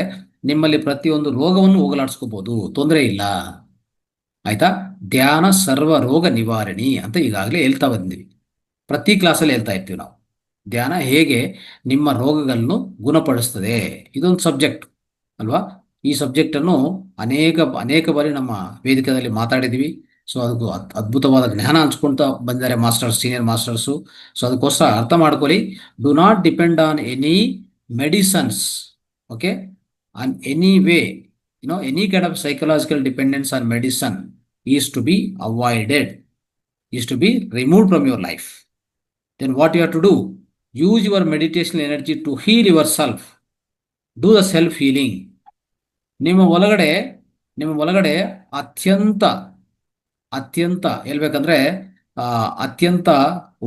ನಿಮ್ಮಲ್ಲಿ ಪ್ರತಿಯೊಂದು ರೋಗವನ್ನು ಹೋಗಲಾಡಿಸ್ಕೋಬಹುದು, ತೊಂದರೆ ಇಲ್ಲ. ಆಯ್ತಾ? ಧ್ಯಾನ ಸರ್ವ ರೋಗ ನಿವಾರಣಿ ಅಂತ ಈಗಾಗಲೇ ಹೇಳ್ತಾ ಬಂದಿವಿ, ಪ್ರತಿ ಕ್ಲಾಸಲ್ಲಿ ಹೇಳ್ತಾ ಇರ್ತೀವಿ ನಾವು. ಧ್ಯಾನ ಹೇಗೆ ನಿಮ್ಮ ರೋಗಗಳನ್ನು ಗುಣಪಡಿಸ್ತದೆ, ಇದೊಂದು ಸಬ್ಜೆಕ್ಟ್ ಅಲ್ವಾ? ಈ ಸಬ್ಜೆಕ್ಟನ್ನು ಅನೇಕ ಬಾರಿ ನಮ್ಮ ವೇದಿಕೆಯಲ್ಲಿ ಮಾತಾಡಿದ್ದೀವಿ. ಸೊ ಅದಕ್ಕೂ ಅದ್ಭುತವಾದ ಜ್ಞಾನ ಹಂಚ್ಕೊಳ್ತಾ ಬಂದಿದ್ದಾರೆ ಮಾಸ್ಟರ್ಸ್, ಸೀನಿಯರ್ ಮಾಸ್ಟರ್ಸು. ಸೊ ಅದಕ್ಕೋಸ್ಕರ ಅರ್ಥ ಮಾಡ್ಕೊಳ್ಳಿ, do not depend on any medicines, okay, on any way, any kind of psychological dependence on medicine is to be avoided, is to be removed from your life. Then what you have to do? Use your meditational energy to heal yourself. Do the self-healing. ನಿಮ್ಮ ಒಳಗಡೆ ಅತ್ಯಂತ ಹೇಳ್ಬೇಕಂದ್ರೆ ಅತ್ಯಂತ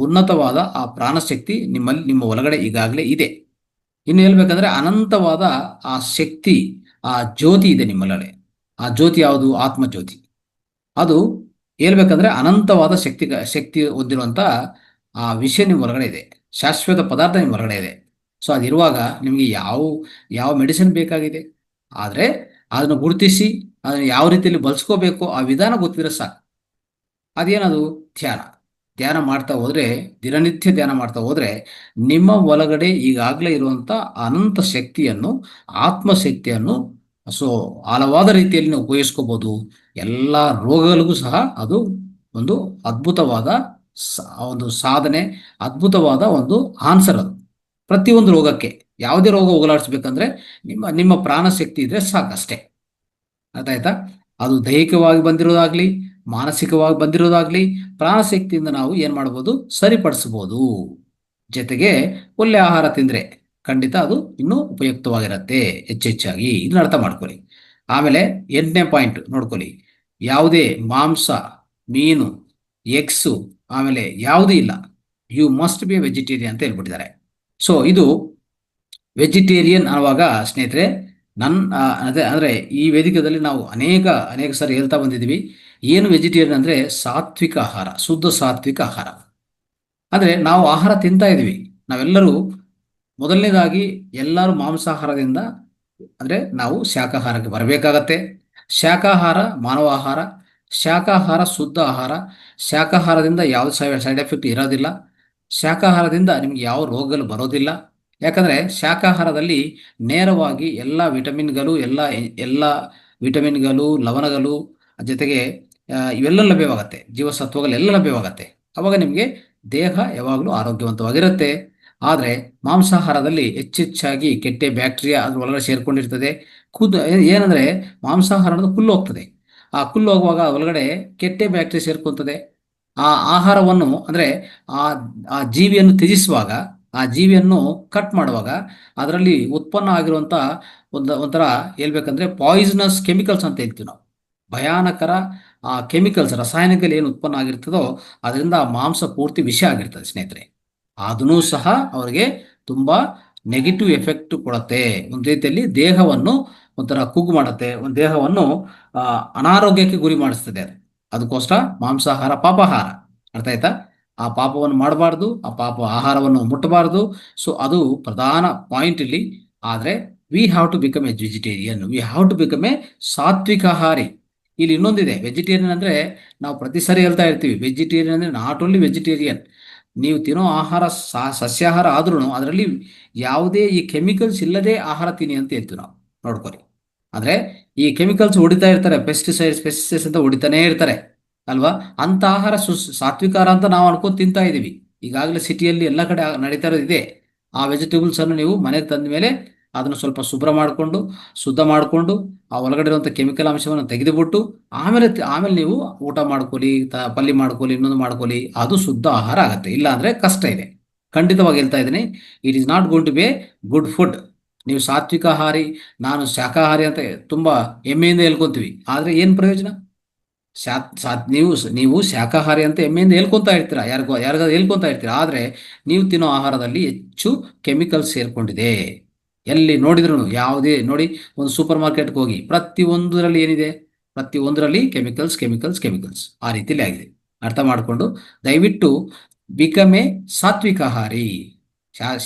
ಉನ್ನತವಾದ ಆ ಪ್ರಾಣಶಕ್ತಿ ನಿಮ್ಮ ಒಳಗಡೆ ಈಗಾಗಲೇ ಇದೆ. ಇನ್ನು ಹೇಳ್ಬೇಕಂದ್ರೆ ಅನಂತವಾದ ಆ ಶಕ್ತಿ, ಆ ಜ್ಯೋತಿ ಇದೆ ನಿಮ್ಮೊಳಗಡೆ. ಆ ಜ್ಯೋತಿ ಯಾವುದು? ಆತ್ಮಜ್ಯೋತಿ. ಅದು ಹೇಳ್ಬೇಕಂದ್ರೆ ಅನಂತವಾದ ಶಕ್ತಿ ಹೊಂದಿರುವಂಥ ಆ ವಿಷಯ ನಿಮ್ಮ ಹೊರಗಡೆ ಇದೆ, ಶಾಶ್ವತ ಪದಾರ್ಥ ನಿಮ್ಮ ಹೊರಗಡೆ ಇದೆ. ಸೊ ಅದಿರುವಾಗ ನಿಮಗೆ ಯಾವ ಮೆಡಿಸಿನ್ ಬೇಕಾಗಿದೆ, ಆದರೆ ಅದನ್ನು ಗುರುತಿಸಿ ಅದನ್ನು ಯಾವ ರೀತಿಯಲ್ಲಿ ಬಳಸ್ಕೋಬೇಕು ಆ ವಿಧಾನ ಗೊತ್ತಿದ್ರೆ ಸಾಕು. ಅದೇನದು? ಧ್ಯಾನ ಮಾಡ್ತಾ ಹೋದ್ರೆ, ದಿನನಿತ್ಯ ಧ್ಯಾನ ಮಾಡ್ತಾ ಹೋದ್ರೆ ನಿಮ್ಮ ಒಳಗಡೆ ಈಗಾಗಲೇ ಇರುವಂಥ ಅನಂತ ಶಕ್ತಿಯನ್ನು, ಆತ್ಮಶಕ್ತಿಯನ್ನು ಸೊ ಆಳವಾದ ರೀತಿಯಲ್ಲಿ ನೀವು ಉಪಯೋಗಿಸ್ಕೋಬಹುದು. ಎಲ್ಲ ರೋಗಗಳಿಗೂ ಸಹ ಅದು ಒಂದು ಅದ್ಭುತವಾದ ಒಂದು ಸಾಧನೆ, ಅದ್ಭುತವಾದ ಒಂದು ಆನ್ಸರ್. ಅದು ಪ್ರತಿಯೊಂದು ರೋಗಕ್ಕೆ, ಯಾವುದೇ ರೋಗ ಹೋಗಲಾಡಿಸ್ಬೇಕಂದ್ರೆ ನಿಮ್ಮ ಪ್ರಾಣಶಕ್ತಿ ಇದ್ರೆ ಸಾಕಷ್ಟೇ. ಅರ್ಥ ಆಯ್ತಾ? ಅದು ದೈಹಿಕವಾಗಿ ಬಂದಿರೋದಾಗ್ಲಿ, ಮಾನಸಿಕವಾಗಿ ಬಂದಿರೋದಾಗ್ಲಿ, ಪ್ರಾಣಶಕ್ತಿಯಿಂದ ನಾವು ಏನ್ ಮಾಡ್ಬೋದು? ಸರಿಪಡಿಸ್ಬೋದು. ಜೊತೆಗೆ ಒಳ್ಳೆ ಆಹಾರ ತಿಂದ್ರೆ ಖಂಡಿತ ಅದು ಇನ್ನೂ ಉಪಯುಕ್ತವಾಗಿರುತ್ತೆ ಹೆಚ್ಚೆಚ್ಚಾಗಿ. ಇದನ್ನ ಅರ್ಥ ಮಾಡ್ಕೊಳ್ಳಿ. ಆಮೇಲೆ 8ನೇ ಪಾಯಿಂಟ್ ನೋಡ್ಕೊಳ್ಳಿ, ಯಾವುದೇ ಮಾಂಸ, ಮೀನು, ಎಗ್ಸು ಆಮೇಲೆ ಯಾವುದೂ ಇಲ್ಲ, you must be a vegetarian ಅಂತ ಹೇಳ್ಬಿಟ್ಟಿದ್ದಾರೆ. ಸೊ ಇದು ವೆಜಿಟೇರಿಯನ್ ಅನ್ನುವಾಗ ಸ್ನೇಹಿತರೆ, ಅಂದ್ರೆ ಈ ವೇದಿಕೆಯಲ್ಲಿ ನಾವು ಅನೇಕ ಸಾರಿ ಹೇಳ್ತಾ ಬಂದಿದ್ದೀವಿ. ಏನು ವೆಜಿಟೇರಿಯನ್ ಅಂದ್ರೆ ಸಾತ್ವಿಕ ಆಹಾರ, ಶುದ್ಧ ಸಾತ್ವಿಕ ಆಹಾರ. ಅಂದ್ರೆ ನಾವು ಆಹಾರ ತಿಂತಾ ಇದೀವಿ, ನಾವೆಲ್ಲರೂ ಮೊದಲನೇದಾಗಿ ಎಲ್ಲರೂ ಮಾಂಸಾಹಾರದಿಂದ ಅಂದ್ರೆ ನಾವು ಶಾಕಾಹಾರಕ್ಕೆ ಬರಬೇಕಾಗತ್ತೆ. ಶಾಕಾಹಾರ ಮಾನವ ಆಹಾರ, ಶಾಕಾಹಾರ ಶುದ್ಧ ಆಹಾರ, ಶಾಕಾಹಾರದಿಂದ ಯಾವ ಸೈಡ್ ಎಫೆಕ್ಟ್ ಇರೋದಿಲ್ಲ, ಶಾಕಾಹಾರದಿಂದ ನಿಮ್ಗೆ ಯಾವ ರೋಗಗಳು ಬರೋದಿಲ್ಲ. ಯಾಕಂದ್ರೆ ಶಾಕಾಹಾರದಲ್ಲಿ ನೇರವಾಗಿ ಎಲ್ಲ ವಿಟಮಿನ್ಗಳು ಎಲ್ಲ ವಿಟಮಿನ್ಗಳು, ಲವಣಗಳು ಜೊತೆಗೆ ಇವೆಲ್ಲ ಲಭ್ಯವಾಗತ್ತೆ, ಜೀವಸತ್ವಗಳೆಲ್ಲ ಲಭ್ಯವಾಗತ್ತೆ. ಅವಾಗ ನಿಮಗೆ ದೇಹ ಯಾವಾಗಲೂ ಆರೋಗ್ಯವಂತವಾಗಿರುತ್ತೆ. ಆದರೆ ಮಾಂಸಾಹಾರದಲ್ಲಿ ಹೆಚ್ಚೆಚ್ಚಾಗಿ ಕೆಟ್ಟ ಬ್ಯಾಕ್ಟೀರಿಯಾ ಅದ್ರ ಒಳಗಡೆ ಸೇರ್ಕೊಂಡಿರ್ತದೆ. ಏನಂದ್ರೆ ಮಾಂಸಾಹಾರ ಅನ್ನೋದು ಕುಲ್ಲು ಹೋಗ್ತದೆ. ಆ ಕುಲ್ಲು ಹೋಗುವಾಗ ಒಳಗಡೆ ಕೆಟ್ಟ ಬ್ಯಾಕ್ಟೀರಿಯಾ ಸೇರ್ಕೊಂತದೆ. ಆ ಆಹಾರವನ್ನು ಅಂದ್ರೆ ಆ ಆ ಜೀವಿಯನ್ನು ತ್ಯಜಿಸುವಾಗ, ಆ ಜೀವಿಯನ್ನು ಕಟ್ ಮಾಡುವಾಗ ಅದರಲ್ಲಿ ಉತ್ಪನ್ನ ಆಗಿರುವಂತ ಒಂಥರ ಹೇಳ್ಬೇಕಂದ್ರೆ ಪಾಯ್ಸನಸ್ ಕೆಮಿಕಲ್ಸ್ ಅಂತ ಹೇಳ್ತೀವಿ ನಾವು. ಭಯಾನಕರ ಆ ಕೆಮಿಕಲ್ಸ್, ರಾಸಾಯನಿಕಗಳು ಏನು ಉತ್ಪನ್ನ ಆಗಿರ್ತದೋ ಅದರಿಂದ ಆ ಮಾಂಸ ಪೂರ್ತಿ ವಿಷ ಆಗಿರ್ತದೆ ಸ್ನೇಹಿತರೆ. ಅದನ್ನೂ ಸಹ ಅವರಿಗೆ ತುಂಬಾ ನೆಗೆಟಿವ್ ಎಫೆಕ್ಟ್ ಕೊಡುತ್ತೆ. ಒಂದು ರೀತಿಯಲ್ಲಿ ದೇಹವನ್ನು ಒಂಥರ ಕುಗ್ಗು ಮಾಡುತ್ತೆ, ಒಂದು ದೇಹವನ್ನು ಅನಾರೋಗ್ಯಕ್ಕೆ ಗುರಿ ಮಾಡಿಸ್ತದೆ ಅದು. ಅದಕ್ಕೋಸ್ಕರ ಮಾಂಸಾಹಾರ ಪಾಪಾಹಾರ, ಅರ್ಥ ಆಯ್ತಾ? ಆ ಪಾಪವನ್ನು ಮಾಡಬಾರ್ದು, ಆ ಪಾಪ ಆಹಾರವನ್ನು ಮುಟ್ಟಬಾರ್ದು. ಸೊ ಅದು ಪ್ರಧಾನ ಪಾಯಿಂಟ್ ಇಲ್ಲಿ. ಆದ್ರೆ we have to become a vegetarian, we have to become a ಸಾತ್ವಿಕಾಹಾರಿ. ಇಲ್ಲಿ ಇನ್ನೊಂದಿದೆ, ವೆಜಿಟೇರಿಯನ್ ಅಂದ್ರೆ ನಾವು ಪ್ರತಿ ಸರಿ ಹೇಳ್ತಾ ಇರ್ತೀವಿ, ವೆಜಿಟೇರಿಯನ್ ಅಂದ್ರೆ ನಾಟ್ ಓನ್ಲಿ ವೆಜಿಟೇರಿಯನ್, ನೀವು ತಿನ್ನೋ ಆಹಾರ ಸಸ್ಯಾಹಾರ ಆದ್ರೂ ಅದರಲ್ಲಿ ಯಾವುದೇ ಈ ಕೆಮಿಕಲ್ಸ್ ಇಲ್ಲದೆ ಆಹಾರ ತಿನ್ನಿ ಅಂತ ಹೇಳ್ತೀವಿ ನಾವು, ನೋಡ್ಕೊರಿ. ಆದ್ರೆ ಈ ಕೆಮಿಕಲ್ಸ್ ಹೊಡಿತಾ ಇರ್ತಾರೆ, ಪೆಸ್ಟಿಸೈಡ್ಸ್ ಅಂತ ಹೊಡಿತಾನೆ ಇರ್ತಾರೆ ಅಲ್ವಾ. ಅಂತ ಆಹಾರ ಸಾತ್ವಿಕಾರ ಅಂತ ನಾವು ಅನ್ಕೊಂಡು ತಿಂತಾ ಇದೀವಿ. ಈಗಾಗಲೇ ಸಿಟಿಯಲ್ಲಿ ಎಲ್ಲ ಕಡೆ ನಡೀತಾ ಇರೋದಿದೆ. ಆ ವೆಜಿಟೇಬಲ್ಸ್ ಅನ್ನು ನೀವು ಮನೆಗೆ ತಂದ ಮೇಲೆ ಅದನ್ನು ಸ್ವಲ್ಪ ಶುದ್ಧ ಮಾಡಿಕೊಂಡು ಆ ಒಳಗಡೆ ಇರುವಂಥ ಕೆಮಿಕಲ್ ಅಂಶವನ್ನು ತೆಗೆದುಬಿಟ್ಟು ಆಮೇಲೆ ನೀವು ಊಟ ಮಾಡ್ಕೊಳ್ಳಿ, ಪಲ್ಯ ಮಾಡ್ಕೊಳ್ಳಿ, ಇನ್ನೊಂದು ಮಾಡ್ಕೊಳ್ಳಿ, ಅದು ಶುದ್ಧ ಆಹಾರ ಆಗತ್ತೆ. ಇಲ್ಲ ಅಂದ್ರೆ ಕಷ್ಟ ಇದೆ. ಖಂಡಿತವಾಗಿ ಹೇಳ್ತಾ ಇದ್ದೀನಿ, it is not going to be a good food. ನೀವು ಸಾತ್ವಿಕಾಹಾರಿ, ನಾನು ಶಾಕಾಹಾರಿ ಅಂತ ತುಂಬಾ ಹೆಮ್ಮೆಯಿಂದ ಹೇಳ್ಕೊಂತೀವಿ, ಆದ್ರೆ ಏನ್ ಪ್ರಯೋಜನ? ನೀವು ಶಾಕಾಹಾರಿ ಅಂತ ಹೆಮ್ಮೆಯಿಂದ ಹೇಳ್ಕೊಂತಾ ಇರ್ತೀರಾ, ಯಾರಿಗಾದ್ರು ಹೇಳ್ಕೊಂತಾ ಇರ್ತೀರಾ, ಆದ್ರೆ ನೀವು ತಿನ್ನೋ ಆಹಾರದಲ್ಲಿ ಹೆಚ್ಚು ಕೆಮಿಕಲ್ಸ್ ಸೇರ್ಕೊಂಡಿದೆ. ಎಲ್ಲಿ ನೋಡಿದ್ರು ಯಾವುದೇ ನೋಡಿ, ಒಂದು ಸೂಪರ್ ಮಾರ್ಕೆಟ್ಗೆ ಹೋಗಿ ಪ್ರತಿಯೊಂದರಲ್ಲಿ ಏನಿದೆ? ಪ್ರತಿಯೊಂದರಲ್ಲಿ ಕೆಮಿಕಲ್ಸ್ ಆ ರೀತಿಯಲ್ಲಿ ಆಗಿದೆ. ಅರ್ಥ ಮಾಡಿಕೊಂಡು ದಯವಿಟ್ಟು ಬಿಕಮ್ ಎ ಸಾತ್ವಿಕಾಹಾರಿ.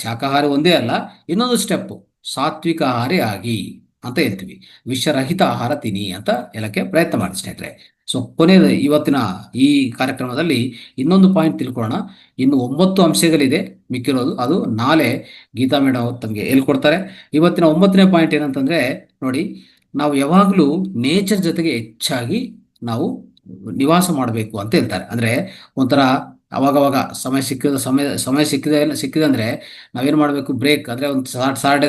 ಶಾಕಾಹಾರಿ ಒಂದೇ ಅಲ್ಲ, ಇನ್ನೊಂದು ಸ್ಟೆಪ್ ಸಾತ್ವಿಕಾಹಾರಿ ಆಗಿ ಅಂತ ಹೇಳ್ತೀವಿ. ವಿಷರಹಿತ ಆಹಾರ ತಿನ್ನಿ ಅಂತ ಹೇಳಕ್ಕೆ ಪ್ರಯತ್ನ ಮಾಡಿ ಸ್ನೇಹಿತರೆ. ಸೊ ಕೊನೆಯದು ಇವತ್ತಿನ ಈ ಕಾರ್ಯಕ್ರಮದಲ್ಲಿ ಇನ್ನೊಂದು ಪಾಯಿಂಟ್ ತಿಳ್ಕೊಳ್ಳೋಣ. ಇನ್ನು 9 ಅಂಶಗಳಿದೆ ಮಿಕ್ಕಿರೋದು, ಅದು ನಾಳೆ ಗೀತಾ ಮೇಡಮ್ ತಮಗೆ ಹೇಳ್ಕೊಡ್ತಾರೆ. ಇವತ್ತಿನ 9ನೇ ಪಾಯಿಂಟ್ ಏನಂತಂದ್ರೆ ನೋಡಿ, ನಾವು ಯಾವಾಗಲೂ ನೇಚರ್ ಜೊತೆಗೆ ಹೆಚ್ಚಾಗಿ ನಾವು ನಿವಾಸ ಮಾಡಬೇಕು ಅಂತ ಹೇಳ್ತಾರೆ. ಅಂದ್ರೆ ಒಂಥರ ಅವಾಗವಾಗ ಸಮಯ ಸಿಕ್ಕಿದೆ ಅಂದ್ರೆ ನಾವೇನು ಮಾಡಬೇಕು? ಬ್ರೇಕ್ ಅಂದ್ರೆ ಒಂದು ಸಾಟರ್ಡೆ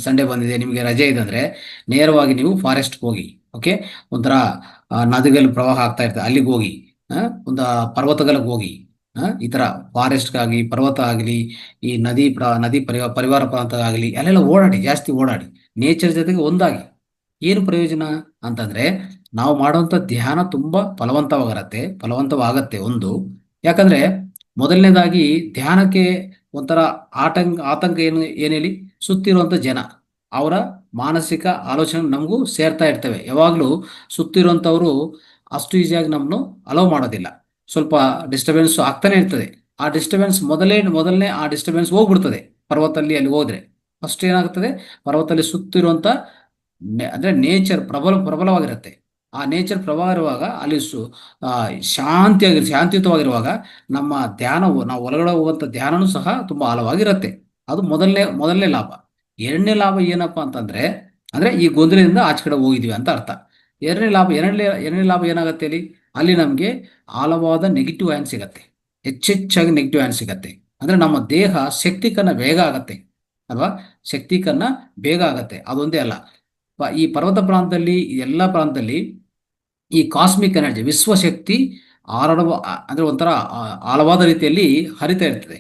ಸಂಡೇ ಬಂದಿದೆ, ನಿಮಗೆ ರಜೆ ಇದೆ ಅಂದ್ರೆ ನೇರವಾಗಿ ನೀವು ಫಾರೆಸ್ಟ್ಗೆ ಹೋಗಿ, ಓಕೆ, ಒಂಥರ ನದಿಗಳು ಪ್ರವಾಹ ಆಗ್ತಾ ಇರ್ತದೆ, ಅಲ್ಲಿಗೆ ಹೋಗಿ, ಒಂದು ಪರ್ವತಗಳಿಗೆ ಹೋಗಿ, ಈ ತರ ಫಾರೆಸ್ಟ್ಗಾಗಿ, ಪರ್ವತ ಆಗಲಿ, ಈ ನದಿ ಪರಿವಾರ ಪ್ರಾಂತ ಆಗಲಿ, ಅಲ್ಲೆಲ್ಲ ಜಾಸ್ತಿ ಓಡಾಡಿ ನೇಚರ್ ಜೊತೆಗೆ ಒಂದಾಗಿ. ಏನು ಪ್ರಯೋಜನ ಅಂತಂದ್ರೆ ನಾವು ಮಾಡುವಂತ ಧ್ಯಾನ ತುಂಬಾ ಫಲವಂತವಾಗತ್ತೆ. ಒಂದು, ಯಾಕಂದ್ರೆ ಮೊದಲನೇದಾಗಿ ಧ್ಯಾನಕ್ಕೆ ಒಂಥರ ಆತಂಕ ಏನ್ ಹೇಳಿ, ಸುತ್ತಿರುವಂತ ಜನ, ಅವರ ಮಾನಸಿಕ ಆಲೋಚನೆ ನಮಗೂ ಸೇರ್ತಾ ಇರ್ತವೆ. ಯಾವಾಗಲೂ ಸುತ್ತಿರುವಂಥವ್ರು ಅಷ್ಟು ಈಸಿಯಾಗಿ ನಮ್ಮನ್ನು ಅಲೋ ಮಾಡೋದಿಲ್ಲ, ಸ್ವಲ್ಪ ಡಿಸ್ಟರ್ಬೆನ್ಸ್ ಆಗ್ತಾನೆ ಇರ್ತದೆ. ಆ ಡಿಸ್ಟರ್ಬೆನ್ಸ್ ಮೊದಲನೇ ಆ ಡಿಸ್ಟರ್ಬೆನ್ಸ್ ಹೋಗ್ಬಿಡ್ತದೆ. ಪರ್ವತದಲ್ಲಿ ಅಲ್ಲಿ ಹೋದ್ರೆ ಫಸ್ಟ್ ಏನಾಗ್ತದೆ, ಪರ್ವತದಲ್ಲಿ ಸುತ್ತಿರುವಂತ ಅಂದ್ರೆ ನೇಚರ್ ಪ್ರಬಲವಾಗಿರುತ್ತೆ. ಆ ನೇಚರ್ ಪ್ರಭಾವ ಇರುವಾಗ ಅಲ್ಲಿ ಶಾಂತಿಯುತವಾಗಿರುವಾಗ ನಮ್ಮ ಧ್ಯಾನವು, ನಾವು ಒಳಗಡೆ ಹೋಗುವಂತ ಧ್ಯಾನನೂ ಸಹ ತುಂಬಾ ಆಳವಾಗಿರುತ್ತೆ. ಅದು ಮೊದಲನೇ ಲಾಭ. ಎರಡನೇ ಲಾಭ ಏನಪ್ಪಾ ಅಂತಂದ್ರೆ, ಅಂದ್ರೆ ಈ ಗೊಂದಲದಿಂದ ಆಚೆ ಕಡೆ ಹೋಗಿದ್ವಿ ಅಂತ ಅರ್ಥ. ಎರಡನೇ ಲಾಭ ಏನಾಗುತ್ತೆ ಅಲ್ಲಿ ನಮ್ಗೆ ಆಳವಾದ ನೆಗೆಟಿವ್ ಆ್ಯನ್ ಸಿಗತ್ತೆ, ಹೆಚ್ಚೆಚ್ಚಾಗಿ ನೆಗೆಟಿವ್ ಆ್ಯನ್ ಸಿಗತ್ತೆ. ಅಂದ್ರೆ ನಮ್ಮ ದೇಹ ಶಕ್ತೀಕರಣ ಬೇಗ ಆಗತ್ತೆ ಅಲ್ವಾ, ಶಕ್ತೀಕರಣ ಬೇಗ ಆಗತ್ತೆ. ಅದೊಂದೇ ಅಲ್ಲ, ಈ ಪರ್ವತ ಪ್ರಾಂತದಲ್ಲಿ, ಎಲ್ಲ ಪ್ರಾಂತದಲ್ಲಿ ಈ ಕಾಸ್ಮಿಕ್ ಎನರ್ಜಿ, ವಿಶ್ವಶಕ್ತಿ ಅಂದ್ರೆ ಒಂಥರ ಆಳವಾದ ರೀತಿಯಲ್ಲಿ ಹರಿತಾ ಇರ್ತದೆ.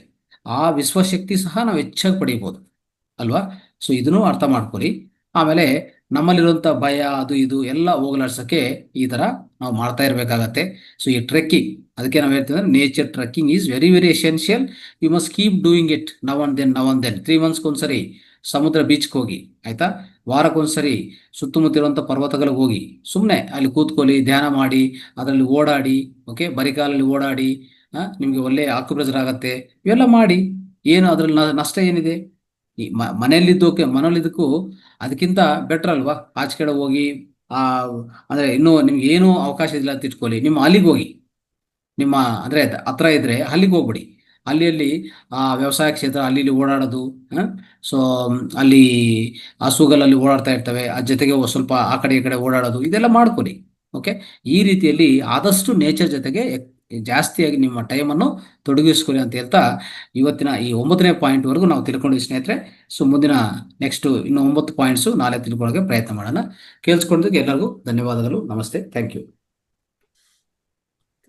ಆ ವಿಶ್ವಶಕ್ತಿ ಸಹ ನಾವು ಹೆಚ್ಚಾಗಿ ಪಡಿಬಹುದು ಅಲ್ವಾ. ಸೊ ಇದನ್ನು ಅರ್ಥ ಮಾಡ್ಕೊಳ್ಳಿ. ಆಮೇಲೆ ನಮ್ಮಲ್ಲಿರುವಂತ ಭಯ ಅದು ಇದು ಎಲ್ಲ ಹೋಗಲಾಡ್ಸಕ್ಕೆ ಈ ತರ ನಾವು ಮಾಡ್ತಾ ಇರ್ಬೇಕಾಗತ್ತೆ. ಸೊ ಈ ಟ್ರೆಕ್ಕಿಂಗ್, ಅದಕ್ಕೆ ನಾವು ಹೇಳ್ತೀವಿ ಅಂದ್ರೆ nature trekking is very very essential. You must keep doing it now and then 3 ಮಂತ್ಸ್ಗೆ ಒಂದ್ಸರಿ ಸಮುದ್ರ ಬೀಚ್ಗೆ ಹೋಗಿ, ಆಯ್ತಾ, ವಾರಕ್ಕೊಂದ್ಸರಿ ಸುತ್ತಮುತ್ತಿರುವಂಥ ಪರ್ವತಗಳಿಗೆ ಹೋಗಿ ಸುಮ್ಮನೆ ಅಲ್ಲಿ ಕೂತ್ಕೊಳ್ಳಿ, ಧ್ಯಾನ ಮಾಡಿ, ಅದರಲ್ಲಿ ಓಡಾಡಿ, ಓಕೆ, ಬರಿಗಾಲಲ್ಲಿ ಓಡಾಡಿ, ನಿಮಗೆ ಒಳ್ಳೆ ಆಕ್ಯುಪ್ರೆಷರ್ ಆಗತ್ತೆ, ಇವೆಲ್ಲ ಮಾಡಿ. ಏನು ಅದ್ರಲ್ಲಿ ನಷ್ಟ ಏನಿದೆ? ಈ ಮನೆಯಲ್ಲಿದ್ದಕ್ಕೂ ಅದಕ್ಕಿಂತ ಬೆಟರ್ ಅಲ್ವಾ? ಆಚೆ ಕಡೆ ಹೋಗಿ ಅಂದ್ರೆ ಇನ್ನೂ ನಿಮ್ಗೆ ಏನೂ ಅವಕಾಶ ಇಲ್ಲ ಅಂತ ಇಟ್ಕೊಳ್ಳಿ, ನಿಮ್ಮ ಅಲ್ಲಿಗೆ ಹೋಗಿ, ನಿಮ್ಮ ಅಂದ್ರೆ ಹತ್ರ ಇದ್ರೆ ಅಲ್ಲಿಗೆ ಹೋಗ್ಬಿಡಿ. ಅಲ್ಲಿ ವ್ಯವಸಾಯ ಕ್ಷೇತ್ರ ಅಲ್ಲಿ ಇಲ್ಲಿ ಓಡಾಡೋದು. ಸೊ ಅಲ್ಲಿ ಹಸುಗಳಲ್ಲಿ ಓಡಾಡ್ತಾ ಇರ್ತವೆ, ಅದ್ರ ಜೊತೆಗೆ ಸ್ವಲ್ಪ ಆ ಕಡೆ ಈ ಕಡೆ ಓಡಾಡೋದು, ಇದೆಲ್ಲ ಮಾಡ್ಕೊಳ್ಳಿ. ಓಕೆ, ಈ ರೀತಿಯಲ್ಲಿ ಆದಷ್ಟು ನೇಚರ್ ಜೊತೆಗೆ ಜಾಸ್ತಿಯಾಗಿ ನಿಮ್ಮ ಟೈಮನ್ನು ತೊಡಗಿಸ್ಕೊಳ್ಳಿ ಅಂತ ಹೇಳ್ತಾ, ಇವತ್ತಿನ ಈ 9ನೇ ಪಾಯಿಂಟ್ವರೆಗೂ ನಾವು ತಿಳ್ಕೊಂಡಿದ್ವಿ ಸ್ನೇಹಿತರೆ. ಸೊ ಮುಂದಿನ ನೆಕ್ಸ್ಟ್ ಇನ್ನು 9 ಪಾಯಿಂಟ್ಸು ನಾಳೆ ತಿಳ್ಕೊಳ್ಳೋಕೆ ಪ್ರಯತ್ನ ಮಾಡೋಣ. ಕೇಳಿಸ್ಕೊಂಡಿದ್ದಕ್ಕೆ ಎಲ್ಲರಿಗೂ ಧನ್ಯವಾದಗಳು. ನಮಸ್ತೆ, ಥ್ಯಾಂಕ್ ಯು.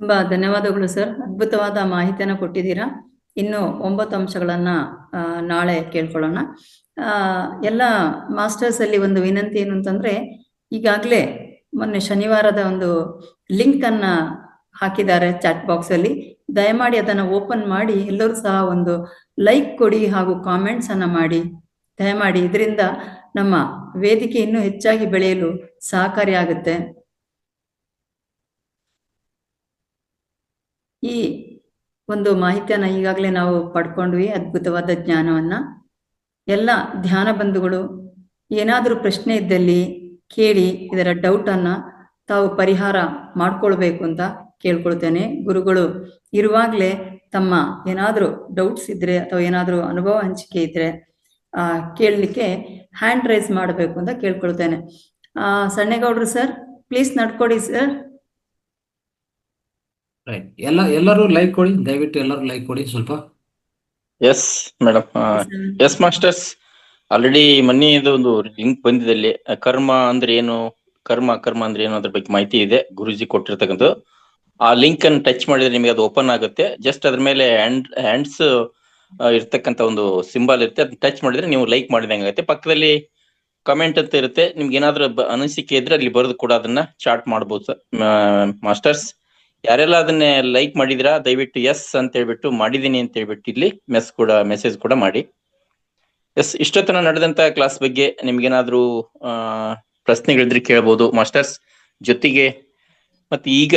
ತುಂಬಾ ಧನ್ಯವಾದಗಳು ಸರ್, ಅದ್ಭುತವಾದ ಮಾಹಿತಿಯನ್ನು ಕೊಟ್ಟಿದ್ದೀರಾ. ಇನ್ನು 9 ಅಂಶಗಳನ್ನ ನಾಳೆ ಕೇಳ್ಕೊಳ್ಳೋಣ. ಎಲ್ಲ ಮಾಸ್ಟರ್ಸ್ ಅಲ್ಲಿ ಒಂದು ವಿನಂತಿ ಏನು ಅಂತಂದ್ರೆ, ಈಗಾಗಲೇ ಮೊನ್ನೆ ಶನಿವಾರದ ಒಂದು ಲಿಂಕ್ ಅನ್ನ ಹಾಕಿದ್ದಾರೆ ಚಾಟ್ ಬಾಕ್ಸ್ ಅಲ್ಲಿ. ದಯಮಾಡಿ ಅದನ್ನ ಓಪನ್ ಮಾಡಿ ಎಲ್ಲರೂ ಸಹ ಒಂದು ಲೈಕ್ ಕೊಡಿ ಹಾಗೂ ಕಾಮೆಂಟ್ಸ್ ಅನ್ನ ಮಾಡಿ. ದಯಮಾಡಿ, ಇದರಿಂದ ನಮ್ಮ ವೇದಿಕೆ ಇನ್ನೂ ಹೆಚ್ಚಾಗಿ ಬೆಳೆಯಲು ಸಹಕಾರಿಯಾಗುತ್ತೆ. ಈ ಒಂದು ಮಾಹಿತಿಯನ್ನ ಈಗಾಗಲೇ ನಾವು ಪಡ್ಕೊಂಡ್ವಿ, ಅದ್ಭುತವಾದ ಜ್ಞಾನವನ್ನ. ಎಲ್ಲ ಧ್ಯಾನ ಬಂಧುಗಳು ಏನಾದರೂ ಪ್ರಶ್ನೆ ಇದ್ದಲ್ಲಿ ಕೇಳಿ, ಇದರ ಡೌಟ್ ಅನ್ನ ತಾವು ಪರಿಹಾರ ಮಾಡ್ಕೊಳ್ಬೇಕು ಅಂತ ಕೇಳ್ಕೊಳ್ತೇನೆ. ಗುರುಗಳು ಇರುವಾಗಲೇ ತಮ್ಮ ಏನಾದರೂ ಡೌಟ್ಸ್ ಇದ್ರೆ ಅಥವಾ ಏನಾದರೂ ಅನುಭವ ಹಂಚಿಕೆ ಇದ್ರೆ ಕೇಳಲಿಕ್ಕೆ ಹ್ಯಾಂಡ್ ರೈಸ್ ಮಾಡಬೇಕು ಅಂತ ಕೇಳ್ಕೊಳ್ತೇನೆ. ಸಣ್ಣೇಗೌಡರು ಸರ್, ಪ್ಲೀಸ್ ನಡ್ಕೊಡಿ ಸರ್. ರೈಟ್, ಎಲ್ಲರೂ ಲೈಕ್ ಕೊಡಿ, ದಯವಿಟ್ಟು ಎಲ್ಲರೂ ಲೈಕ್ ಕೊಡಿ ಸ್ವಲ್ಪ. Yes madam, yes masters, already ಮೊನ್ನೆದು ಒಂದು ಲಿಂಕ್ ಬಂದಿದೆ ಅಲ್ಲಿ. ಕರ್ಮ ಅಂದ್ರೆ ಏನು, ಕರ್ಮ ಅಂದ್ರೆ ಏನು ಅದ್ರ ಬಗ್ಗೆ ಮಾಹಿತಿ ಇದೆ ಗುರುಜಿ ಕೊಟ್ಟಿರ್ತಕ್ಕಂಥದ್ದು. ಆ ಲಿಂಕ್ ಅನ್ನು ಟಚ್ ಮಾಡಿದ್ರೆ ನಿಮಗೆ ಅದು ಓಪನ್ ಆಗುತ್ತೆ. ಜಸ್ಟ್ ಅದ್ರ ಮೇಲೆ ಹ್ಯಾಂಡ್ಸ್ ಇರ್ತಕ್ಕಂಥ ಒಂದು ಸಿಂಬಲ್ ಇರುತ್ತೆ, ಅದನ್ನ ಟಚ್ ಮಾಡಿದ್ರೆ ನೀವು ಲೈಕ್ ಮಾಡಿದಂಗೆ ಆಗುತ್ತೆ. ಪಕ್ಕದಲ್ಲಿ ಕಮೆಂಟ್ ಅಂತ ಇರುತ್ತೆ, ನಿಮ್ಗೆ ಏನಾದ್ರೂ ಅನಿಸಿಕೆ ಇದ್ರೆ ಅಲ್ಲಿ ಬರೆದು ಕೂಡ ಅದನ್ನ ಚಾಟ್ ಮಾಡ್ಬೋದು ಮಾಸ್ಟರ್ಸ್. ಯಾರೆಲ್ಲ ಅದನ್ನೇ ಲೈಕ್ ಮಾಡಿದಿರಾ ದಯವಿಟ್ಟು ಎಸ್ ಅಂತ ಹೇಳ್ಬಿಟ್ಟು, ಮಾಡಿದೀನಿ ಅಂತ ಹೇಳ್ಬಿಟ್ಟು ಇಲ್ಲಿ ಮೆಸೇಜ್ ಕೂಡ ಮಾಡಿ. ಎಸ್, ಇಷ್ಟೊತ್ತನ ನಡೆದಂತ ಕ್ಲಾಸ್ ಬಗ್ಗೆ ನಿಮ್ಗೇನಾದ್ರೂ ಪ್ರಶ್ನೆಗಳಿದ್ರೆ ಕೇಳ್ಬೋದು ಮಾಸ್ಟರ್ಸ್. ಜೊತೆಗೆ ಮತ್ತೆ ಈಗ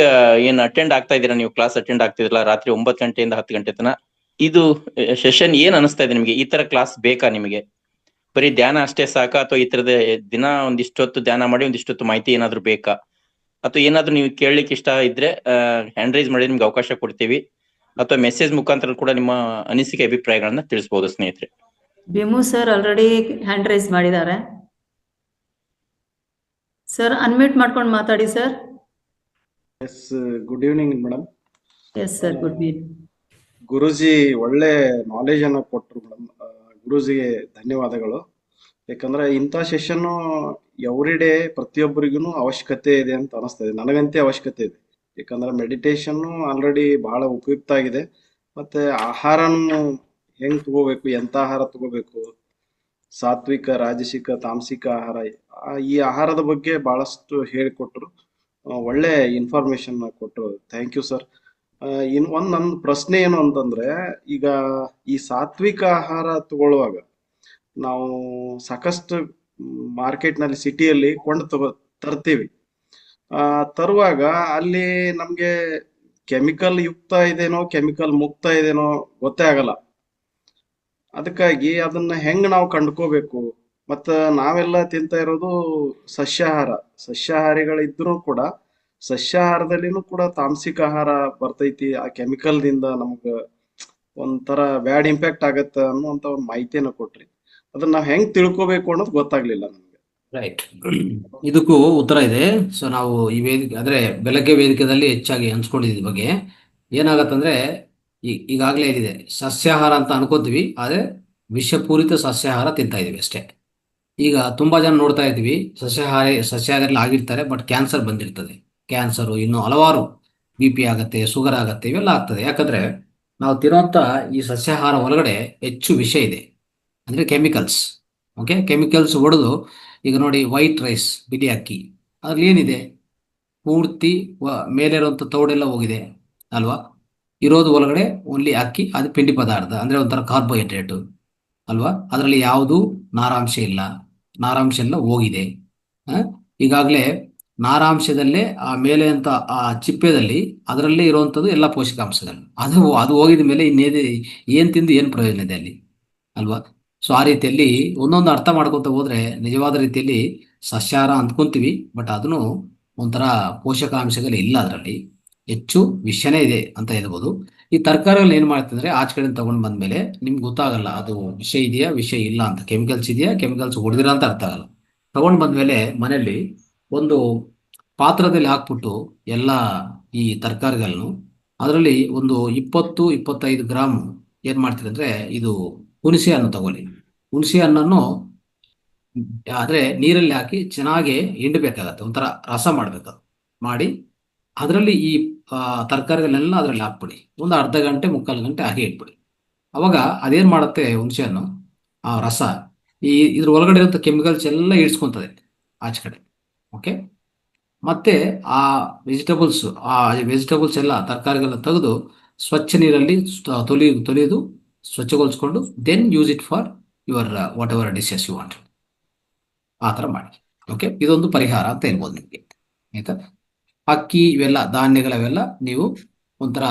ಏನ್ ಅಟೆಂಡ್ ಆಗ್ತಾ ಇದೀರಾ ನೀವು, ಕ್ಲಾಸ್ ಅಟೆಂಡ್ ಆಗ್ತಿದ್ರಲ್ಲ ರಾತ್ರಿ 9 ಗಂಟೆಯಿಂದ 10 ಗಂಟೆ ತನಕ, ಇದು ಸೆಷನ್ ಏನ್ ಅನಿಸ್ತಾ ಇದೆ ನಿಮ್ಗೆ? ಈ ತರ ಕ್ಲಾಸ್ ಬೇಕಾ ನಿಮಗೆ? ಬರೀ ಧ್ಯಾನ ಅಷ್ಟೇ ಸಾಕಾ, ಅಥವಾ ಈ ತರದ ದಿನ ಒಂದಿಷ್ಟೊತ್ತು ಧ್ಯಾನ ಮಾಡಿ ಒಂದಿಷ್ಟೊತ್ತು ಮಾಹಿತಿ ಏನಾದ್ರು ಬೇಕಾ? ಅಥವಾ ಏನಾದ್ರು ನೀವು ಕೇಳಲಿಕ್ಕೆ ಇಷ್ಟ ಇದ್ರೆ ಹ್ಯಾಂಡ್ ರೈಸ್ ಮಾಡಿ ನಿಮ್ಗೆ ಅವಕಾಶ ಕೊಡ್ತೀವಿ, ಅಥವಾ ಮೆಸೇಜ್ ಮುಖಾಂತರ ಕೂಡ ನಿಮ್ಮ ಅನಿಸಿಕೆ ಅಭಿಪ್ರಾಯಗಳನ್ನ ತಿಳಿಸಬಹುದು ಸ್ನೇಹಿತರೆ. ಬಿಮು ಸರ್ ಆಲ್ರೆಡಿ ಹ್ಯಾಂಡ್ ರೈಸ್ ಮಾಡಿದ್ದಾರೆ ಸರ್, ಅನ್ಮ್ಯೂಟ್ ಮಾಡ್ಕೊಂಡು ಮಾತಾಡಿ sir. Yes, good evening madam. Yes sir, good evening. ಗುರೂಜಿ ಒಳ್ಳೆ ನಾಲೆಜ್ ಅನ್ನ ಕೊಟ್ರು ಮೇಡಮ್. ಗುರೂಜಿಗೆ ಧನ್ಯವಾದಗಳು. ಯಾಕಂದ್ರೆ ಇಂಥ ಸೆಷನ್ನು ಎವ್ರಿ ಡೇ ಪ್ರತಿಯೊಬ್ಬರಿಗೂ ಅವಶ್ಯಕತೆ ಇದೆ ಅಂತ ಅನಿಸ್ತದೆ. ನನಗಂತೆ ಅವಶ್ಯಕತೆ ಇದೆ. ಯಾಕಂದ್ರೆ ಮೆಡಿಟೇಷನ್ ಆಲ್ರೆಡಿ ಬಹಳ ಉಪಯುಕ್ತ ಆಗಿದೆ. ಮತ್ತೆ ಆಹಾರನು ಹೆಂಗ್ ತಗೋಬೇಕು, ಎಂತ ಆಹಾರ ತಗೋಬೇಕು, ಸಾತ್ವಿಕ, ರಾಜಸಿಕ, ತಾಮಸಿಕ ಆಹಾರ, ಈ ಆಹಾರದ ಬಗ್ಗೆ ಬಹಳಷ್ಟು ಹೇಳಿಕೊಟ್ರು. ಒಳ್ಳೆ ಇನ್ಫಾರ್ಮೇಶನ್ ಕೊಟ್ರು. Thank you sir. ನನ್ನ ಪ್ರಶ್ನೆ ಏನು ಅಂತಂದ್ರೆ, ಈಗ ಈ ಸಾತ್ವಿಕ ಆಹಾರ ತಗೊಳ್ಳುವಾಗ ನಾವು ಸಾಕಷ್ಟು ಮಾರ್ಕೆಟ್ನಲ್ಲಿ ಸಿಟಿಯಲ್ಲಿ ತರ್ತೀವಿ. ತರುವಾಗ ಅಲ್ಲಿ ನಮ್ಗೆ ಕೆಮಿಕಲ್ ಯುಕ್ತ ಇದೇನೋ ಕೆಮಿಕಲ್ ಮುಕ್ತ ಇದೇನೋ ಗೊತ್ತೇ ಆಗಲ್ಲ. ಅದಕ್ಕಾಗಿ ಅದನ್ನ ಹೆಂಗ್ ನಾವು ಕಂಡ್ಕೋಬೇಕು? ಮತ್ತ ನಾವೆಲ್ಲ ತಿಂತ ಇರೋದು ಸಸ್ಯಾಹಾರಿಗಳಿದ್ರು ಕೂಡ ಸಸ್ಯಾಹಾರದಲ್ಲಿನೂ ಕೂಡ ತಾಮಸಿಕ ಆಹಾರ ಬರ್ತೈತಿ. ಆ ಕೆಮಿಕಲ್ ದಿಂದ ನಮ್ಗ ಒಂಥರ ಬ್ಯಾಡ್ ಇಂಪ್ಯಾಕ್ಟ್ ಆಗತ್ತ ಅನ್ನುವಂತ ಒಂದು ಮಾಹಿತಿಯನ್ನ ಕೊಟ್ರಿ. ಅದನ್ನ ನಾವ್ ಹೆಂಗ್ ತಿಳ್ಕೊಬೇಕು ಅನ್ನೋದು ಗೊತ್ತಾಗ್ಲಿಲ್ಲ ನಮ್ಗೆ. ರೈಟ್, ಇದಕ್ಕೂ ಉತ್ತರ ಇದೆ. ಸೊ ನಾವು ಈ ವೇದಿಕೆ ಅಂದ್ರೆ ಬೆಳಗ್ಗೆ ವೇದಿಕೆಯಲ್ಲಿ ಹೆಚ್ಚಾಗಿ ಹಂಚ್ಕೊಂಡಿದ್ದ ಬಗ್ಗೆ ಏನಾಗತ್ತಂದ್ರೆ, ಈಗಾಗಲೇ ಏನಿದೆ ಸಸ್ಯಾಹಾರ ಅಂತ ಅನ್ಕೋತೀವಿ, ಆದ್ರೆ ವಿಷಪೂರಿತ ಸಸ್ಯಾಹಾರ ತಿಂತಾ ಇದೀವಿ ಅಷ್ಟೇ. ಈಗ ತುಂಬಾ ಜನ ನೋಡ್ತಾ ಇದ್ವಿ ಸಸ್ಯಾಹಾರಲ್ಲಿ ಆಗಿರ್ತಾರೆ, ಬಟ್ ಕ್ಯಾನ್ಸರ್ ಬಂದಿರ್ತದೆ. ಕ್ಯಾನ್ಸರು, ಇನ್ನು ಹಲವಾರು BP ಆಗತ್ತೆ, ಶುಗರ್ ಆಗತ್ತೆ, ಇವೆಲ್ಲ ಆಗ್ತದೆ. ಯಾಕಂದ್ರೆ ನಾವು ತಿರುವಂತ ಈ ಸಸ್ಯಾಹಾರ ಒಳಗಡೆ ಹೆಚ್ಚು ವಿಷ ಇದೆ, ಅಂದ್ರೆ ಕೆಮಿಕಲ್ಸ್. ಓಕೆ, ಕೆಮಿಕಲ್ಸ್ ಹೊಡೆದು ಈಗ ನೋಡಿ ವೈಟ್ ರೈಸ್, ಬಿಳಿ ಅಕ್ಕಿ, ಅದ್ರಲ್ಲಿ ಏನಿದೆ? ಪೂರ್ತಿ ಮೇಲೆ ಇರುವಂತ ತೌಡೆಲ್ಲ ಹೋಗಿದೆ ಅಲ್ವಾ? ಇರೋದು ಒಳಗಡೆ ಓನ್ಲಿ ಅಕ್ಕಿ, ಅದು ಪಿಂಡಿ ಪದಾರ್ಥ, ಅಂದ್ರೆ ಒಂಥರ ಕಾರ್ಬೋಹೈಡ್ರೇಟ್ ಅಲ್ವಾ? ಅದರಲ್ಲಿ ಯಾವುದು ನಾರಾಂಶ ಇಲ್ಲ, ನಾರಾಂಶ ಎಲ್ಲ ಹೋಗಿದೆ. ಈಗಾಗಲೇ ನಾರಾಂಶದಲ್ಲೇ ಆ ಮೇಲೆ ಅಂತ ಆ ಚಿಪ್ಪೆದಲ್ಲಿ ಅದರಲ್ಲೇ ಇರುವಂಥದ್ದು ಎಲ್ಲ ಪೋಷಕಾಂಶಗಳು. ಅದು ಹೋಗಿದ ಮೇಲೆ ಇನ್ನೇನು ಏನ್ ತಿಂದು ಏನು ಪ್ರಯೋಜನ ಇದೆ ಅಲ್ಲಿ ಅಲ್ವಾ? ಸೊ ಆ ರೀತಿಯಲ್ಲಿ ಒಂದೊಂದು ಅರ್ಥ ಮಾಡ್ಕೊತ ಹೋದ್ರೆ ನಿಜವಾದ ರೀತಿಯಲ್ಲಿ ಸಸ್ಯಾಹಾರ ಅಂದ್ಕೊಂತೀವಿ, ಬಟ್ ಅದನ್ನು ಒಂಥರ ಪೋಷಕಾಂಶಗಳು ಇಲ್ಲ, ಅದರಲ್ಲಿ ಹೆಚ್ಚು ವಿಷನೇ ಇದೆ ಅಂತ ಹೇಳ್ಬೋದು. ಈ ತರಕಾರಿಗಳನ್ನ ಏನ್ ಮಾಡ್ತಂದ್ರೆ ಆಚೆ ಕಡೆ ತಗೊಂಡ್ ಬಂದ್ಮೇಲೆ ನಿಮ್ಗೆ ಗೊತ್ತಾಗಲ್ಲ ಅದು ವಿಷ ಇದೆಯಾ ವಿಷ ಇಲ್ಲ ಅಂತ, ಕೆಮಿಕಲ್ಸ್ ಇದೆಯಾ ಕೆಮಿಕಲ್ಸ್ ಹೊಡೆದಿರ ಅಂತ ಅರ್ಥ ಆಗಲ್ಲ. ತಗೊಂಡ್ ಬಂದ್ಮೇಲೆ ಮನೆಯಲ್ಲಿ ಒಂದು ಪಾತ್ರದಲ್ಲಿ ಹಾಕ್ಬಿಟ್ಟು ಎಲ್ಲ ಈ ತರಕಾರಿಗಳನ್ನು ಅದರಲ್ಲಿ ಒಂದು 20-25 ಗ್ರಾಮ್ ಏನ್ ಮಾಡ್ತೀರಿ ಅಂದ್ರೆ ಇದು ಹುಣಸೆ ಹಣ್ಣು ತಗೊಳ್ಳಿ. ಹುಣಸೆ ಹಣ್ಣನ್ನು ಆದ್ರೆ ನೀರಲ್ಲಿ ಹಾಕಿ ಚೆನ್ನಾಗಿ ಹಿಂಡಬೇಕಾಗತ್ತೆ, ಒಂಥರ ರಸ ಮಾಡ್ಬೇಕು. ಮಾಡಿ ಅದರಲ್ಲಿ ಈ ತರಕಾರಿಗಳನ್ನೆಲ್ಲ ಅದರಲ್ಲಿ ಹಾಕ್ಬಿಡಿ. ಒಂದು ಅರ್ಧ ಗಂಟೆ 3/4 ಗಂಟೆ ಹಾಗೆ ಇಟ್ಬಿಡಿ. ಅವಾಗ ಅದೇನ್ ಮಾಡುತ್ತೆ ಹುಣಸೆ ಹಣ್ಣು ಆ ರಸ ಇದ್ರ ಒಳಗಡೆ ಇರುವಂತ ಕೆಮಿಕಲ್ಸ್ ಎಲ್ಲ ಇಡ್ಸ್ಕೊಂತದೆ ಆಚೆ ಕಡೆ. ಓಕೆ, ಮತ್ತೆ ಆ ವೆಜಿಟೇಬಲ್ಸ್ ಎಲ್ಲ ತರಕಾರಿಗಳನ್ನ ತೆಗೆದು ಸ್ವಚ್ಛ ನೀರಲ್ಲಿ ತೊಳೆದು ಸ್ವಚ್ಛಗೊಳಿಸ್ಕೊಂಡು then use it for your whatever dishes you want. ಆ ಥರ ಮಾಡಿ. ಓಕೆ, ಇದೊಂದು ಪರಿಹಾರ ಅಂತ ಹೇಳ್ಬೋದು ನಿಮಗೆ. ಆಯ್ತಾ? ಅಕ್ಕಿ ಇವೆಲ್ಲ ಧಾನ್ಯಗಳವೆಲ್ಲ ನೀವು ಒಂಥರ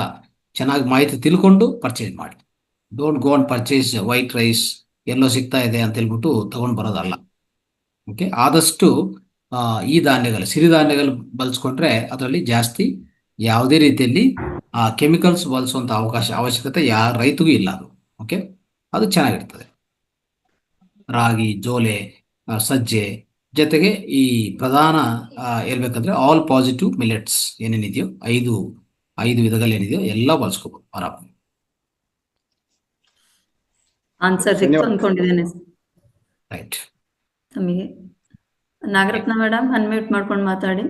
ಚೆನ್ನಾಗಿ ಮಾಹಿತಿ ತಿಳ್ಕೊಂಡು ಪರ್ಚೇಸ್ ಮಾಡಿ. Don't go and purchase white rice ಎಲ್ಲೋ ಸಿಗ್ತಾ ಇದೆ ಅಂತ ಹೇಳ್ಬಿಟ್ಟು ತಗೊಂಡು ಬರೋದಲ್ಲ. ಓಕೆ, ಆದಷ್ಟು ಈ ಸಿರಿಧಾನ್ಯಗಳು ಬಳಸ್ಕೊಂಡ್ರೆ ಅದರಲ್ಲಿ ಜಾಸ್ತಿ ಯಾವುದೇ ರೀತಿಯಲ್ಲಿ ಕೆಮಿಕಲ್ಸ್ ಬಳಸುವಂತ ಅವಶ್ಯಕತೆ ರೈತಗೂ ಇಲ್ಲ. ಅದು ಓಕೆ, ಅದು ಚೆನ್ನಾಗಿರ್ತದೆ. ರಾಗಿ, ಜೋಲೆ, ಸಜ್ಜೆ ಜೊತೆಗೆ ಈ ಪ್ರಧಾನ ಹೇಳ್ಬೇಕಂದ್ರೆ ಆಲ್ ಪಾಸಿಟಿವ್ ಮಿಲೆಟ್ಸ್ ಏನೇನಿದೆಯೋ ಐದು ವಿಧಗಳೇನಿದೆಯೋ ಎಲ್ಲ ಬಳಸ್ಕೋಬಹುದು ಆರಾಮ. ಆನ್ಸರ್ ಸಿಕ್ತು ಅನ್ಕೊಂಡಿದ್ದೇನೆ ರೈಟ್. ತಮಗೆ. ನಾಗರತ್ನ ಮೇಡಮ್ ಅನ್ಮ್ಯೂಟ್ ಮಾಡ್ಕೊಂಡು ಮಾತಾಡಿ.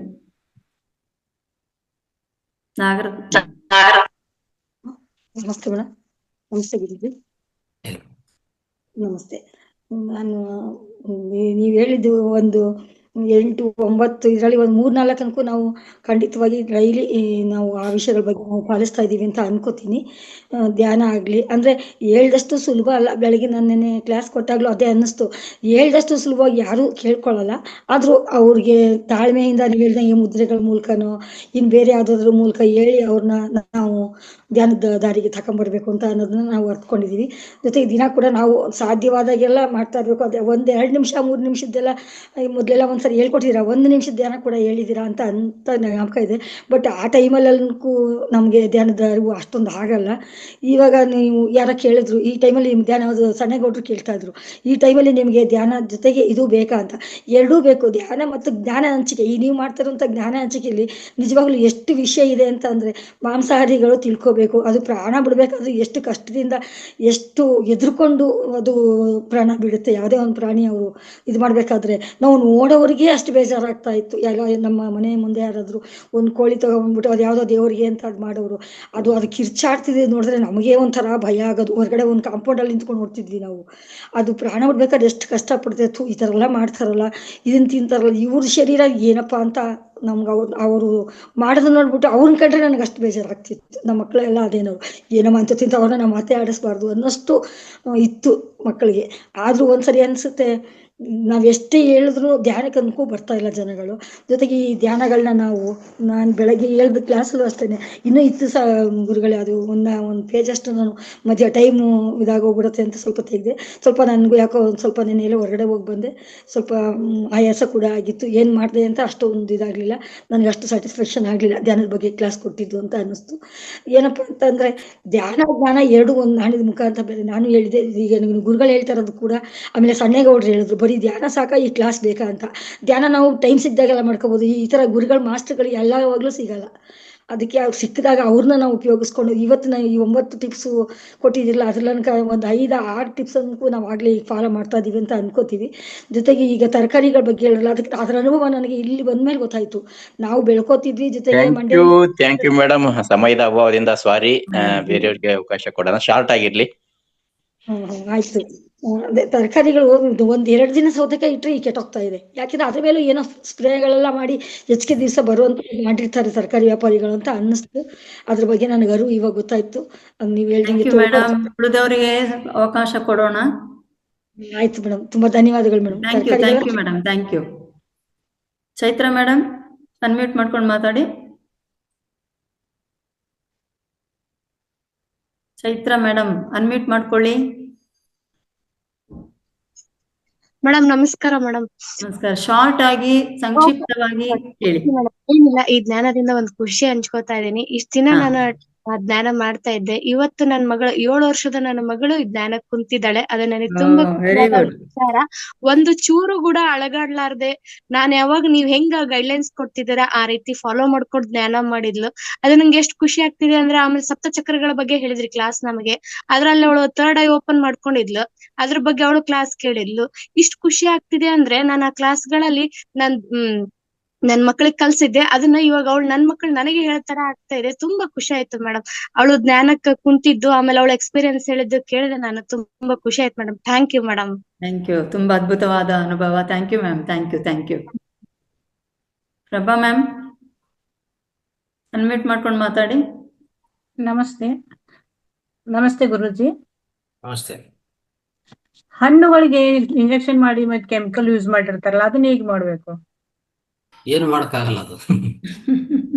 ನಾಗರತ್ನ. ನಮಸ್ತೆ ಮೇಡಮ್. ನಮಸ್ತೆ ಗುರುಜಿ. ನಮಸ್ತೆ. ನಾನು ನೀವು ಹೇಳಿದ್ದು ಒಂದು 8-9 ಇದರಲ್ಲಿ ಒಂದು 3-4 ನಾವು ಖಂಡಿತವಾಗಿ ಡೈಲಿ ನಾವು ಆ ವಿಷಯಗಳ ಬಗ್ಗೆ ನಾವು ಪಾಲಿಸ್ತಾ ಇದ್ದೀವಿ ಅಂತ ಅನ್ಕೋತೀನಿ. ಧ್ಯಾನ ಆಗಲಿ ಅಂದರೆ ಹೇಳ್ದಷ್ಟು ಸುಲಭ ಅಲ್ಲ. ಬೆಳಗ್ಗೆ ನಾನು ನೆನ್ನೆ ಕ್ಲಾಸ್ ಕೊಟ್ಟಾಗಲೂ ಅದೇ ಅನ್ನಿಸ್ತು. ಹೇಳ್ದಷ್ಟು ಸುಲಭವಾಗಿ ಯಾರೂ ಕೇಳ್ಕೊಳ್ಳಲ್ಲ. ಆದರೂ ಅವ್ರಿಗೆ ತಾಳ್ಮೆಯಿಂದ ನೀವು ಹೇಳ್ದಂಗೆ ಮುದ್ರೆಗಳ ಮೂಲಕನೋ ಇನ್ನು ಬೇರೆ ಯಾವುದಾದ್ರೂ ಮೂಲಕ ಹೇಳಿ ಅವ್ರನ್ನ ನಾವು ಧ್ಯಾನದ ದಾರಿಗೆ ತಗೊಂಬರ್ಬೇಕು ಅಂತ ಅನ್ನೋದನ್ನ ನಾವು ಅರ್ಥಕೊಂಡಿದ್ದೀವಿ. ಜೊತೆಗೆ ದಿನ ಕೂಡ ನಾವು ಸಾಧ್ಯವಾದಾಗೆಲ್ಲ ಮಾಡ್ತಾ ಇರಬೇಕು. ಅದೇ 1-2 ನಿಮಿಷ 3 ನಿಮಿಷದ್ದೆಲ್ಲ ಮೊದಲೆಲ್ಲ ಒಂದ್ಸರಿ ಹೇಳ್ಕೊಟ್ಟಿದ್ದೀರಾ, 1 ನಿಮಿಷದ ಧ್ಯಾನ ಕೂಡ ಹೇಳಿದ್ದೀರಾ ಅಂತ ಜ್ಞಾಪಕ ಇದೆ. ಬಟ್ ಆ ಟೈಮಲ್ಲೂ ನಮಗೆ ಧ್ಯಾನದ ಅರಿವು ಅಷ್ಟೊಂದು ಆಗಲ್ಲ. ಇವಾಗ ನೀವು ಯಾರ ಕೇಳಿದ್ರು ಈ ಟೈಮಲ್ಲಿ ನಿಮ್ಗೆ ಧ್ಯಾನ, ಸಣ್ಣಗೌಡರು ಕೇಳ್ತಾ ಇದ್ರು, ಈ ಟೈಮಲ್ಲಿ ನಿಮಗೆ ಧ್ಯಾನ ಜೊತೆಗೆ ಇದು ಬೇಕಾ ಅಂತ. ಎರಡೂ ಬೇಕು, ಧ್ಯಾನ ಮತ್ತು ಜ್ಞಾನ ಹಂಚಿಕೆ. ಈ ನೀವು ಮಾಡ್ತಾ ಇರುವಂಥ ಜ್ಞಾನ ಹಂಚಿಕೆಯಲ್ಲಿ ನಿಜವಾಗ್ಲೂ ಎಷ್ಟು ವಿಷಯ ಇದೆ ಅಂತ ಅಂದರೆ ಮಾಂಸಾಹಾರಿಗಳು ತಿಳ್ಕೋಬೇಕು. ಅದು ಪ್ರಾಣ ಬಿಡಬೇಕಾದ್ರೆ ಎಷ್ಟು ಕಷ್ಟದಿಂದ ಎಷ್ಟು ಎದುರ್ಕೊಂಡು ಅದು ಪ್ರಾಣ ಬಿಡುತ್ತೆ. ಯಾವುದೇ ಒಂದು ಪ್ರಾಣಿ ಅವರು ಇದು ಮಾಡಬೇಕಾದ್ರೆ ನಾವು ನೋಡೋರಿಗೆ ಅಷ್ಟು ಬೇಜಾರಾಗ್ತಾ ಇತ್ತು. ಎಲ್ಲ ನಮ್ಮ ಮನೆ ಮುಂದೆ ಯಾರಾದರೂ ಒಂದು ಕೋಳಿ ತಗೊಂಡ್ಬಿಟ್ಟು ಅದು ಯಾವುದೋ ದೇವರಿಗೆ ಅಂತ ಅದು ಮಾಡೋರು, ಅದು ಕಿರ್ಚಾಡ್ತಿದ್ವಿ ನೋಡಿದ್ರೆ ನಮಗೆ ಒಂಥರ ಭಯ ಆಗೋದು. ಹೊರಗಡೆ ಒಂದು ಕಾಂಪೌಂಡಲ್ಲಿ ನಿಂತ್ಕೊಂಡು ನೋಡ್ತಿದ್ವಿ ನಾವು. ಅದು ಪ್ರಾಣ ಬಿಡ್ಬೇಕಾದ್ರೆ ಎಷ್ಟು ಕಷ್ಟಪಡ್ತಿತ್ತು. ಈ ಥರ ಎಲ್ಲ ಮಾಡ್ತಾರಲ್ಲ, ಇದನ್ನು ತಿಂತಾರಲ್ಲ, ಇವ್ರ ಶರೀರ ಏನಪ್ಪ ಅಂತ ನಮ್ಗೆ ಅವರು ಮಾಡೋದನ್ನ ನೋಡ್ಬಿಟ್ಟು ಅವ್ರನ್ನ ಕಂಡ್ರೆ ನನಗೆ ಅಷ್ಟು ಬೇಜಾರಾಗ್ತಿತ್ತು. ನಮ್ಮ ಮಕ್ಕಳೆಲ್ಲ ಅದೇನವರು ಏನಮ್ಮ ಅಂತ ತಿಂತ ಅವ್ರನ್ನ ನಾವು ಮಾತೇ ಆಡಿಸ್ಬಾರ್ದು ಅನ್ನೋಷ್ಟು ಇತ್ತು ಮಕ್ಕಳಿಗೆ. ಆದರೂ ಒಂದ್ಸರಿ ಅನಿಸುತ್ತೆ ನಾವು ಎಷ್ಟೇ ಹೇಳಿದ್ರು ಧ್ಯಾನಕ್ಕೆ ಅನ್ಕೂ ಬರ್ತಾ ಇಲ್ಲ ಜನಗಳು. ಜೊತೆಗೆ ಈ ಧ್ಯಾನಗಳನ್ನ ನಾನು ಬೆಳಗ್ಗೆ ಹೇಳ್ಬೇಕು ಕ್ಲಾಸಲ್ಲೂ ಅಷ್ಟೇ. ಇನ್ನೂ ಇತ್ತು ಗುರುಗಳೇ, ಅದು ಒಂದು ಪೇಜ್ ಅಷ್ಟು ನಾನು ಮಧ್ಯ ಟೈಮು ಇದಾಗೋಗ್ಬಿಡುತ್ತೆ ಅಂತ ಸ್ವಲ್ಪ ತೆಗೆದೆ. ಸ್ವಲ್ಪ ನನಗೂ ಯಾಕೋ ಒಂದು ಸ್ವಲ್ಪ ನೆನೆಯಲ್ಲೇ ಹೊರಗಡೆ ಹೋಗಿ ಬಂದೆ. ಸ್ವಲ್ಪ ಆಯಾಸ ಕೂಡ ಆಗಿತ್ತು. ಏನು ಮಾಡಿದೆ ಅಂತ ಅಷ್ಟೊಂದು ಇದಾಗಲಿಲ್ಲ, ನನಗೆ ಅಷ್ಟು ಸ್ಯಾಟಿಸ್ಫ್ಯಾಕ್ಷನ್ ಆಗಲಿಲ್ಲ ಧ್ಯಾನದ ಬಗ್ಗೆ ಕ್ಲಾಸ್ ಕೊಟ್ಟಿದ್ದು ಅಂತ ಅನ್ನಿಸ್ತು. ಏನಪ್ಪ ಅಂತಂದರೆ ಧ್ಯಾನ ಜ್ಞಾನ ಎರಡು ಒಂದು ನಾಣ್ಯದ ಮುಖ ಅಂತ ಬೇರೆ. ನಾನು ಹೇಳಿದೆ, ಈಗ ಗುರುಗಳು ಹೇಳ್ತಾ ಇರೋದು ಕೂಡ, ಆಮೇಲೆ ಸಣ್ಣೇಗೌಡರು ಹೇಳಿದ್ರು ಬರೀ ಧ್ಯಾನ ಸಾಕ ಈ ಕ್ಲಾಸ್ ಬೇಕಾ ಅಂತ. ಧ್ಯಾನ ನಾವು ಟೈಮ್ ಸಿಕ್ಕಿದಾಗೆಲ್ಲ ಮಾಡ್ಕೋಬೋದು. ಈ ಥರ ಗುರುಗಳು ಮಾಸ್ಟರ್ಗಳು ಎಲ್ಲವಾಗಲೂ ಸಿಗಲ್ಲ. ಅದಕ್ಕೆ ಅವ್ರು ಸಿಕ್ಕಿದಾಗ ಅವ್ರನ್ನ ನಾವು ಉಪಯೋಗಿಸ್ಕೊಂಡು ಇವತ್ತು ನಾವು ಈ 9 ಟಿಪ್ಸು ಕೊಟ್ಟಿದ್ದಿಲ್ಲ, ಅದ್ರಲ್ಲೂ ಒಂದು 5-6 ಟಿಪ್ಸ್ ಅನ್ಕೂ ನಾವು ಆಗಲೇ ಈಗ ಫಾಲೋ ಮಾಡ್ತಾ ಇದ್ದೀವಿ ಅಂತ ಅನ್ಕೋತೀವಿ. ಜೊತೆಗೆ ಈಗ ತರಕಾರಿಗಳ ಬಗ್ಗೆ ಹೇಳಿರಲ್ಲ, ಅದಕ್ಕೆ ಅದರ ಅನುಭವ ನನಗೆ ಇಲ್ಲಿ ಬಂದ್ಮೇಲೆ ಗೊತ್ತಾಯ್ತು. ನಾವು ಬೆಳ್ಕೋತಿದ್ವಿ, ಜೊತೆಗೆ ಥ್ಯಾಂಕ್ ಯು ಮೇಡಮ್. ಸಮಯದ ಅಭಾವದಿಂದ ಸಾರಿ, ಬೇರೆಯವ್ರಿಗೆ ಅವಕಾಶ ಕೊಡೋಣ, ಶಾರ್ಟ್ ಆಗಿರ್ಲಿ. ಆಯ್ತು. ಅದೇ ತರಕಾರಿಗಳು 1-2 ದಿನ ಸೌತೆಕಾಯಿ ಇಟ್ಟರೆ ಈಗ ಕೆಟ್ಟೋಗ್ತಾ ಇದೆ. ಯಾಕೆಂದ್ರೆ ಅದ್ರ ಮೇಲೂ ಏನೋ ಸ್ಪ್ರೇಗಳೆಲ್ಲ ಮಾಡಿ ಹೆಚ್ಚಿಗೆ ದಿವಸ ಬರುವಂತ ಮಾಡಿರ್ತಾರೆ ತರಕಾರಿ ವ್ಯಾಪಾರಿಗಳು ಅಂತ ಅನ್ನಿಸ್ತು. ಅದ್ರ ಬಗ್ಗೆ ನನಗೆ ಅರಿವು ಇವಾಗ ಗೊತ್ತಾಯ್ತು. ನೀವು ಹೇಳ್ದಂಗೆ ಉಳಿದವರಿಗೆ ಅವಕಾಶ ಕೊಡೋಣ. ಆಯ್ತು ಮೇಡಮ್, ತುಂಬಾ ಧನ್ಯವಾದಗಳು madam. Thank you madam. Thank you. Chaitra madam. Unmute ಮಾಡ್ಕೊಂಡು ಮಾತಾಡಿ. ಚೈತ್ರ ಮೇಡಮ್ ಅನ್ಮ್ಯೂಟ್ ಮಾಡ್ಕೊಳ್ಳಿ. ಮೇಡಮ್ ನಮಸ್ಕಾರ ಮೇಡಮ್. ನಮಸ್ಕಾರ. ಶಾರ್ಟ್ ಆಗಿ ಸಂಕ್ಷಿಪ್ತವಾಗಿ ಹೇಳಿ. ಏನಿಲ್ಲ, ಈ ಜ್ಞಾನದಿಂದ ಒಂದು ಖುಷಿ ಹಂಚ್ಕೋತಾ ಇದ್ದೀನಿ. ಇಷ್ಟ ದಿನ ಹಾ. ನಾನು ಜ್ಞಾನ ಮಾಡ್ತಾ ಇದ್ದೆ. ಇವತ್ತು ನನ್ನ ಮಗಳು 7 ವರ್ಷದ ನನ್ನ ಮಗಳು ಈ ಜ್ಞಾನಕ್ಕೆ ಕುಂತಿದ್ದಾಳೆ. ಅದು ನನಗೆ ತುಂಬಾ ವೆರಿ ಖುಷಿಯಾದ ಗುಡ್. ವಿಚಾರ. ಒಂದು ಚೂರು ಕೂಡ ಅಳಗಾಡ್ಲಾರ್ದೆ ನಾನು ಯಾವಾಗ ನೀವ್ ಹೆಂಗ ಗೈಡ್ಲೈನ್ಸ್ ಕೊಡ್ತಿದ್ದೀರಾ ಆ ರೀತಿ ಫಾಲೋ ಮಾಡ್ಕೊಂಡು ಜ್ಞಾನ ಮಾಡಿದ್ಲು. ಅದು ನಂಗೆ ಎಷ್ಟು ಖುಷಿ ಆಗ್ತಿದೆ ಅಂದ್ರೆ, ಆಮೇಲೆ ಸಪ್ತಚಕ್ರಗಳ ಬಗ್ಗೆ ಹೇಳಿದ್ರಿ ಕ್ಲಾಸ್ ನಮಗೆ. ಅದ್ರಲ್ಲಿ ಅವಳು 3rd ಐ ಓಪನ್ ಮಾಡ್ಕೊಂಡಿದ್ಲು. ಅದ್ರ ಬಗ್ಗೆ ಅವಳು ಕ್ಲಾಸ್ ಕೇಳಿದ್ಲು. ಇಷ್ಟು ಖುಷಿ ಆಗ್ತಿದೆ ಅಂದ್ರೆ, ನಾನು ಆ ಕ್ಲಾಸ್ಗಳಲ್ಲಿ ನನ್ ಮಕ್ಳಿಗೆ ಕಲ್ಸಿದ್ದೆ. ಅದನ್ನ ಇವಾಗ ಅವಳು ನನ್ ಮಕ್ಳು ನನಗೆ ಹೇಳ್ತಾರ ಆಗ್ತಾ ಇದೆ. ತುಂಬಾ ಖುಷಿ ಆಯ್ತು ಮೇಡಮ್. ಅವಳು ಜ್ಞಾನಕ್ಕೆ ಕುಂತಿದ್ದು, ಆಮೇಲೆ ಅವಳ ಎಕ್ಸ್ಪೀರಿಯನ್ಸ್ ಹೇಳಿದ್ದು ಕೇಳಿದೆ ನಾನು. ತುಂಬಾ ಖುಷಿ ಆಯ್ತು madam. Thank you madam. Thank you. ತುಂಬಾ ಅದ್ಭುತವಾದ ಅನುಭವ. Thank you ma'am. Thank you. Prabha ma'am unmute ಮಾಡ್ಕೊಂಡು ಮಾತಾಡಿ. ನಮಸ್ತೆ ಗುರುಜಿ. ನಮಸ್ತೆ. ಹಣ್ಣುಗಳಿಗೆ ಇಂಜೆಕ್ಷನ್ ಮಾಡಿ ಮತ್ತೆ ಕೆಮಿಕಲ್ ಯೂಸ್ ಮಾಡಿರ್ತಾರಲ್ಲ, ಅದನ್ನ ಹೇಗೆ ಮಾಡ್ಬೇಕು? ಏನು ಮಾಡಕ್ಕಾಗಲ್ಲ ಅದು.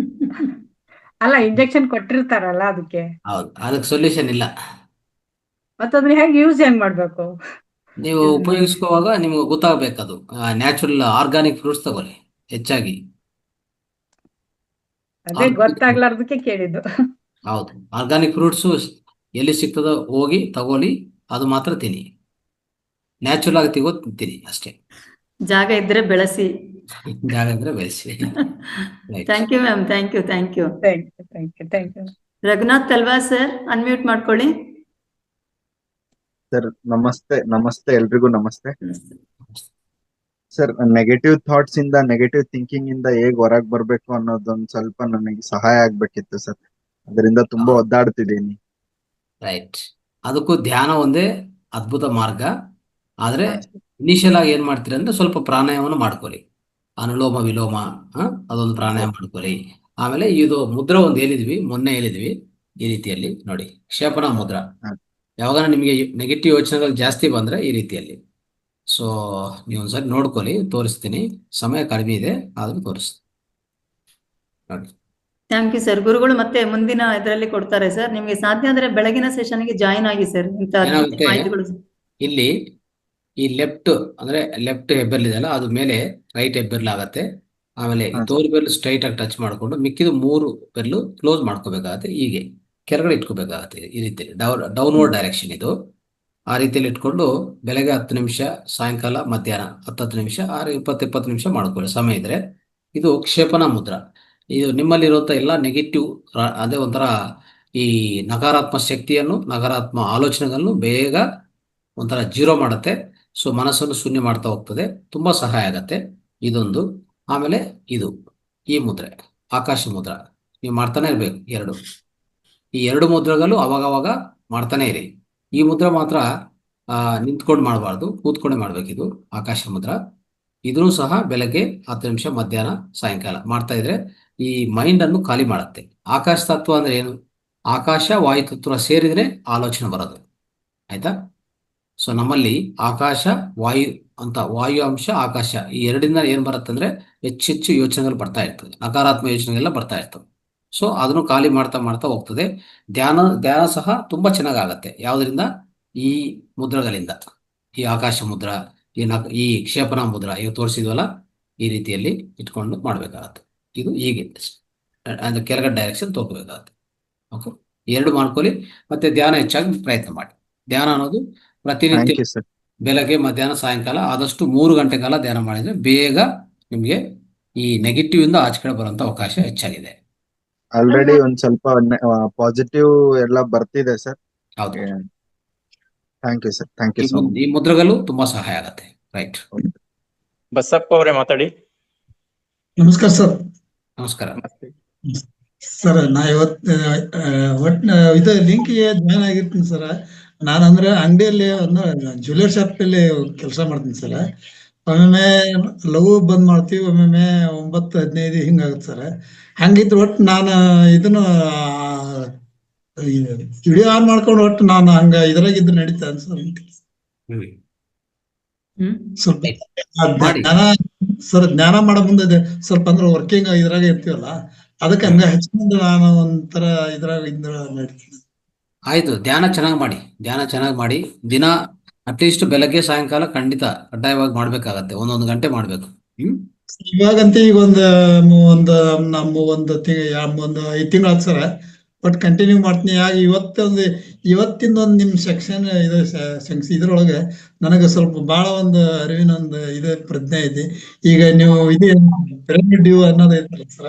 ಅಲ್ಲ, ಇಂಜೆಕ್ಷನ್ ಕೊಟ್ಟಿರ್ತಾರಲ್ಲ ಅದಕ್ಕೆ. ಹೌದು, ಅದಕ್ಕೆ ಸೊಲ್ಯೂಷನ್ ಇಲ್ಲ. ಮತ್ತೆ ಅದನ್ನ ಹೆಂಗ್ ಮಾಡ್ಬೇಕು? ನೀವು ಉಪಯೋಗಿಸುವಾಗ ನಿಮ್ಗೆ ಗೊತ್ತಾಗಬೇಕದು. ನ್ಯಾಚುರಲ್ ಆರ್ಗಾನಿಕ್ ಫ್ರೂಟ್ಸ್ ತಗೊಳ್ಳಿ ಹೆಚ್ಚಾಗಿ. ಅದೇ ಗೊತ್ತಾಗ್ಲಾರ್ದಕ್ಕೆ ಕೇಳಿದ್ದು. ಹೌದು, ಆರ್ಗಾನಿಕ್ ಫ್ರೂಟ್ಸು ಎಲ್ಲಿ ಸಿಗ್ತದೋ ಹೋಗಿ ತಗೊಳ್ಳಿ, ಅದು ಮಾತ್ರ ತಿನ್ನಿ. ನ್ಯಾಚುರಲ್ ಆಗಿ ತಿನ್ನಿ ಅಷ್ಟೇ. ಜಾಗ ಇದ್ರೆ ಬೆಳೆಸಿ. ಜಾಗ ಇದ್ರೆ ಬೆಳೆಸಿ. Thank you ma'am. Thank you. Thank you. Raghunath Talwar sir unmute ಮಾಡ್ಕೊಳ್ಳಿ. ಸರ್ ನಮಸ್ತೆ ಎಲ್ರಿಗೂ ನಮಸ್ತೆ. ಸರ್, ನೆಗೆಟಿವ್ ಥಾಟ್ಸ್ ಇಂದ, ನೆಗೆಟಿವ್ ಥಿಂಕಿಂಗ್ ಇಂದ ಹೇಗ್ ಹೊರಗ್ ಬರ್ಬೇಕು ಅನ್ನೋದೊಂದ್ ಸ್ವಲ್ಪ ನನಗೆ ಸಹಾಯ ಆಗ್ಬೇಕಿತ್ತು ಸರ್. ಅದರಿಂದ ತುಂಬಾ ಒದ್ದಾಡ್ತಿದ್ದೀನಿ. ರೈಟ್. ಅದಕ್ಕೂ ಧ್ಯಾನ ಒಂದೇ ಅದ್ಭುತ ಮಾರ್ಗ. ಆದ್ರೆ ಇನಿಷಿಯಲ್ ಆಗಿ ಏನ್ ಮಾಡ್ತೀರಿ ಅಂದ್ರೆ, ಸ್ವಲ್ಪ ಪ್ರಾಣಾಯಾಮವನ್ನು ಮಾಡ್ಕೊಳ್ಳಿ. ಅನುಲೋಮ ವಿಲೋಮ, ಅದೊಂದು ಪ್ರಾಣಾಯಾಮ ಮಾಡ್ಕೊಳ್ಳಿ. ಆಮೇಲೆ ಇದು ಮುದ್ರ ಒಂದು ಮೊನ್ನೆ ಹೇಳಿದ್ವಿ ಈ ರೀತಿಯಲ್ಲಿ ನೋಡಿ, ಕ್ಷೇಪಣ ಮುದ್ರ. ಯಾವಾಗ ನಿಮಗೆ ನೆಗೆಟಿವ್ ಯೋಚನೆಗಳು ಜಾಸ್ತಿ ಬಂದ್ರೆ ಈ ರೀತಿಯಲ್ಲಿ. ಸೊ ನೀವು ಒಂದ್ಸರಿ ನೋಡ್ಕೊಳ್ಳಿ, ತೋರಿಸ್ತೀನಿ. ಸಮಯ ಕಡಿಮೆ ಇದೆ, ಆದ್ರೂ ತೋರಿಸ್ತೀನಿ ನೋಡಿ. Thank you sir. ಗುರುಗಳು ಮತ್ತೆ ಮುಂದಿನ ಇದರಲ್ಲಿ ಕೊಡ್ತಾರೆ ಸರ್. ನಿಮ್ಗೆ ಸಾಧ್ಯ ಅಂದ್ರೆ ಬೆಳಗಿನ ಸೆಷನ್ಗೆ ಜಾಯಿನ್ ಆಗಿ ಸರ್. ಇಂಥ ಏನಾಗುತ್ತೆ ಮಾಹಿತಿಗಳು ಇಲ್ಲಿ, ಈ ಲೆಫ್ಟ್ ಹೆಬ್ಬೆರಳು ಇದೆಯಲ್ಲ, ಅದು ಮೇಲೆ ರೈಟ್ ಹೆಬ್ಬೆರಳು ಆಗತ್ತೆ. ಆಮೇಲೆ ಈ ತೋರು ಬೆರಳು ಸ್ಟ್ರೈಟ್ ಆಗಿ ಟಚ್ ಮಾಡ್ಕೊಂಡು ಮಿಕ್ಕಿದ 3 ಬೆರಳು ಕ್ಲೋಸ್ ಮಾಡ್ಕೋಬೇಕಾಗತ್ತೆ. ಹೀಗೆ ಕೆಳಗಡೆ ಇಟ್ಕೋಬೇಕಾಗತ್ತೆ ಈ ರೀತಿಯಲ್ಲಿ. ಡೌನ್ವರ್ಡ್ ಡೈರೆಕ್ಷನ್ ಇದು. ಆ ರೀತಿಯಲ್ಲಿ ಇಟ್ಕೊಂಡು ಬೆಳಗ್ಗೆ 10 ನಿಮಿಷ, ಸಾಯಂಕಾಲ ಮಧ್ಯಾಹ್ನ 10 ನಿಮಿಷ, 20 ನಿಮಿಷ ಮಾಡ್ಕೊಳ್ಳಿ ಸಮಯ ಇದ್ರೆ. ಇದು ಕ್ಷೇಪಣ ಮುದ್ರ. ಇದು ನಿಮ್ಮಲ್ಲಿರುವಂಥ ಎಲ್ಲ ನೆಗೆಟಿವ್, ಅದೇ ಒಂಥರ ಈ ನಕಾರಾತ್ಮಕ ಶಕ್ತಿಯನ್ನು, ನಕಾರಾತ್ಮಕ ಆಲೋಚನೆಗಳನ್ನು ಬೇಗ ಒಂಥರ ಜೀರೋ ಮಾಡುತ್ತೆ. ಸೊ ಮನಸ್ಸನ್ನು ಶೂನ್ಯ ಮಾಡ್ತಾ ಹೋಗ್ತದೆ. ತುಂಬಾ ಸಹಾಯ ಆಗತ್ತೆ ಇದೊಂದು. ಆಮೇಲೆ ಈ ಮುದ್ರೆ, ಆಕಾಶ ಮುದ್ರ, ನೀವು ಮಾಡ್ತಾನೆ ಇರ್ಬೇಕು. ಈ 2 ಮುದ್ರಗಳು ಅವಾಗವಾಗ ಮಾಡ್ತಾನೆ ಇರಿ. ಈ ಮುದ್ರ ಮಾತ್ರ ನಿಂತ್ಕೊಂಡು ಮಾಡಬಾರ್ದು, ಕೂತ್ಕೊಂಡೆ ಮಾಡ್ಬೇಕಿದು ಆಕಾಶ ಮುದ್ರ. ಇದೂ ಸಹ ಬೆಳಗ್ಗೆ 10 ನಿಮಿಷ, ಮಧ್ಯಾಹ್ನ, ಸಾಯಂಕಾಲ ಮಾಡ್ತಾ ಇದ್ರೆ ಈ ಮೈಂಡ್ ಅನ್ನು ಖಾಲಿ ಮಾಡುತ್ತೆ. ಆಕಾಶ ತತ್ವ ಅಂದ್ರೆ ಏನು? ಆಕಾಶ ವಾಯು ತತ್ವ ಸೇರಿದ್ರೆ ಆಲೋಚನೆ ಬರೋದು. ಆಯ್ತಾ? ಸೊ ನಮ್ಮಲ್ಲಿ ಆಕಾಶ ವಾಯು ಅಂತ, ವಾಯು ಅಂಶ ಆಕಾಶ, ಈ ಎರಡಿಂದ ಏನ್ ಬರುತ್ತೆ ಅಂದ್ರೆ ಹೆಚ್ಚೆಚ್ಚು ಯೋಚನೆಗಳು ಬರ್ತಾ ಇರ್ತದೆ, ನಕಾರಾತ್ಮಕ ಯೋಚನೆಗಳೆಲ್ಲ ಬರ್ತಾ ಇರ್ತವೆ. ಸೊ ಅದನ್ನು ಖಾಲಿ ಮಾಡ್ತಾ ಹೋಗ್ತದೆ. ಧ್ಯಾನ ಸಹ ತುಂಬಾ ಚೆನ್ನಾಗಿ ಆಗತ್ತೆ. ಯಾವುದರಿಂದ? ಈ ಮುದ್ರಗಳಿಂದ. ಈ ಆಕಾಶ ಮುದ್ರ, ಈ ಕ್ಷೇಪಣ ಮುದ್ರ ಇವು ತೋರಿಸಿದ್ವಲ್ಲ, ಈ ರೀತಿಯಲ್ಲಿ ಇಟ್ಕೊಂಡು ಮಾಡ್ಬೇಕಾಗತ್ತೆ. ಇದು ಹೀಗೆ ಅಂದ್ರೆ ಕೆಳಗಡೆ ಡೈರೆಕ್ಷನ್ ತಗೋಬೇಕಾಗತ್ತೆ. ಓಕೆ, 2 ಮಾಡ್ಕೊಳ್ಳಿ. ಮತ್ತೆ ಧ್ಯಾನ ಹೆಚ್ಚಾಗಿ ಪ್ರಯತ್ನ ಮಾಡಿ. ಧ್ಯಾನ ಅನ್ನೋದು ಪ್ರತಿನಿತ್ಯ ಬೆಳಗ್ಗೆ, ಮಧ್ಯಾಹ್ನ, ಸಾಯಂಕಾಲ ಆದಷ್ಟು 3 ಗಂಟೆ ಕಾಲ ಧ್ಯಾನ ಮಾಡಿದ್ರೆ ಬೇಗ ನಿಮ್ಗೆ ಈ ನೆಗೆಟಿವ್ ಇಂದ ಆಚೆ ಕಡೆ ಬರುವಂತ ಅವಕಾಶ ಹೆಚ್ಚಾಗಿದೆ. ಆಲ್ರೆಡಿ ಒಂದ್ ಸ್ವಲ್ಪ ಪಾಸಿಟಿವ್ ಎಲ್ಲ ಬರ್ತಿದೆ ಸರ್. ಹೌದು. Thank you sir. Thank you so much. ಈ ಮುದ್ರಗಳು ತುಂಬಾ ಸಹಾಯ ಆಗತ್ತೆ. ರೈಟ್. ಬಸಪ್ಪ ಅವರೇ ಮಾತಾಡಿ. ನಮಸ್ಕಾರ ಸರ್. ನಮಸ್ಕಾರ ಸರ್. ನಾ ಇದು ಲಿಂಕ್ಗೆ ಜಾಯ್ನ್ ಆಗಿರ್ತೀನಿ ಸರ್. ನಾನಂದ್ರೆ ಅಂಗಡಿಯಲ್ಲಿ ಜ್ಯುವೆಲರ್ ಶಾಪ್ ಅಲ್ಲಿ ಕೆಲಸ ಮಾಡ್ತೀನಿ ಸರ್. ಒಮ್ಮೊಮ್ಮೆ ಲಘು ಬಂದ್ ಮಾಡ್ತೀವಿ, ಒಮ್ಮೊಮ್ಮೆ 9-15 ಹಿಂಗಾಗುತ್ತೆ ಸರ್. ಹಂಗಿದ್ರೆ ಒಟ್ಟು ನಾನು ಇದನ್ನು ವಿಡಿಯೋ ಆನ್ ಮಾಡ್ಕೊಂಡು ಒಟ್ಟು ನಾನು ಹಂಗ ಇದ್ರಾಗಿದ್ದು ನಡೀತಾ ಸರ್. ಸ್ವಲ್ಪ ಮಾಡಿ. ಜ್ಞಾನ ಸರ್, ಜ್ಞಾನ ಮಾಡೋ ಮುಂದೆ ಸ್ವಲ್ಪ ಅಂದ್ರೆ ವರ್ಕಿಂಗ್ ಇದ್ರಾಗ ಇರ್ತೀವಲ್ಲ, ಅದಕ್ಕೆ ಹಂಗ ಹಚ್ಕೊಂಡು ನಾನು ಒಂಥರ ಇದ್ರಾಗ ನಡೀತೀನಿ. ಆಯ್ತು, ಧ್ಯಾನ ಚೆನ್ನಾಗಿ ಮಾಡಿ. ದಿನ ಅಟ್ಲೀಸ್ಟ್ ಬೆಳಗ್ಗೆ ಸಾಯಂಕಾಲ ಖಂಡಿತ ಕಡ್ಡಾಯವಾಗಿ ಮಾಡ್ಬೇಕಾಗತ್ತೆ, 1 ಗಂಟೆ ಮಾಡ್ಬೇಕು. ಇವಾಗಂತ ಈಗ ಒಂದು ನಮ್ಮ ಒಂದು 5 ತಿಂಗಳು ಆತ್ ಸರ, ಬಟ್ ಕಂಟಿನ್ಯೂ ಮಾಡ್ತೀನಿ. ಯಾಕೆ ಇವತ್ತಿಂದ ಒಂದು ನಿಮ್ ಸೆಕ್ಷನ್ ಇದ್ರೊಳಗೆ ನನಗೆ ಸ್ವಲ್ಪ ಬಹಳ ಒಂದು ಅರಿವಿನ ಒಂದು ಪ್ರಜ್ಞೆ ಐತಿ. ಈಗ ನೀವು ಪಿರಮಿಡ್ ಡ್ಯೂ ಅನ್ನೋದು ಐತಲ್ಲ ಸರ,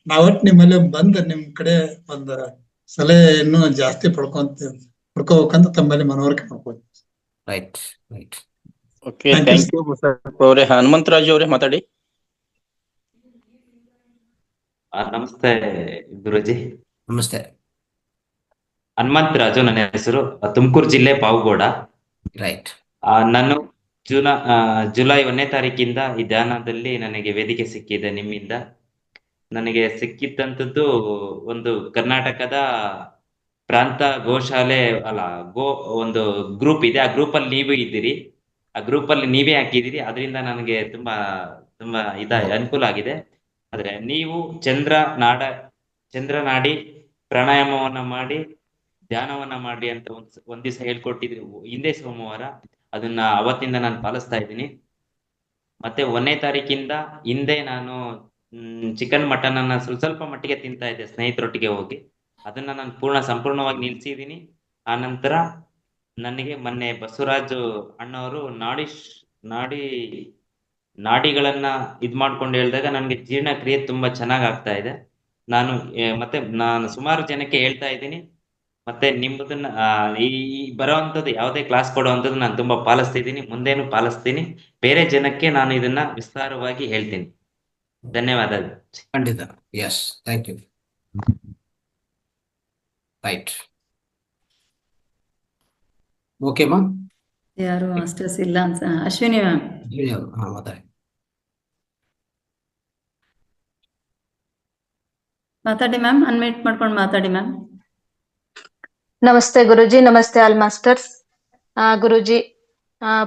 ನಾವಟ್ ನಿಮ್ಮಲ್ಲಿ ಬಂದ್ ನಿಮ್ ಕಡೆ ಒಂದು ಸಲಹೆ ಇನ್ನೂ ಜಾಸ್ತಿ ಪಡ್ಕೋಬೇಕಂತ ತಮ್ಮಲ್ಲಿ ಮನವರಿಕೆ ಮಾಡ್ಕೊಳ್ತೀನಿ. ರೈಟ್. ಓಕೆ, ಥ್ಯಾಂಕ್ ಯು ಅವರೇ. ಹನುಮಂತರಾಜು ಅವರೇ ಮಾತಾಡಿ. ನಮಸ್ತೆ ಗುರುಜಿ. ನಮಸ್ತೆ. ಹನುಮಂತರಾಜು ನನ್ನ ಹೆಸರು. ತುಮಕೂರು ಜಿಲ್ಲೆ ಪಾವಗಡ. ರೈಟ್. ನಾನು ಜುಲೈ 1ನೇ ತಾರೀಕಿಂದ ಈ ಧ್ಯಾನದಲ್ಲಿ ನನಗೆ ವೇದಿಕೆ ಸಿಕ್ಕಿದೆ ನಿಮ್ಮಿಂದ. ನನಗೆ ಸಿಕ್ಕಿದ್ದಂಥದ್ದು ಒಂದು ಕರ್ನಾಟಕದ ಪ್ರಾಂತ ಗೋಶಾಲೆ ಒಂದು ಗ್ರೂಪ್ ಇದೆ. ಆ ಗ್ರೂಪ್ ಅಲ್ಲಿ ನೀವು ಇದ್ದೀರಿ, ಆ ಗ್ರೂಪ್ ಅಲ್ಲಿ ನೀವೇ ಹಾಕಿದ್ದೀರಿ. ಅದರಿಂದ ನನಗೆ ತುಂಬಾ ಅನುಕೂಲ ಆಗಿದೆ. ಆದ್ರೆ ನೀವು ಚಂದ್ರನಾಡಿ ಪ್ರಾಣಾಯಾಮವನ್ನ ಮಾಡಿ ಧ್ಯಾನವನ್ನ ಮಾಡಿ ಅಂತ ಒಂದ್ ದಿವಸ ಹೇಳ್ಕೊಟ್ಟಿದ್ರಿ ಹಿಂದೆ ಸೋಮವಾರ. ಅದನ್ನ ಅವತ್ತಿಂದ ನಾನು ಪಾಲಿಸ್ತಾ ಇದ್ದೀನಿ. ಮತ್ತೆ 1ನೇ ತಾರೀಕಿಂದ ಹಿಂದೆ ನಾನು ಚಿಕನ್ ಮಟನ್ ಅನ್ನ ಸ್ವಲ್ಪ ಮಟ್ಟಿಗೆ ತಿಂತಾ ಇದ್ದೆ ಸ್ನೇಹಿತರೊಟ್ಟಿಗೆ ಹೋಗಿ. ಅದನ್ನ ನಾನು ಸಂಪೂರ್ಣವಾಗಿ ನಿಲ್ಸಿದ್ದೀನಿ. ಆ ನಂತರ ನನಗೆ ಮೊನ್ನೆ ಬಸವರಾಜ್ ಅಣ್ಣವರು ನಾಡಿಗಳನ್ನ ಮಾಡ್ಕೊಂಡು ಹೇಳಿದಾಗ ನನಗೆ ಜೀರ್ಣಕ್ರಿಯೆ ತುಂಬಾ ಚೆನ್ನಾಗ್ ಆಗ್ತಾ ಇದೆ. ನಾನು ಸುಮಾರು ಜನಕ್ಕೆ ಹೇಳ್ತಾ ಇದ್ದೀನಿ. ಮತ್ತೆ ನಿಮ್ಮದನ್ನ ಈ ಬರೋವಂಥದ್ದು ಯಾವುದೇ ಕ್ಲಾಸ್ ಕೊಡುವಂಥದ್ದು ನಾನು ತುಂಬಾ ಪಾಲಿಸ್ತಿದ್ದೀನಿ, ಮುಂದೇನು ಪಾಲಿಸ್ತೀನಿ. ಬೇರೆ ಜನಕ್ಕೆ ನಾನು ಇದನ್ನ ವಿಸ್ತಾರವಾಗಿ ಹೇಳ್ತೀನಿ. ಧನ್ಯವಾದಗಳು. ಖಂಡಿತ. Yes, thank you. Right. Okay ಮಾ. ಯಾರು ಮಾಸ್ಟರ್ಸ್ ಇಲ್ಲ ಅಂತ. ಅಶ್ವಿನಿ ಮ್ಯಾಮ್ ಮಾತಾಡಿ ಮ್ಯಾಮ್, ಅನ್ಮ್ಯೂಟ್ ಮಾಡ್ಕೊಂಡು ಮಾತಾಡಿ ಮ್ಯಾಮ್. ನಮಸ್ತೆ ಗುರುಜಿ. ನಮಸ್ತೆ ಆಲ್ ಮಾಸ್ಟರ್ಸ್. ಗುರುಜಿ,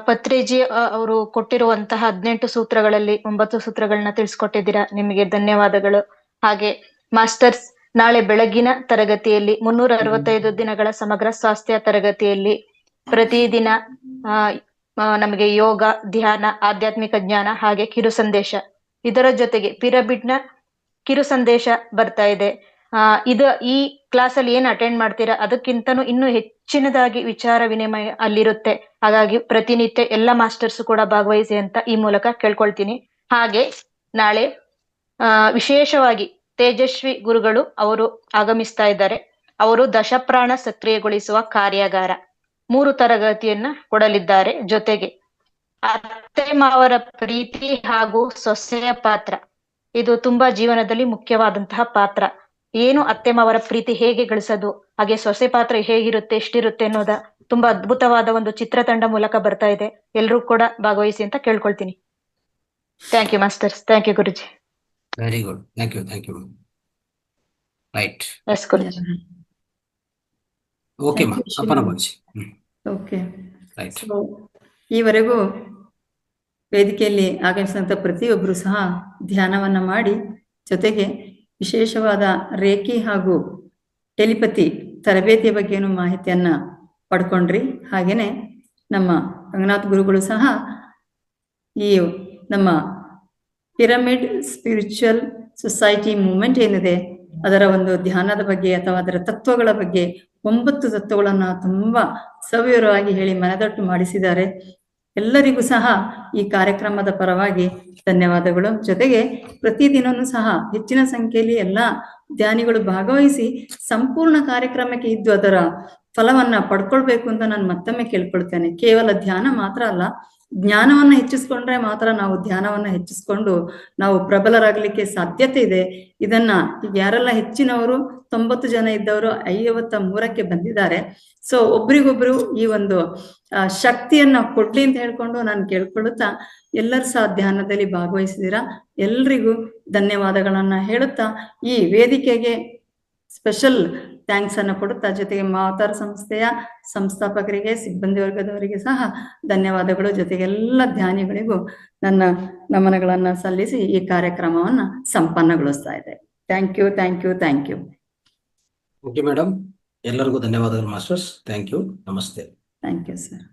ಪತ್ರಿಜಿ ಅವರು ಕೊಟ್ಟಿರುವಂತಹ 18 ಸೂತ್ರಗಳಲ್ಲಿ 9 ಸೂತ್ರಗಳನ್ನ ತಿಳಿಸ್ಕೊಟ್ಟಿದ್ದೀರಾ, ನಿಮಗೆ ಧನ್ಯವಾದಗಳು. ಹಾಗೆ ಮಾಸ್ಟರ್ಸ್, ನಾಳೆ ಬೆಳಗಿನ ತರಗತಿಯಲ್ಲಿ 365 ದಿನಗಳ ಸಮಗ್ರ ಸ್ವಾಸ್ಥ್ಯ ತರಗತಿಯಲ್ಲಿ ಪ್ರತಿದಿನ ನಮಗೆ ಯೋಗ, ಧ್ಯಾನ, ಆಧ್ಯಾತ್ಮಿಕ ಜ್ಞಾನ ಹಾಗೆ ಕಿರು ಸಂದೇಶ, ಇದರ ಜೊತೆಗೆ ಪಿರಮಿಡ್ನ ಕಿರು ಸಂದೇಶ ಬರ್ತಾ ಇದೆ. ಈ ಕ್ಲಾಸ್ ಅಲ್ಲಿ ಏನ್ ಅಟೆಂಡ್ ಮಾಡ್ತೀರಾ ಅದಕ್ಕಿಂತನೂ ಇನ್ನೂ ಹೆಚ್ಚಿನದಾಗಿ ವಿಚಾರ ವಿನಿಮಯ ಅಲ್ಲಿರುತ್ತೆ. ಹಾಗಾಗಿ ಪ್ರತಿನಿತ್ಯ ಎಲ್ಲ ಮಾಸ್ಟರ್ಸ್ ಕೂಡ ಭಾಗವಹಿಸಿ ಅಂತ ಈ ಮೂಲಕ ಕೇಳ್ಕೊಳ್ತೀನಿ. ಹಾಗೆ ನಾಳೆ ವಿಶೇಷವಾಗಿ ತೇಜಸ್ವಿ ಗುರುಗಳು ಅವರು ಆಗಮಿಸ್ತಾ ಇದ್ದಾರೆ. ಅವರು ದಶಪ್ರಾಣ ಸಕ್ರಿಯಗೊಳಿಸುವ ಕಾರ್ಯಾಗಾರ 3 ತರಗತಿಯನ್ನ ಕೊಡಲಿದ್ದಾರೆ. ಜೊತೆಗೆ ಅತ್ತೆ ಮಾವರ ಪ್ರೀತಿ ಹಾಗೂ ಸೊಸೆಯ ಪಾತ್ರ, ಇದು ತುಂಬಾ ಜೀವನದಲ್ಲಿ ಮುಖ್ಯವಾದಂತಹ ಪಾತ್ರ. ಏನು ಅತ್ತೆ ಮಾವರ ಪ್ರೀತಿ ಹೇಗೆ ಗಳಿಸೋದು, ಹಾಗೆ ಸೊಸೆ ಪಾತ್ರ ಹೇಗಿರುತ್ತೆ, ಎಷ್ಟಿರುತ್ತೆ ಅನ್ನೋದ ತುಂಬಾ ಅದ್ಭುತವಾದ ಒಂದು ಚಿತ್ರತಂಡ ಮೂಲಕ ಬರ್ತಾ ಇದೆ. ಎಲ್ರೂ ಕೂಡ ಭಾಗವಹಿಸಿ ಅಂತ ಕೇಳ್ಕೊಳ್ತೀನಿ. Thank you masters. Thank you ಗುರುಜಿ. Very good. Thank you. Right. Yes ಗುರುಜಿ. ಓಕೆ ಮಾ, ಅಪ್ಪನ ಬನ್ಸಿ. ಓಕೆ. ರೈಟ್. ಈವರೆಗೂ ವೇದಿಕೆಯಲ್ಲಿ ಆಗಮಿಸಿದಂಥ ಪ್ರತಿಯೊಬ್ಬರು ಸಹ ಧ್ಯಾನವನ್ನ ಮಾಡಿ, ಜೊತೆಗೆ ವಿಶೇಷವಾದ ರೇಖಿ ಹಾಗೂ ಟೆಲಿಪತಿ ತರಬೇತಿಯ ಬಗ್ಗೆನೂ ಮಾಹಿತಿಯನ್ನ ಪಡ್ಕೊಂಡ್ರಿ. ಹಾಗೇನೆ ನಮ್ಮ ರಂಗನಾಥ್ ಗುರುಗಳು ಸಹ ಈ ನಮ್ಮ ಪಿರಮಿಡ್ ಸ್ಪಿರಿಚುವಲ್ ಸೊಸೈಟಿ ಮೂವ್ಮೆಂಟ್ ಏನಿದೆ ಅದರ ಒಂದು ಧ್ಯಾನದ ಬಗ್ಗೆ ಅಥವಾ ಅದರ ತತ್ವಗಳ ಬಗ್ಗೆ 9 ತತ್ವಗಳನ್ನ ತುಂಬಾ ಸವಿವರವಾಗಿ ಹೇಳಿ ಮನದಟ್ಟು ಮಾಡಿಸಿದ್ದಾರೆ. ಎಲ್ಲರಿಗೂ ಸಹ ಈ ಕಾರ್ಯಕ್ರಮದ ಪರವಾಗಿ ಧನ್ಯವಾದಗಳು. ಜೊತೆಗೆ ಪ್ರತಿದಿನನೂ ಸಹ ಹೆಚ್ಚಿನ ಸಂಖ್ಯೆಯಲ್ಲಿ ಎಲ್ಲ ಧ್ಯಾನಿಗಳು ಭಾಗವಹಿಸಿ ಸಂಪೂರ್ಣ ಕಾರ್ಯಕ್ರಮಕ್ಕೆ ಇದ್ದು ಅದರ ಫಲವನ್ನ ಪಡ್ಕೊಳ್ಬೇಕು ಅಂತ ನಾನು ಮತ್ತೊಮ್ಮೆ ಕೇಳ್ಕೊಳ್ತೇನೆ. ಕೇವಲ ಧ್ಯಾನ ಮಾತ್ರ ಅಲ್ಲ, ಜ್ಞಾನವನ್ನ ಹೆಚ್ಚಿಸ್ಕೊಂಡ್ರೆ ಮಾತ್ರ ನಾವು ಧ್ಯಾನವನ್ನ ಹೆಚ್ಚಿಸ್ಕೊಂಡು ನಾವು ಪ್ರಬಲರಾಗ್ಲಿಕ್ಕೆ ಸಾಧ್ಯತೆ ಇದೆ. ಇದನ್ನ ಈಗ ಯಾರೆಲ್ಲ ಹೆಚ್ಚಿನವರು 90 ಜನ ಇದ್ದವರು 53ಕ್ಕೆ ಬಂದಿದ್ದಾರೆ. ಸೊ ಒಬ್ರಿಗೊಬ್ರು ಈ ಒಂದು ಶಕ್ತಿಯನ್ನ ಕೊಡ್ಲಿ ಅಂತ ಹೇಳ್ಕೊಂಡು ನಾನು ಕೇಳ್ಕೊಳ್ಳುತ್ತಾ, ಎಲ್ಲರೂ ಸಹ ಧ್ಯಾನದಲ್ಲಿ ಭಾಗವಹಿಸಿದ್ದೀರಾ, ಎಲ್ರಿಗೂ ಧನ್ಯವಾದಗಳನ್ನ ಹೇಳುತ್ತಾ ಈ ವೇದಿಕೆಗೆ ಸ್ಪೆಷಲ್ ಥ್ಯಾಂಕ್ಸ್ ಅನ್ನು ಕೊಡುತ್ತಾ, ಜೊತೆಗೆ ಮಾತಾರ್ ಸಂಸ್ಥೆಯ ಸಂಸ್ಥಾಪಕರಿಗೆ, ಸಿಬ್ಬಂದಿ ವರ್ಗದವರಿಗೆ ಸಹ ಧನ್ಯವಾದಗಳು. ಜೊತೆಗೆ ಎಲ್ಲ ಧ್ಯಾನಿಗಳಿಗೂ ನನ್ನ ನಮನಗಳನ್ನ ಸಲ್ಲಿಸಿ ಈ ಕಾರ್ಯಕ್ರಮವನ್ನ ಸಂಪನ್ನಗೊಳಿಸ್ತಾ ಇದೆ. Thank you, thank you, thank you. Okay madam, ಎಲ್ಲರಿಗೂ ಧನ್ಯವಾದಗಳು ಮಾಸ್ಟರ್ಸ್. ಥ್ಯಾಂಕ್ ಯು, ನಮಸ್ತೆ. Thank you sir.